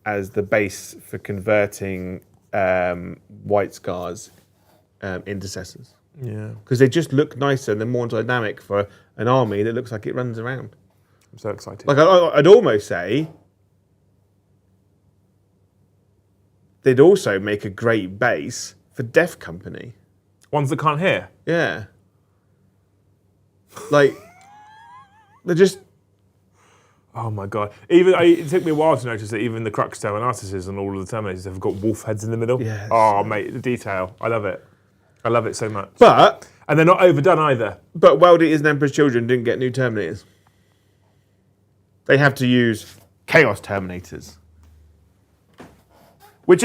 as the base for converting White Scars intercessors. Yeah. Because they just look nicer and they're more dynamic for an army that looks like it runs around. I'm so excited. Like I'd almost say they'd also make a great base for Death Company. Ones that can't hear. Yeah. Like they're just... Oh my god! It took me a while to notice that even the Crux Terminators and all of the Terminators have got wolf heads in the middle. Yes. Oh mate, the detail! I love it. I love it so much. And they're not overdone either. But World Eaters and Emperor's Children didn't get new Terminators. They have to use Chaos Terminators. Which,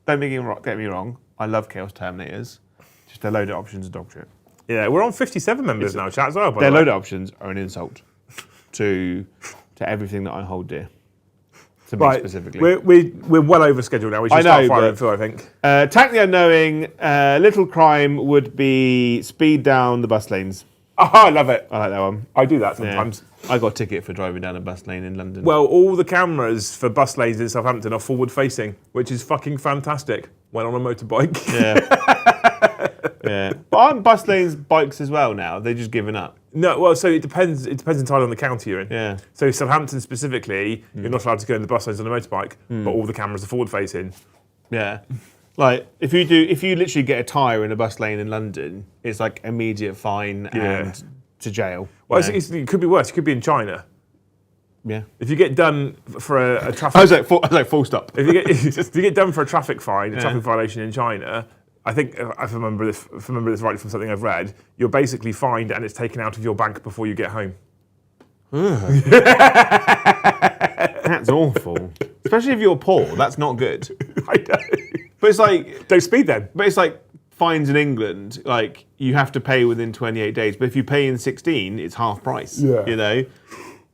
don't get me wrong, I love Chaos Terminators. Just their loadout options are dog shit. Yeah, we're on 57 members now, chat as well. Their loadout options are an insult to everything that I hold dear. To me specifically. We're well over schedule now. We should start firing through, I think. Tack the Unknowing, little crime would be speed down the bus lanes. Oh, I love it. I like that one. I do that sometimes. Yeah. I got a ticket for driving down a bus lane in London. Well, all the cameras for bus lanes in Southampton are forward facing, which is fucking fantastic when on a motorbike. Yeah. But aren't bus lanes bikes as well now? They're just giving up. No, well, so it depends entirely on the county you're in. Yeah. So Southampton specifically, you're not allowed to go in the bus lanes on a motorbike, but all the cameras are forward facing. Yeah. Like if you literally get a tyre in a bus lane in London, it's like immediate fine and to jail. Well, it could be worse. It could be in China. Yeah. If you get done for a traffic, I was like full stop. If you get done for a traffic fine, a traffic violation in China, I think if I remember this right from something I've read, you're basically fined and it's taken out of your bank before you get home. That's awful. Especially if you're poor, that's not good. I know. But it's like don't speed then. But it's like fines in England, like you have to pay within 28 days. But if you pay in 16, it's half price. Yeah. You know?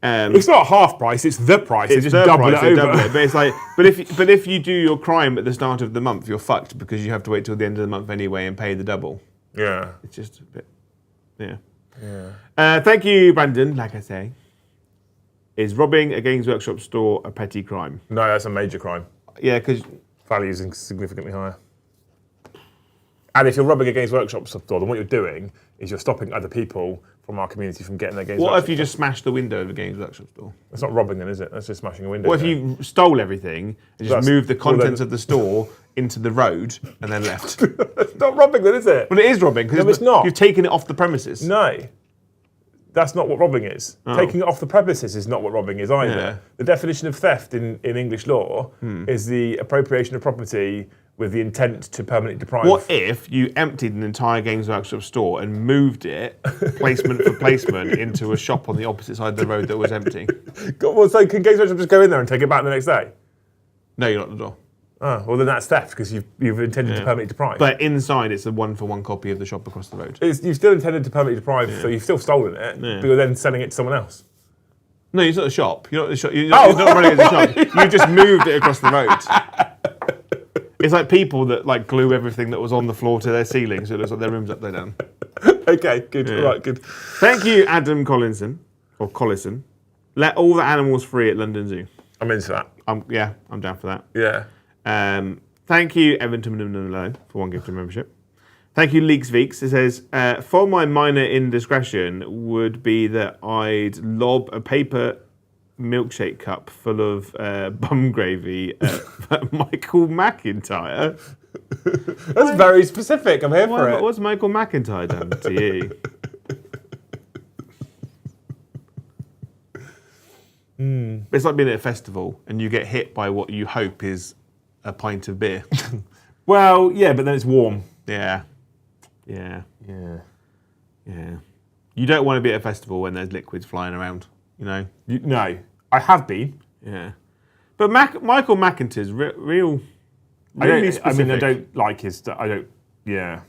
It's not half price, it's the price. It's just the double price, it over. double it. But it's like but if you do your crime at the start of the month, you're fucked because you have to wait till the end of the month anyway and pay the double. Yeah. It's just a bit thank you, Brandon, like I say. Is robbing a Games Workshop store a petty crime? No, that's a major crime. Yeah, because value is significantly higher. And if you're robbing a Games Workshop store, then what you're doing is you're stopping other people from our community from getting their Games Workshop. What if you just smashed the window of a Games Workshop store? It's not robbing then, is it? That's just smashing a window. What if you stole everything and just moved the contents of the store into the road and then left? It's not robbing then, is it? Well, it is robbing because it's not. You've taken it off the premises. No. That's not what robbing is. Taking it off the premises is not what robbing is either. Yeah. The definition of theft in English law is the appropriation of property with the intent to permanently deprive. What if you emptied an entire Games Workshop store and moved it, placement for placement, into a shop on the opposite side of the road that was empty? Well, so can Games Workshop just go in there and take it back the next day? No, you're not at the door. Oh, well then that's theft because you've intended to permanently deprive. But inside, it's a 1-for-1 copy of the shop across the road. You've still intended to permanently deprive, so you've still stolen it, but you're then selling it to someone else. No, it's not a shop. You're not the shop. You're not running it as a shop. You just moved it across the road. It's like people that like glue everything that was on the floor to their ceiling, so it looks like their room's upside down. Okay, good. All right, good. Thank you, Adam Collison. Let all the animals free at London Zoo. I'm into that. I'm down for that. Yeah. Thank you, Evan Tumnum for 1 gift of membership. Thank you, Leaks Veeks. It says, for my minor indiscretion would be that I'd lob a paper milkshake cup full of bum gravy at Michael McIntyre. That's very specific. I'm here for it. What's Michael McIntyre done to you? It's like being at a festival and you get hit by what you hope is a pint of beer. Well, yeah, but then it's warm. Yeah. You don't want to be at a festival when there's liquids flying around, you know? No, I have been. Yeah. But Michael McIntyre's really specific. I mean, I don't like his stuff. I don't, yeah.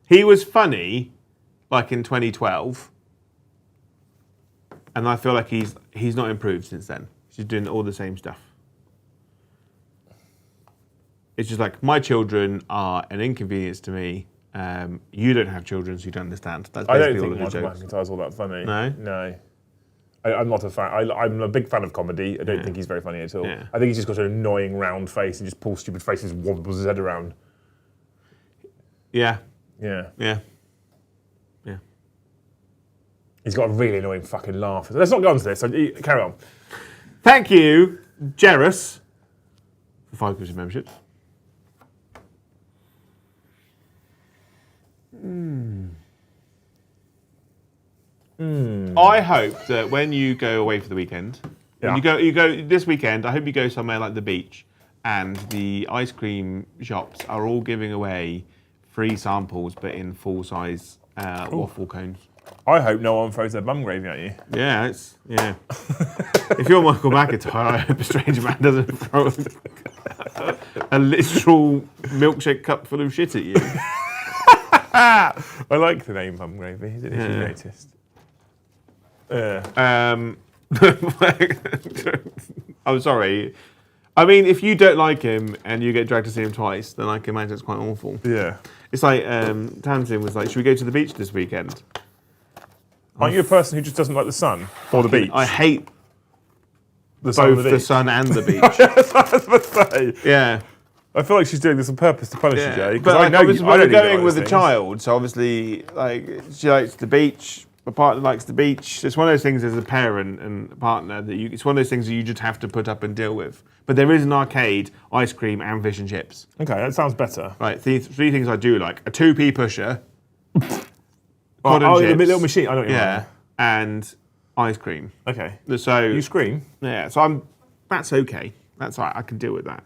He was funny, like in 2012, and I feel like he's not improved since then. He's just doing all the same stuff. It's just like, my children are an inconvenience to me. You don't have children, so you don't understand. That's basically all of the jokes. I don't think Michael McIntyre's all that funny. No? No. I'm not a fan. I'm a big fan of comedy. I don't think he's very funny at all. Yeah. I think he's just got an annoying round face and just pulls stupid faces and wobbles his head around. Yeah. Yeah. He's got a really annoying fucking laugh. Let's not go on to this. Carry on. Thank you, Jerris, for 5 gifts of membership. I hope that when you go away for the weekend, when you go this weekend, I hope you go somewhere like the beach, and the ice cream shops are all giving away free samples, but in full-size waffle cones. I hope no one throws their bum gravy at you. Yeah. If you're Michael McIntyre, I hope a strange man doesn't throw a literal milkshake cup full of shit at you. I like the name bum gravy. Is it? If you noticed. I'm sorry. I mean, if you don't like him and you get dragged to see him twice, then I can imagine it's quite awful. Yeah. It's like Tamsin was like, "Should we go to the beach this weekend?" Aren't you a person who just doesn't like the sun or the beach? I hate the sun both the sun and the beach. That's what I was about to say. Yeah. I feel like she's doing this on purpose to punish you, Jay. But like, obviously, I we're don't going with a things. child, so obviously, like, she likes the beach. My partner likes the beach. It's one of those things as a parent and partner that it's one of those things that you just have to put up and deal with. But there is an arcade, ice cream, and fish and chips. Okay, that sounds better. Right, three things I do like: a 2p pusher, the chips, little machine. I don't know. Yeah, and ice cream. Okay. So you scream. Yeah. So that's okay. That's all right. I can deal with that.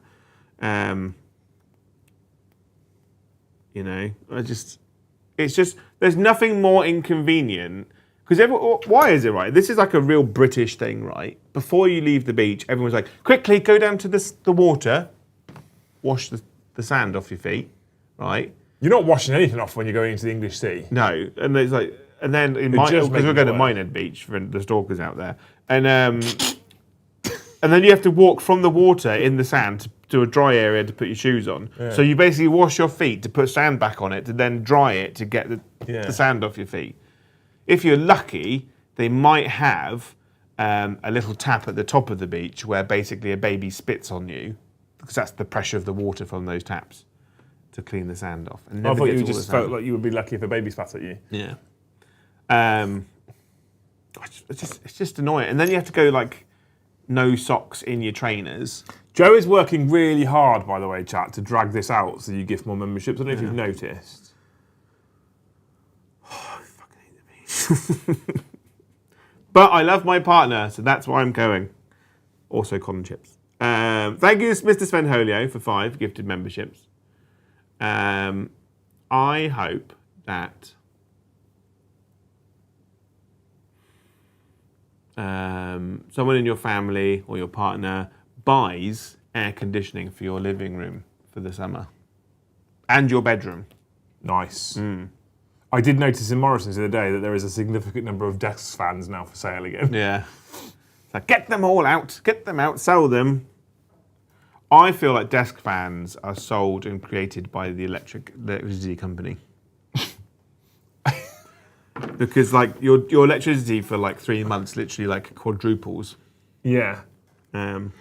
You know, it's just there's nothing more inconvenient. Because why is it, right? This is like a real British thing, right? Before you leave the beach, everyone's like, quickly go down to the water, wash the sand off your feet, right? You're not washing anything off when you're going into the English Sea. No, and there's like, and then because we're going to Minehead Beach for the stalkers out there, and then you have to walk from the water in the sand to a dry area to put your shoes on. Yeah. So you basically wash your feet to put sand back on it to then dry it to get the sand off your feet. If you're lucky, they might have a little tap at the top of the beach where basically a baby spits on you, because that's the pressure of the water from those taps to clean the sand off. And I thought you just felt like you would be lucky if a baby spat at you. Yeah. It's just annoying. And then you have to go like no socks in your trainers. Joe is working really hard, by the way, chat, to drag this out so you give more memberships. I don't know if you've noticed. But I love my partner, so that's why I'm going. Also, Colin Chips. Thank you, Mr. Sven Holio, for 5 gifted memberships. I hope that someone in your family or your partner buys air conditioning for your living room for the summer and your bedroom. Nice. I did notice in Morrison's the other day that there is a significant number of desk fans now for sale again. Yeah. So get them all out. Get them out. Sell them. I feel like desk fans are sold and created by the electricity company. Because like your electricity for like 3 months literally like quadruples. Yeah. So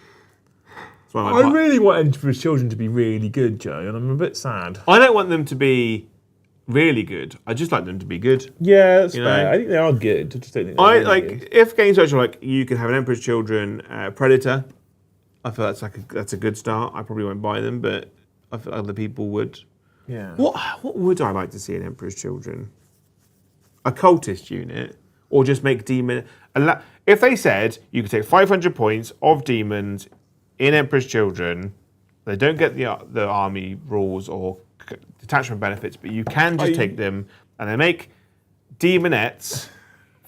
I really want Emperor's Children to be really good, Joe, and I'm a bit sad. I don't want them to be really good. I just like them to be good. Yeah, that's fair. know? I think they are good. I just don't think they're really good. If games are like you could have an Emperor's Children Predator, I feel that's a good start. I probably won't buy them, but I feel other people would. Yeah. What would I like to see in Emperor's Children? A cultist unit, or just make demon. If they said you could take 500 points of demons in Emperor's Children, they don't get the army rules or detachment benefits, but you can just take them, and they make demonettes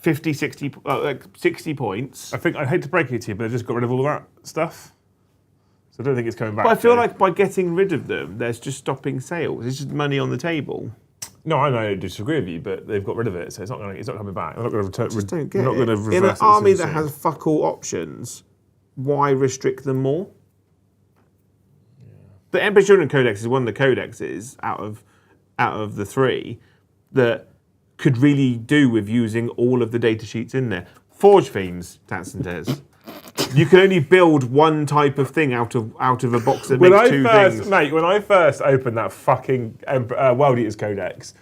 50, 60 points. I'd hate to break it to you, but they just got rid of all that stuff. So I don't think it's coming back. But I feel like by getting rid of them, there's just stopping sales. It's just money on the table. No, I know I disagree with you, but they've got rid of it, so it's not coming back. They're not going to return. Just don't get not it. going to reverse In an it army so that soon. has fuck all options, why restrict them more? Yeah. The Emperor's Children Codex is one of the codexes out of the 3 that could really do with using all of the data sheets in there. Forge Fiends, Tatson says. You can only build one type of thing out of a box that makes 2 things. Mate, when I first opened that fucking World Eaters Codex,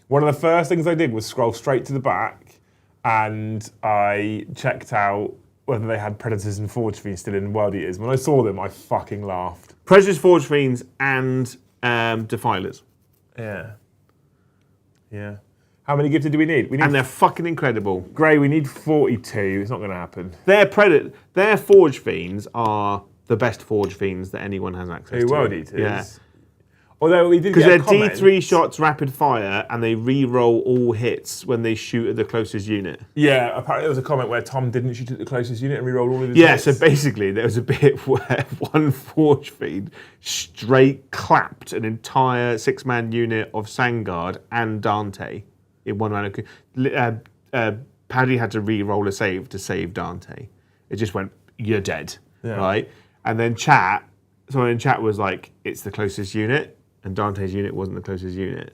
one of the first things I did was scroll straight to the back, and I checked out whether they had Predators and Forge Fiends still in World Eaters. When I saw them, I fucking laughed. Predators, Forge Fiends, and Defilers. Yeah. Yeah. How many gifted do we need? And they're fucking incredible. Gray, we need 42. It's not going to happen. Their Forge Fiends are the best Forge Fiends that anyone has access to. World Eaters? Yeah. Although we did Because get they're a comment. D3 shots rapid fire and they re-roll all hits when they shoot at the closest unit. Yeah, apparently there was a comment where Tom didn't shoot at the closest unit and re-rolled all of his Yeah, hits. so basically there was a bit where one Forge Fiend straight clapped an entire 6-man unit of Sangard and Dante in one round. Paddy had to re-roll a save to save Dante. It just went, you're dead, right? And then someone in chat was like, it's the closest unit, and Dante's unit wasn't the closest unit.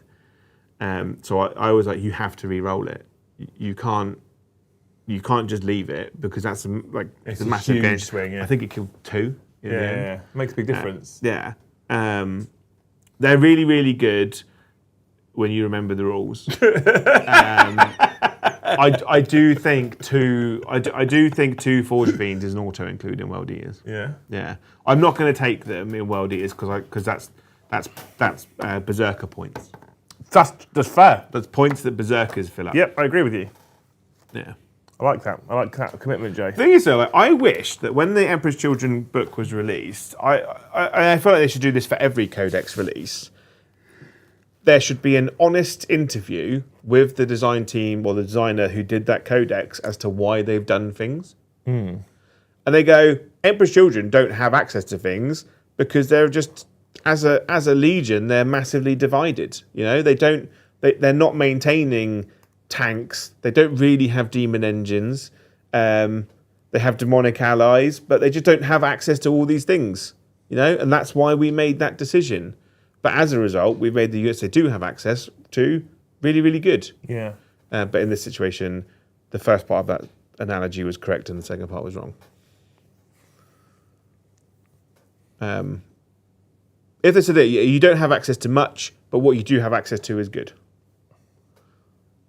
So I was like, you have to re-roll it. You can't just leave it because that's it's a massive huge game. swing. Yeah. I think it killed 2. Yeah. Makes a big difference. Yeah. They're really, really good when you remember the rules. I do think 2 Forge Fiends is an auto include in World Eaters. Yeah. Yeah. I'm not going to take them in World Eaters because that's Berserker points. That's fair. That's points that Berserkers fill up. Yep, I agree with you. Yeah. I like that. I like that commitment, Jay. The thing is, though, I wish that when the Emperor's Children book was released, I feel like they should do this for every codex release. There should be an honest interview with the design team or the designer who did that codex as to why they've done things. And they go, Emperor's Children don't have access to things because they're just, as a legion, they're massively divided. You know, they're not maintaining tanks. They don't really have demon engines. They have demonic allies, but they just don't have access to all these things. You know, and that's why we made that decision. But as a result, we've made the units they do have access to really, really good. Yeah. But in this situation, the first part of that analogy was correct and the second part was wrong. If they said that you don't have access to much, but what you do have access to is good.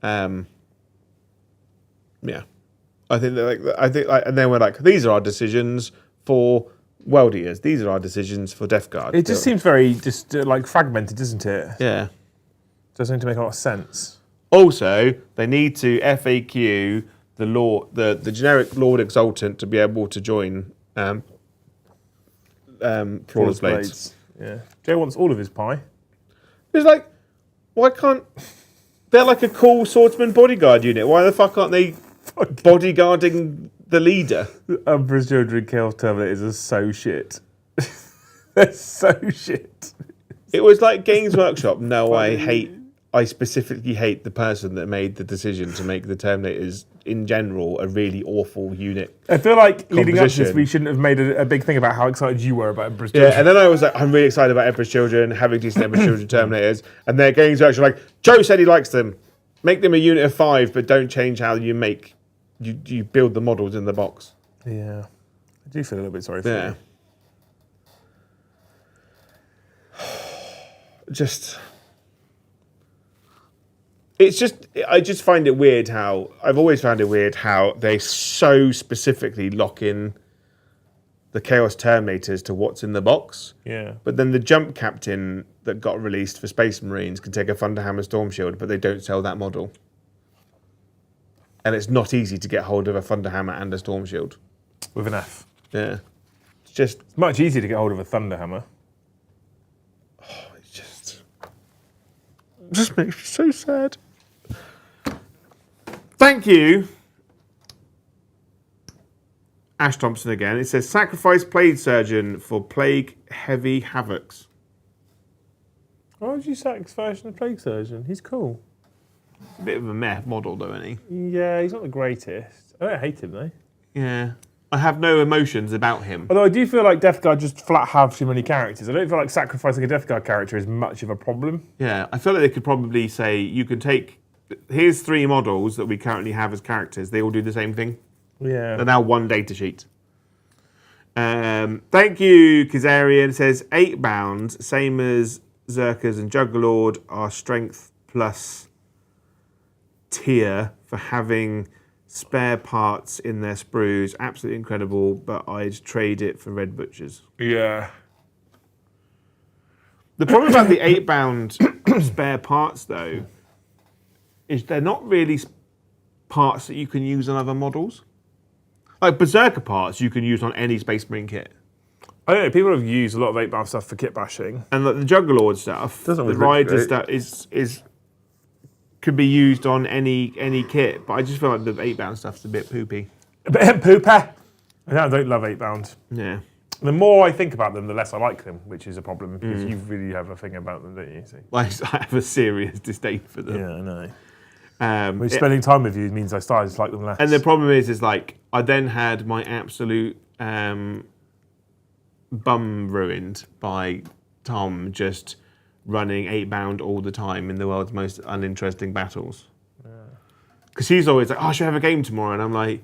Yeah. I think and then we're like, these are our decisions for World Eaters. These are our decisions for Death Guard. It just seems very fragmented, doesn't it? Yeah. Doesn't seem to make a lot of sense. Also, they need to FAQ the generic Lord Exultant to be able to join Flawless Blades. Yeah. Joe wants all of his pie. It's like, why can't... They're like a cool swordsman bodyguard unit. Why the fuck aren't they bodyguarding the leader? Emperor's Children Chaos Terminators are so shit. They're so shit. It was like Games Workshop. No, I specifically hate the person that made the decision to make the Terminators in general a really awful unit. I feel like leading up to this, composition. we shouldn't have made a big thing about how excited you were about Emperor's Children. Yeah, and then I was like, I'm really excited about Emperor's Children, having decent Emperor's Children Terminators, and their Games Workshop like, Joe said he likes them. Make them a unit of 5, but don't change how you build the models in the box. Yeah. I do feel a little bit sorry for you. I just find it weird how I've always found it weird how they so specifically lock in the Chaos Terminators to what's in the box. Yeah. But then the Jump Captain that got released for Space Marines can take a Thunderhammer Storm Shield, but they don't sell that model. And it's not easy to get hold of a Thunderhammer and a Storm Shield. With an F. Yeah. It's much easier to get hold of a Thunderhammer. It just makes me so sad. Thank you, Ash Thompson again. It says, sacrifice Plague Surgeon for Plague Heavy Havocs. Why would you sacrifice the Plague Surgeon? He's cool. A bit of a meh model, though, isn't he? Yeah, he's not the greatest. I don't hate him, though. Yeah. I have no emotions about him. Although I do feel like Death Guard just flat have too many characters. I don't feel like sacrificing a Death Guard character is much of a problem. Yeah, I feel like they could probably say, you can take... Here's 3 models that we currently have as characters. They all do the same thing. Yeah. They're now one data sheet. Thank you, Kazarian. It says 8 bounds, same as Zerkers and Juggerlord, are strength plus tier for having spare parts in their sprues. Absolutely incredible, but I'd trade it for Red Butchers. Yeah. The problem about the 8 bound spare parts, though, is they're not really parts that you can use on other models. Like Berserker parts you can use on any Space Marine kit. I don't know, people have used a lot of 8-bound stuff for kit bashing. And like the Juggerlord stuff, the Rider stuff is could be used on any kit, but I just feel like the 8-bound stuff's a bit poopy. A bit pooper. I don't love 8-bound. Yeah. The more I think about them, the less I like them, which is a problem because you really have a thing about them, don't you? So. I have a serious disdain for them. Yeah, I know. Spending time with you means I started to like them less. And the problem is like I then had my absolute bum ruined by Tom just running 8-bound all the time in the world's most uninteresting battles. Because he's always like, oh, I should have a game tomorrow. And I'm like,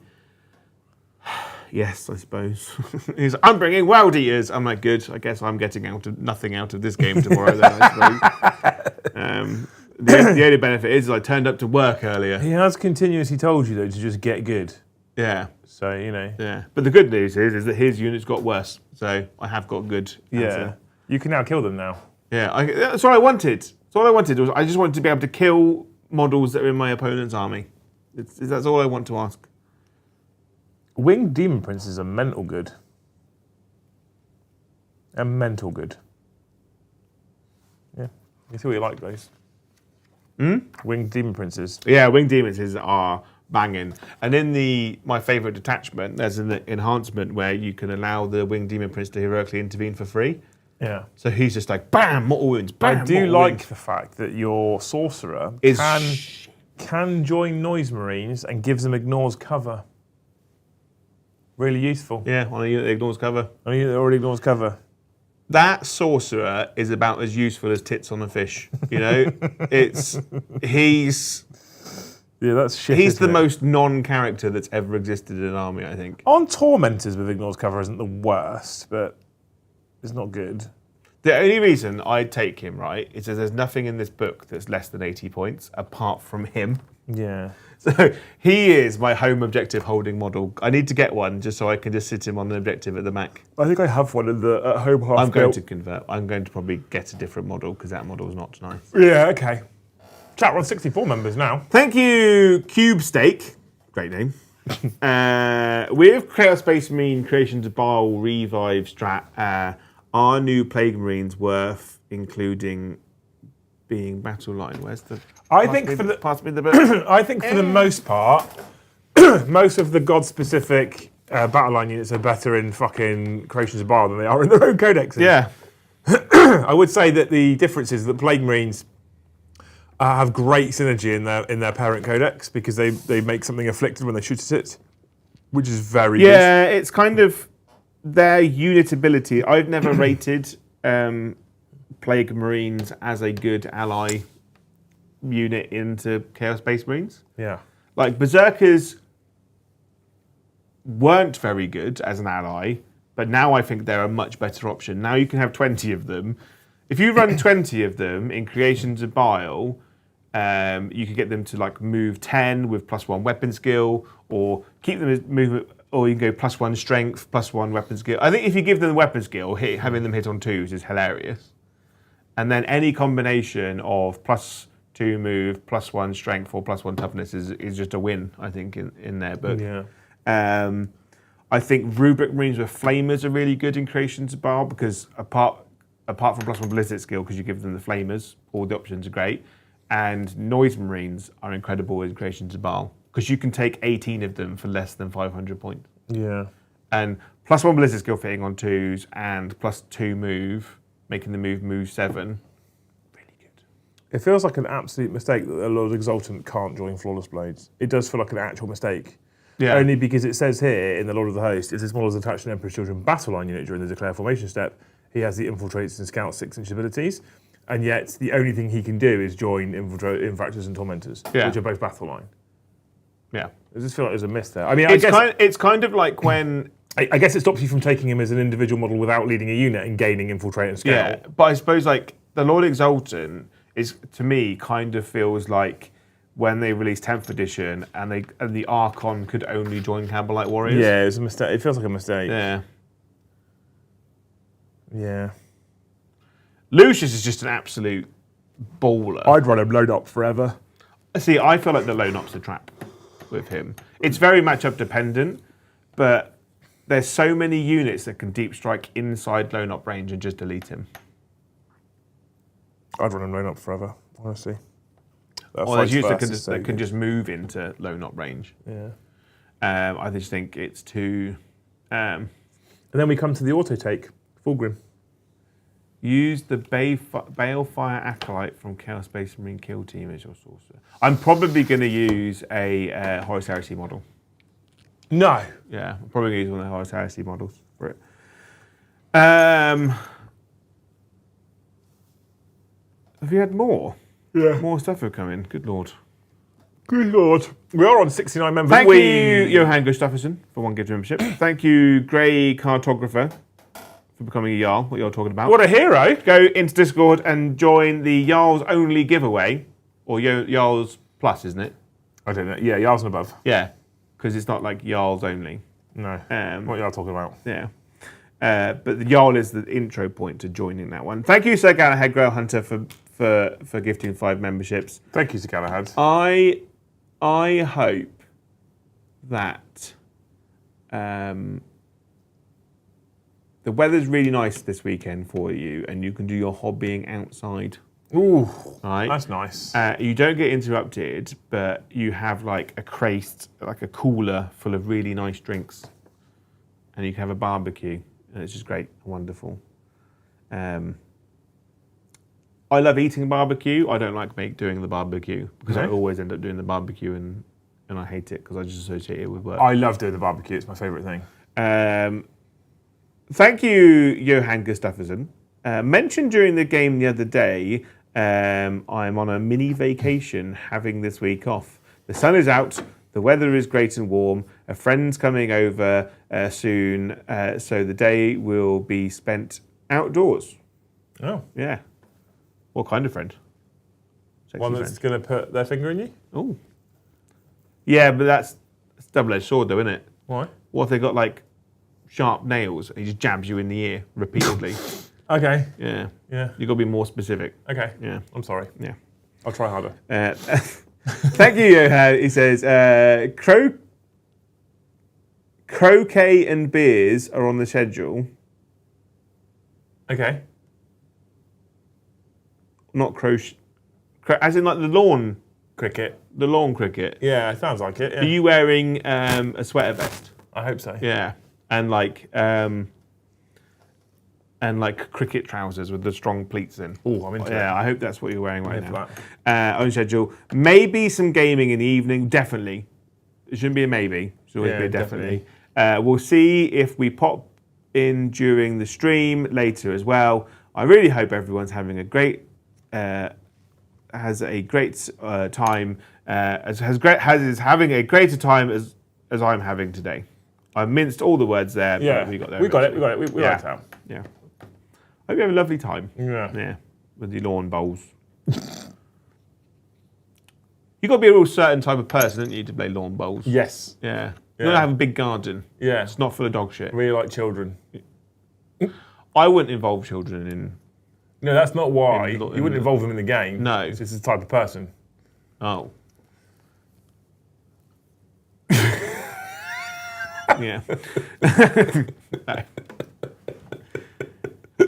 yes, I suppose. He's like, I'm bringing Wild Eaters. I'm like, good. I guess I'm getting nothing out of this game tomorrow then, I suppose. The only benefit is I turned up to work earlier. He has continuously told you, though, to just get good. Yeah. So, you know. Yeah. But the good news is that his units got worse. So I have got good. Yeah. You can now kill them now. Yeah. That's what I wanted. That's all I wanted. I just wanted to be able to kill models that are in my opponent's army. That's all I want to ask. Winged Demon Princes are mental good. And mental good. Yeah. You see what you like, those. Winged Demon Princes. Yeah, Winged Demons are banging. And in my favourite detachment, there's an enhancement where you can allow the Winged Demon Prince to heroically intervene for free. Yeah. So he's just like, bam, mortal wounds, bam, I do mortal like wounds. the fact that your sorcerer can join Noise Marines and gives them ignores cover. Really useful. Yeah, on a unit that ignores cover. On a unit that already ignores cover. That sorcerer is about as useful as tits on a fish. You know, he's that's shit. He's the most non-character that's ever existed in an army, I think. On Tormentors with ignores cover isn't the worst, but it's not good. The only reason I'd take him, right, is that there's nothing in this book that's less than 80 points apart from him. Yeah. So he is my home objective holding model. I need to get one just so I can just sit him on an objective at the Mac. I think I have one in the at home half. I'm going to convert. I'm going to probably get a different model because that model is not nice. Yeah, okay. Chat, we're on 64 members now. Thank you, Cube Steak. Great name. With Chaos Space Marine Creations of Bile Revive Strat, are new Plague Marines worth including being battle line? Where's the? I think for the most part, most of the god-specific battle line units are better in fucking Creations of Bile than they are in their own codexes. Yeah. I would say that the difference is that Plague Marines have great synergy in their parent codex because they make something afflicted when they shoot at it, which is very good. Yeah, it's kind of their unit ability. I've never rated Plague Marines as a good ally unit into Chaos Space Marines. Yeah. Like, Berserkers weren't very good as an ally, but now I think they're a much better option. Now you can have 20 of them. If you run 20 of them in Creations of Bile, you could get them to like move 10 with +1 weapon skill, or keep them as movement, or you can go +1 strength, +1 weapon skill. I think if you give them the weapon skill, having them hit on 2s is hilarious. And then any combination of +2 move, +1 strength, or +1 toughness is just a win, I think, in their book. Yeah. I think Rubric Marines with Flamers are really good in Creations of Bile because apart from +1 ballistic skill, because you give them the Flamers, all the options are great. And Noise Marines are incredible in Creations of Bile because you can take 18 of them for less than 500 points. Yeah. And +1 ballistic skill fitting on 2s and +2 move, making the move 7. Really good. It feels like an absolute mistake that the Lord Exultant can't join Flawless Blades. It does feel like an actual mistake. Yeah. Only because it says here in the Lord of the Host, if this model is attached to an Emperor's Children battle line unit during the declare formation step, he has the Infiltrates and Scout 6-inch abilities, and yet the only thing he can do is join Infractors and Tormentors, which are both battle line. Yeah. I just feel like there's a miss there. I mean, it's kind of like when... I guess it stops you from taking him as an individual model without leading a unit and gaining Infiltrate and Scout. Yeah, but I suppose like the Lord Exultant is, to me, kind of feels like when they released 10th edition and the Archon could only join Campbellite Warriors. Yeah, it was a mistake. It feels like a mistake. Yeah. Yeah. Lucius is just an absolute baller. I'd run him load up forever. See, I feel like the lone op's a trap with him. It's very matchup dependent, but there's so many units that can deep strike inside lone op range and just delete him. I'd run him load up forever, honestly. Or there's units that can just move into lone op range. Yeah. I just think it's too... and then we come to the auto take, Fulgrim. Use the Balefire Acolyte from Chaos Space Marine Kill Team as your sorcerer. I'm probably going to use a Horus Heresy model. No. Yeah, I'm probably going to use one of the Horus Heresy models for it. Have you had more? Yeah. More stuff have come in. Good Lord. Good Lord. We are on 69 members. Thank you, Johan Gustafsson, for 1 gift membership. Thank you, Grey Cartographer, for becoming a Jarl, what you're talking about. What a hero. Go into Discord and join the Jarls only giveaway, or Jarls Plus, isn't it? I don't know. Yeah, Jarls and above. Yeah, because it's not like Jarls only. No. What are you talking about? Yeah. But the Jarl is the intro point to joining that one. Thank you, Sir Galahad Grail Hunter, for gifting 5 memberships. Thank you, Sir Galahad. I hope that the weather's really nice this weekend for you, and you can do your hobbying outside. Ooh, right? That's nice. You don't get interrupted, but you have like a crate, like a cooler full of really nice drinks, and you can have a barbecue, and it's just great, wonderful. I love eating barbecue. I don't like doing the barbecue because I always end up doing the barbecue and I hate it because I just associate it with work. I love doing the barbecue. It's my favourite thing. Thank you, Johan Gustafsson. Mentioned during the game the other day, I'm on a mini vacation having this week off. The sun is out, the weather is great and warm, a friend's coming over soon, so the day will be spent outdoors. Oh. Yeah. What kind of friend? Sexy One that's going to put their finger in you? Oh. Yeah, but that's a double-edged sword though, isn't it? Why? What if they got like sharp nails and he just jabs you in the ear repeatedly? Okay. Yeah. Yeah. You've got to be more specific. Okay. Yeah. I'm sorry. Yeah. I'll try harder. Thank you, Johan. He says, croquet and beers are on the schedule. Okay. Not crochet. As in like the lawn Cricket. The lawn cricket. Yeah, it sounds like it. Yeah. Are you wearing a sweater vest? I hope so. Yeah. And like cricket trousers with the strong pleats in. Oh, I'm into Yeah, it. I hope that's what you're wearing right for now. On schedule. Maybe some gaming in the evening. Definitely. It shouldn't be a maybe. It should always be a definitely. We'll see if we pop in during the stream later as well. I really hope everyone's having a great time. Is having a greater time as I'm having today. I minced all the words there. Yeah, but we got there. We got it. We Yeah. liked that. Yeah. Hope you have a lovely time. Yeah. Yeah. With your lawn bowls. You got to be a real certain type of person, don't you, to play lawn bowls? Yes. Yeah. You got to have a big garden. Yeah. It's not full of dog shit. Really like children. I wouldn't involve children in. No, that's not why. In- You wouldn't involve them in the game. No. It's just the type of person. Oh. Yeah. No.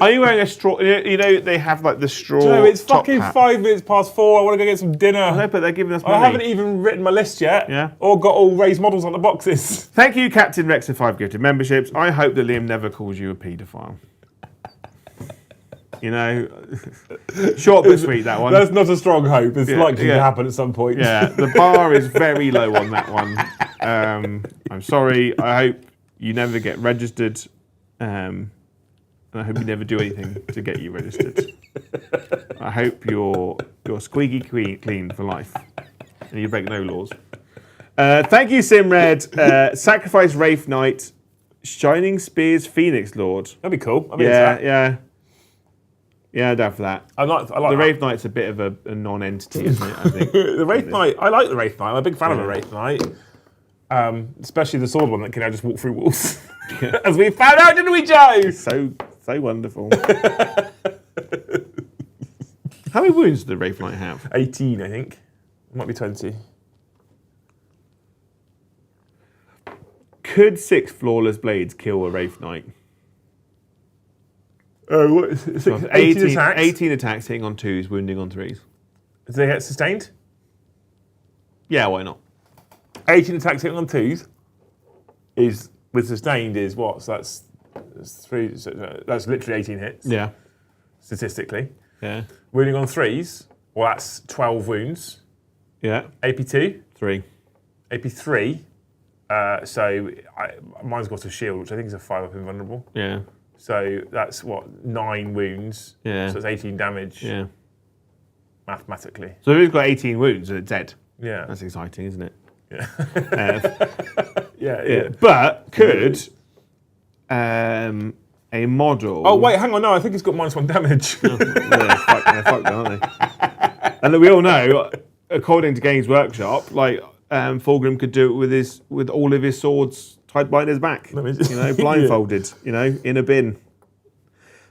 Are you wearing a straw? You know they have like the straw. No, it's top fucking hat. 5 minutes past 4. I want to go get some dinner. No, but they're giving us money. I haven't even written my list yet. Yeah. Or got all raised models on the boxes. Thank you, Captain Rex, for 5 gifted memberships. I hope that Liam never calls you a paedophile. You know, short but sweet, that one. That's not a strong hope. It's likely yeah. to happen at some point. Yeah, the bar is very low on that one. I'm sorry. I hope you never get registered. And I hope you never do anything to get you registered. I hope you're squeaky clean for life. And you break no laws. Thank you, Simred. Sacrifice Wraith Knight. Shining Spears Phoenix Lord. That'd be cool. I mean, Yeah. Yeah, down for that. I like The that. Wraith Knight's a bit of a non-entity, isn't it? I think. The Wraith Knight. I like the Wraith Knight. I'm a big fan of the Wraith Knight. Especially the sword one that can now just walk through walls. Yeah. As we found out, didn't we, Joe? So wonderful. How many wounds does the Wraith Knight have? 18, I think. It might be 20. Could 6 flawless blades kill a Wraith Knight? Oh, 18 attacks. 18 attacks, hitting on 2s, wounding on 3s. Do they get sustained? Yeah, why not? 18 attacks hitting on 2s is with sustained is what? So that's 3. So that's literally 18 hits. Yeah. Statistically. Yeah. Wounding on 3s. Well, that's 12 wounds. Yeah. AP2. 3. AP3. Mine's got a shield, which I think is a 5-up invulnerable. Yeah. So that's what, 9 wounds. Yeah. So it's 18 damage. Yeah. Mathematically. So if he's got 18 wounds and it's dead. Yeah. That's exciting, isn't it? Yeah. Yeah. But could a model... Oh, wait, hang on. No, I think he's got -1 damage. they're fucked, aren't they? And we all know, according to Games Workshop, like Fulgrim could do it with all of his swords tied behind his back. You know, blindfolded. You know, in a bin.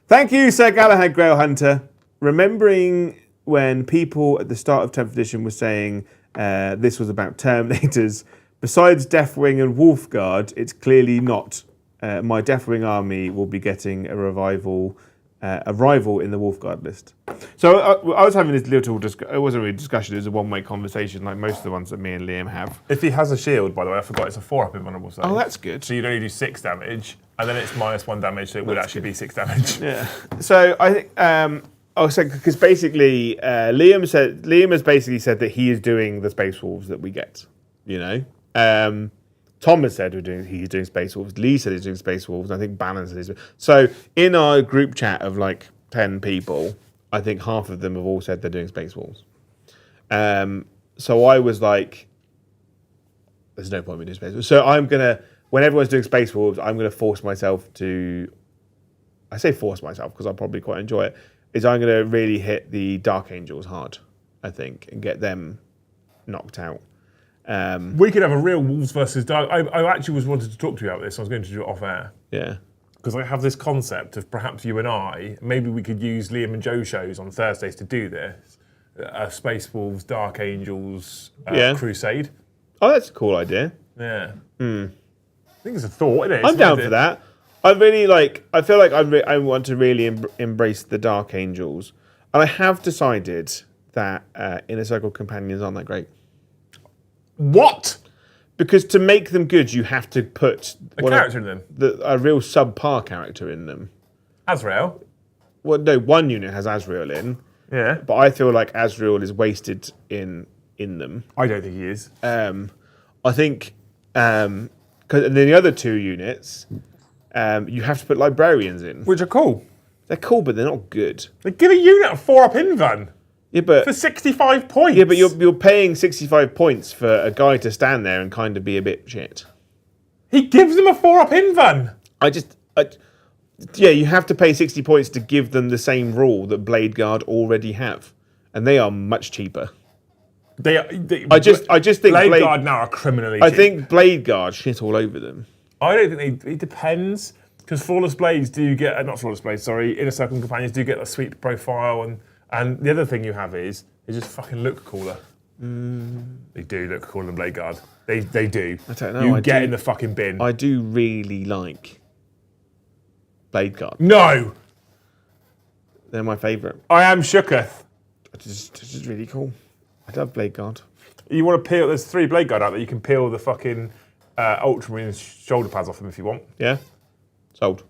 Thank you, Sir Galahad Grail Hunter. Remembering when people at the start of 10th edition were saying this was about Terminators, besides Deathwing and Wolfguard, it's clearly not. My Deathwing army will be getting a rival in the Wolfguard list. So I was having this little it wasn't really a discussion, it was a one-way conversation like most of the ones that me and Liam have. If he has a shield, by the way, I forgot, it's a 4-up invulnerable save. Oh, that's good. So you'd only do 6 damage, and then it's -1 damage, so it would actually be 6 damage. Yeah. So I think because basically Liam has basically said that he is doing the Space Wolves that we get. You know. Tom has said he's doing Space Wolves. Lee said he's doing Space Wolves. And I think Bannon said he's doing. So in our group chat of like 10 people, I think half of them have all said they're doing Space Wolves. So I was like, there's no point in me doing Space Wolves. So when everyone's doing Space Wolves, I'm gonna force myself to. I say force myself because I probably quite enjoy it. I'm gonna really hit the Dark Angels hard, I think, and get them knocked out. We could have a real Wolves versus Dark. I actually wanted to talk to you about this. I was going to do it off air. Yeah. Because I have this concept of perhaps you and I, maybe we could use Liam and Joe shows on Thursdays to do this. Space Wolves, Dark Angels, Yeah. Crusade. Oh, that's a cool idea. Yeah. I think it's a thought, isn't it? I'm down for that. I really like. I feel like I want to really embrace the Dark Angels, and I have decided that Inner Circle companions aren't that great. What? Because to make them good, you have to put A character in them. A real subpar character in them. Azrael. Well, no, one unit has Azrael in, Yeah. but I feel like Azrael is wasted in them. I don't think he is. I think, because then the other two units, you have to put librarians in. Which are cool. They're cool, but they're not good. They give a unit a 4-up invan. Yeah, but For 65 points. yeah, but you're paying 65 points for a guy to stand there and kind of be a bit shit. He gives them a 4-up invan. Yeah, you have to pay 60 points to give them the same rule that Blade Guard already have, and they are much cheaper. I just think Blade Guard now are criminally cheap. I think Blade Guard shit all over them. I don't think it depends, because Flawless Blades do get, not Flawless Blades, sorry, Inner Circle companions do get a sweep profile, and the other thing you have is they just fucking look cooler. They do look cooler than Blade Guard. They do. I don't know. You get in the fucking bin. I do really like Blade Guard. No! They're my favourite. I am shooketh. It's just really cool. I love Blade Guard. You want to peel, there's 3 Blade Guard out there, you can peel the fucking Ultramarine shoulder pads off them if you want. Yeah? Sold.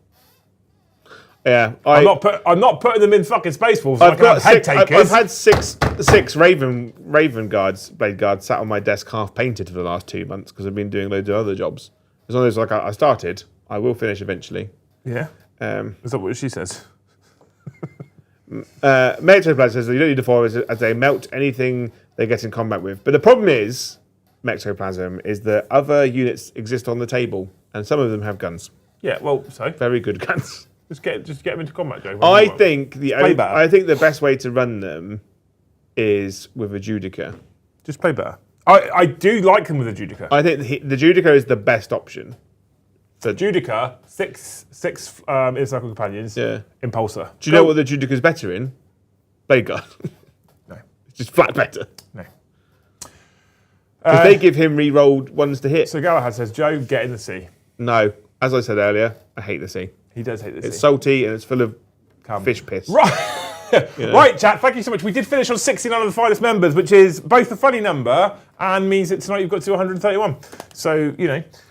Yeah. I'm not putting them in fucking Space Wolves like I'm head takers. I've had six Raven Guards, Blade Guards, sat on my desk half painted for the last 2 months because I've been doing loads of other jobs. As long as I started, I will finish eventually. Yeah. Is that what she says? Mectoplasm says that you don't need to follow as they melt anything they get in combat with. But the problem is, Mectoplasm, is that other units exist on the table, and some of them have guns. Yeah, well, so Very good guns. just get them into combat, Joe. I think the best way to run them is with a Judica. Just play better. I do like them with a Judica. I think the Judica is the best option. So Judica, six Inner Circle companions. Yeah. Impulsor. Do you know what the Judica's better in? Blade Guard. No. It's just flat better. No. Because they give him re-rolled ones to hit. So Galahad says, Joe, get in the sea. No. As I said earlier, I hate the sea. He does hate the sea. It's salty and it's full of fish piss. Right. Right, chat, thank you so much. We did finish on 69 of the finest members, which is both a funny number and means that tonight you've got to 131. So,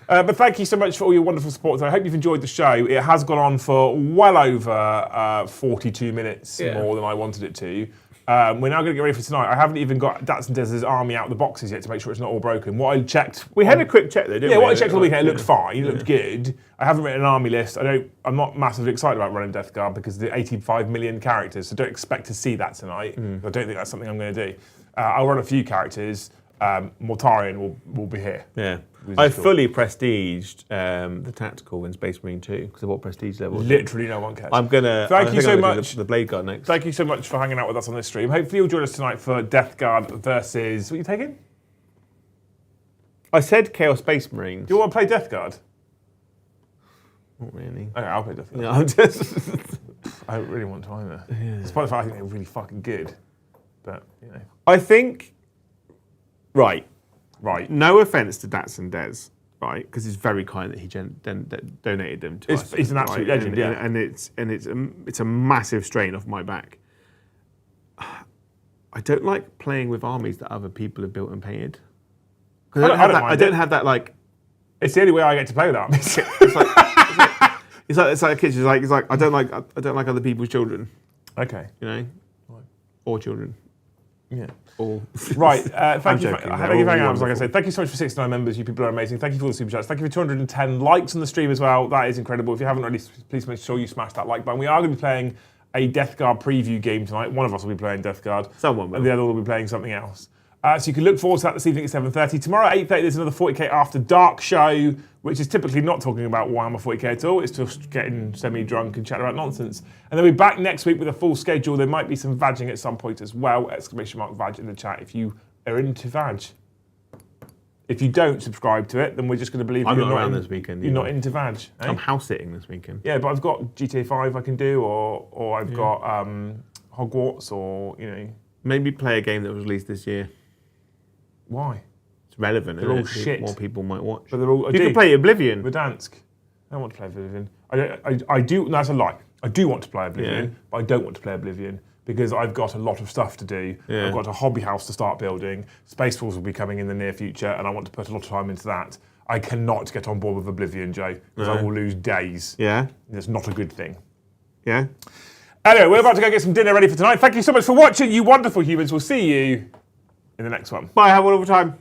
but thank you so much for all your wonderful support. I hope you've enjoyed the show. It has gone on for well over 42 minutes more than I wanted it to. We're now going to get ready for tonight. I haven't even got Dats and Dez's army out of the boxes yet to make sure it's not all broken. What I checked... We had a quick check there, didn't we? Yeah, what I checked all weekend, it looked fine, it looked good. I haven't written an army list. I'm not massively excited about running Death Guard because the 85 million characters, so don't expect to see that tonight. I don't think that's something I'm going to do. I'll run a few characters. Mortarion will be here. Yeah. I fully prestiged the tactical in Space Marine 2 because I bought prestige level. Literally no one cares. Thank you so much. The Blade Guard next. Thank you so much for hanging out with us on this stream. Hopefully you'll join us tonight for Death Guard versus... What are you taking? I said Chaos Space Marines. Do you want to play Death Guard? Not really. Okay, I'll play Death Guard. No, I'm just... I don't really want to either. Despite the fact I think they're really fucking good. But, I think... Right. No offence to Dats and Dez, right? Because it's very kind that he donated them to us. He's an absolute legend, and it's a massive strain off my back. I don't like playing with armies that other people have built and painted. I don't have that like. It's the only way I get to play with armies. It's like kids. It's like I don't like other people's children. Okay. Or children. Yeah. Right. Thank you for hanging out. Like I said, thank you so much for 69 members. You people are amazing. Thank you for all the super chats. Thank you for 210 likes on the stream as well. That is incredible. If you haven't already, please make sure you smash that like button. We are going to be playing a Death Guard preview game tonight. One of us will be playing Death Guard. Someone will. And the other will be playing something else. So you can look forward to that this evening at 7:30. Tomorrow at 8:30 there's another 40k After Dark show, which is typically not talking about Warhammer 40k at all. It's just getting semi-drunk and chatting about nonsense. And then we'll be back next week with a full schedule. There might be some vagging at some point as well. !vag in the chat if you are into vag. If you don't subscribe to it, then we're just going to believe I'm you're not around this weekend. You're not into vag. Eh? I'm house sitting this weekend. Yeah, but I've got GTA 5 I can do, or I've got Hogwarts, or Maybe play a game that was released this year. Why? It's relevant. They're all isn't it? shit. More people might watch. But they're all. You could play Oblivion. Verdansk. I don't want to play Oblivion. I do. No, that's a lie. I do want to play Oblivion, but I don't want to play Oblivion because I've got a lot of stuff to do. Yeah. I've got a hobby house to start building. Space Force will be coming in the near future, and I want to put a lot of time into that. I cannot get on board with Oblivion, Joe, because I will lose days. Yeah. It's not a good thing. Yeah. Anyway, we're about to go get some dinner ready for tonight. Thank you so much for watching, you wonderful humans. We'll see you in the next one. Bye. Have a wonderful time.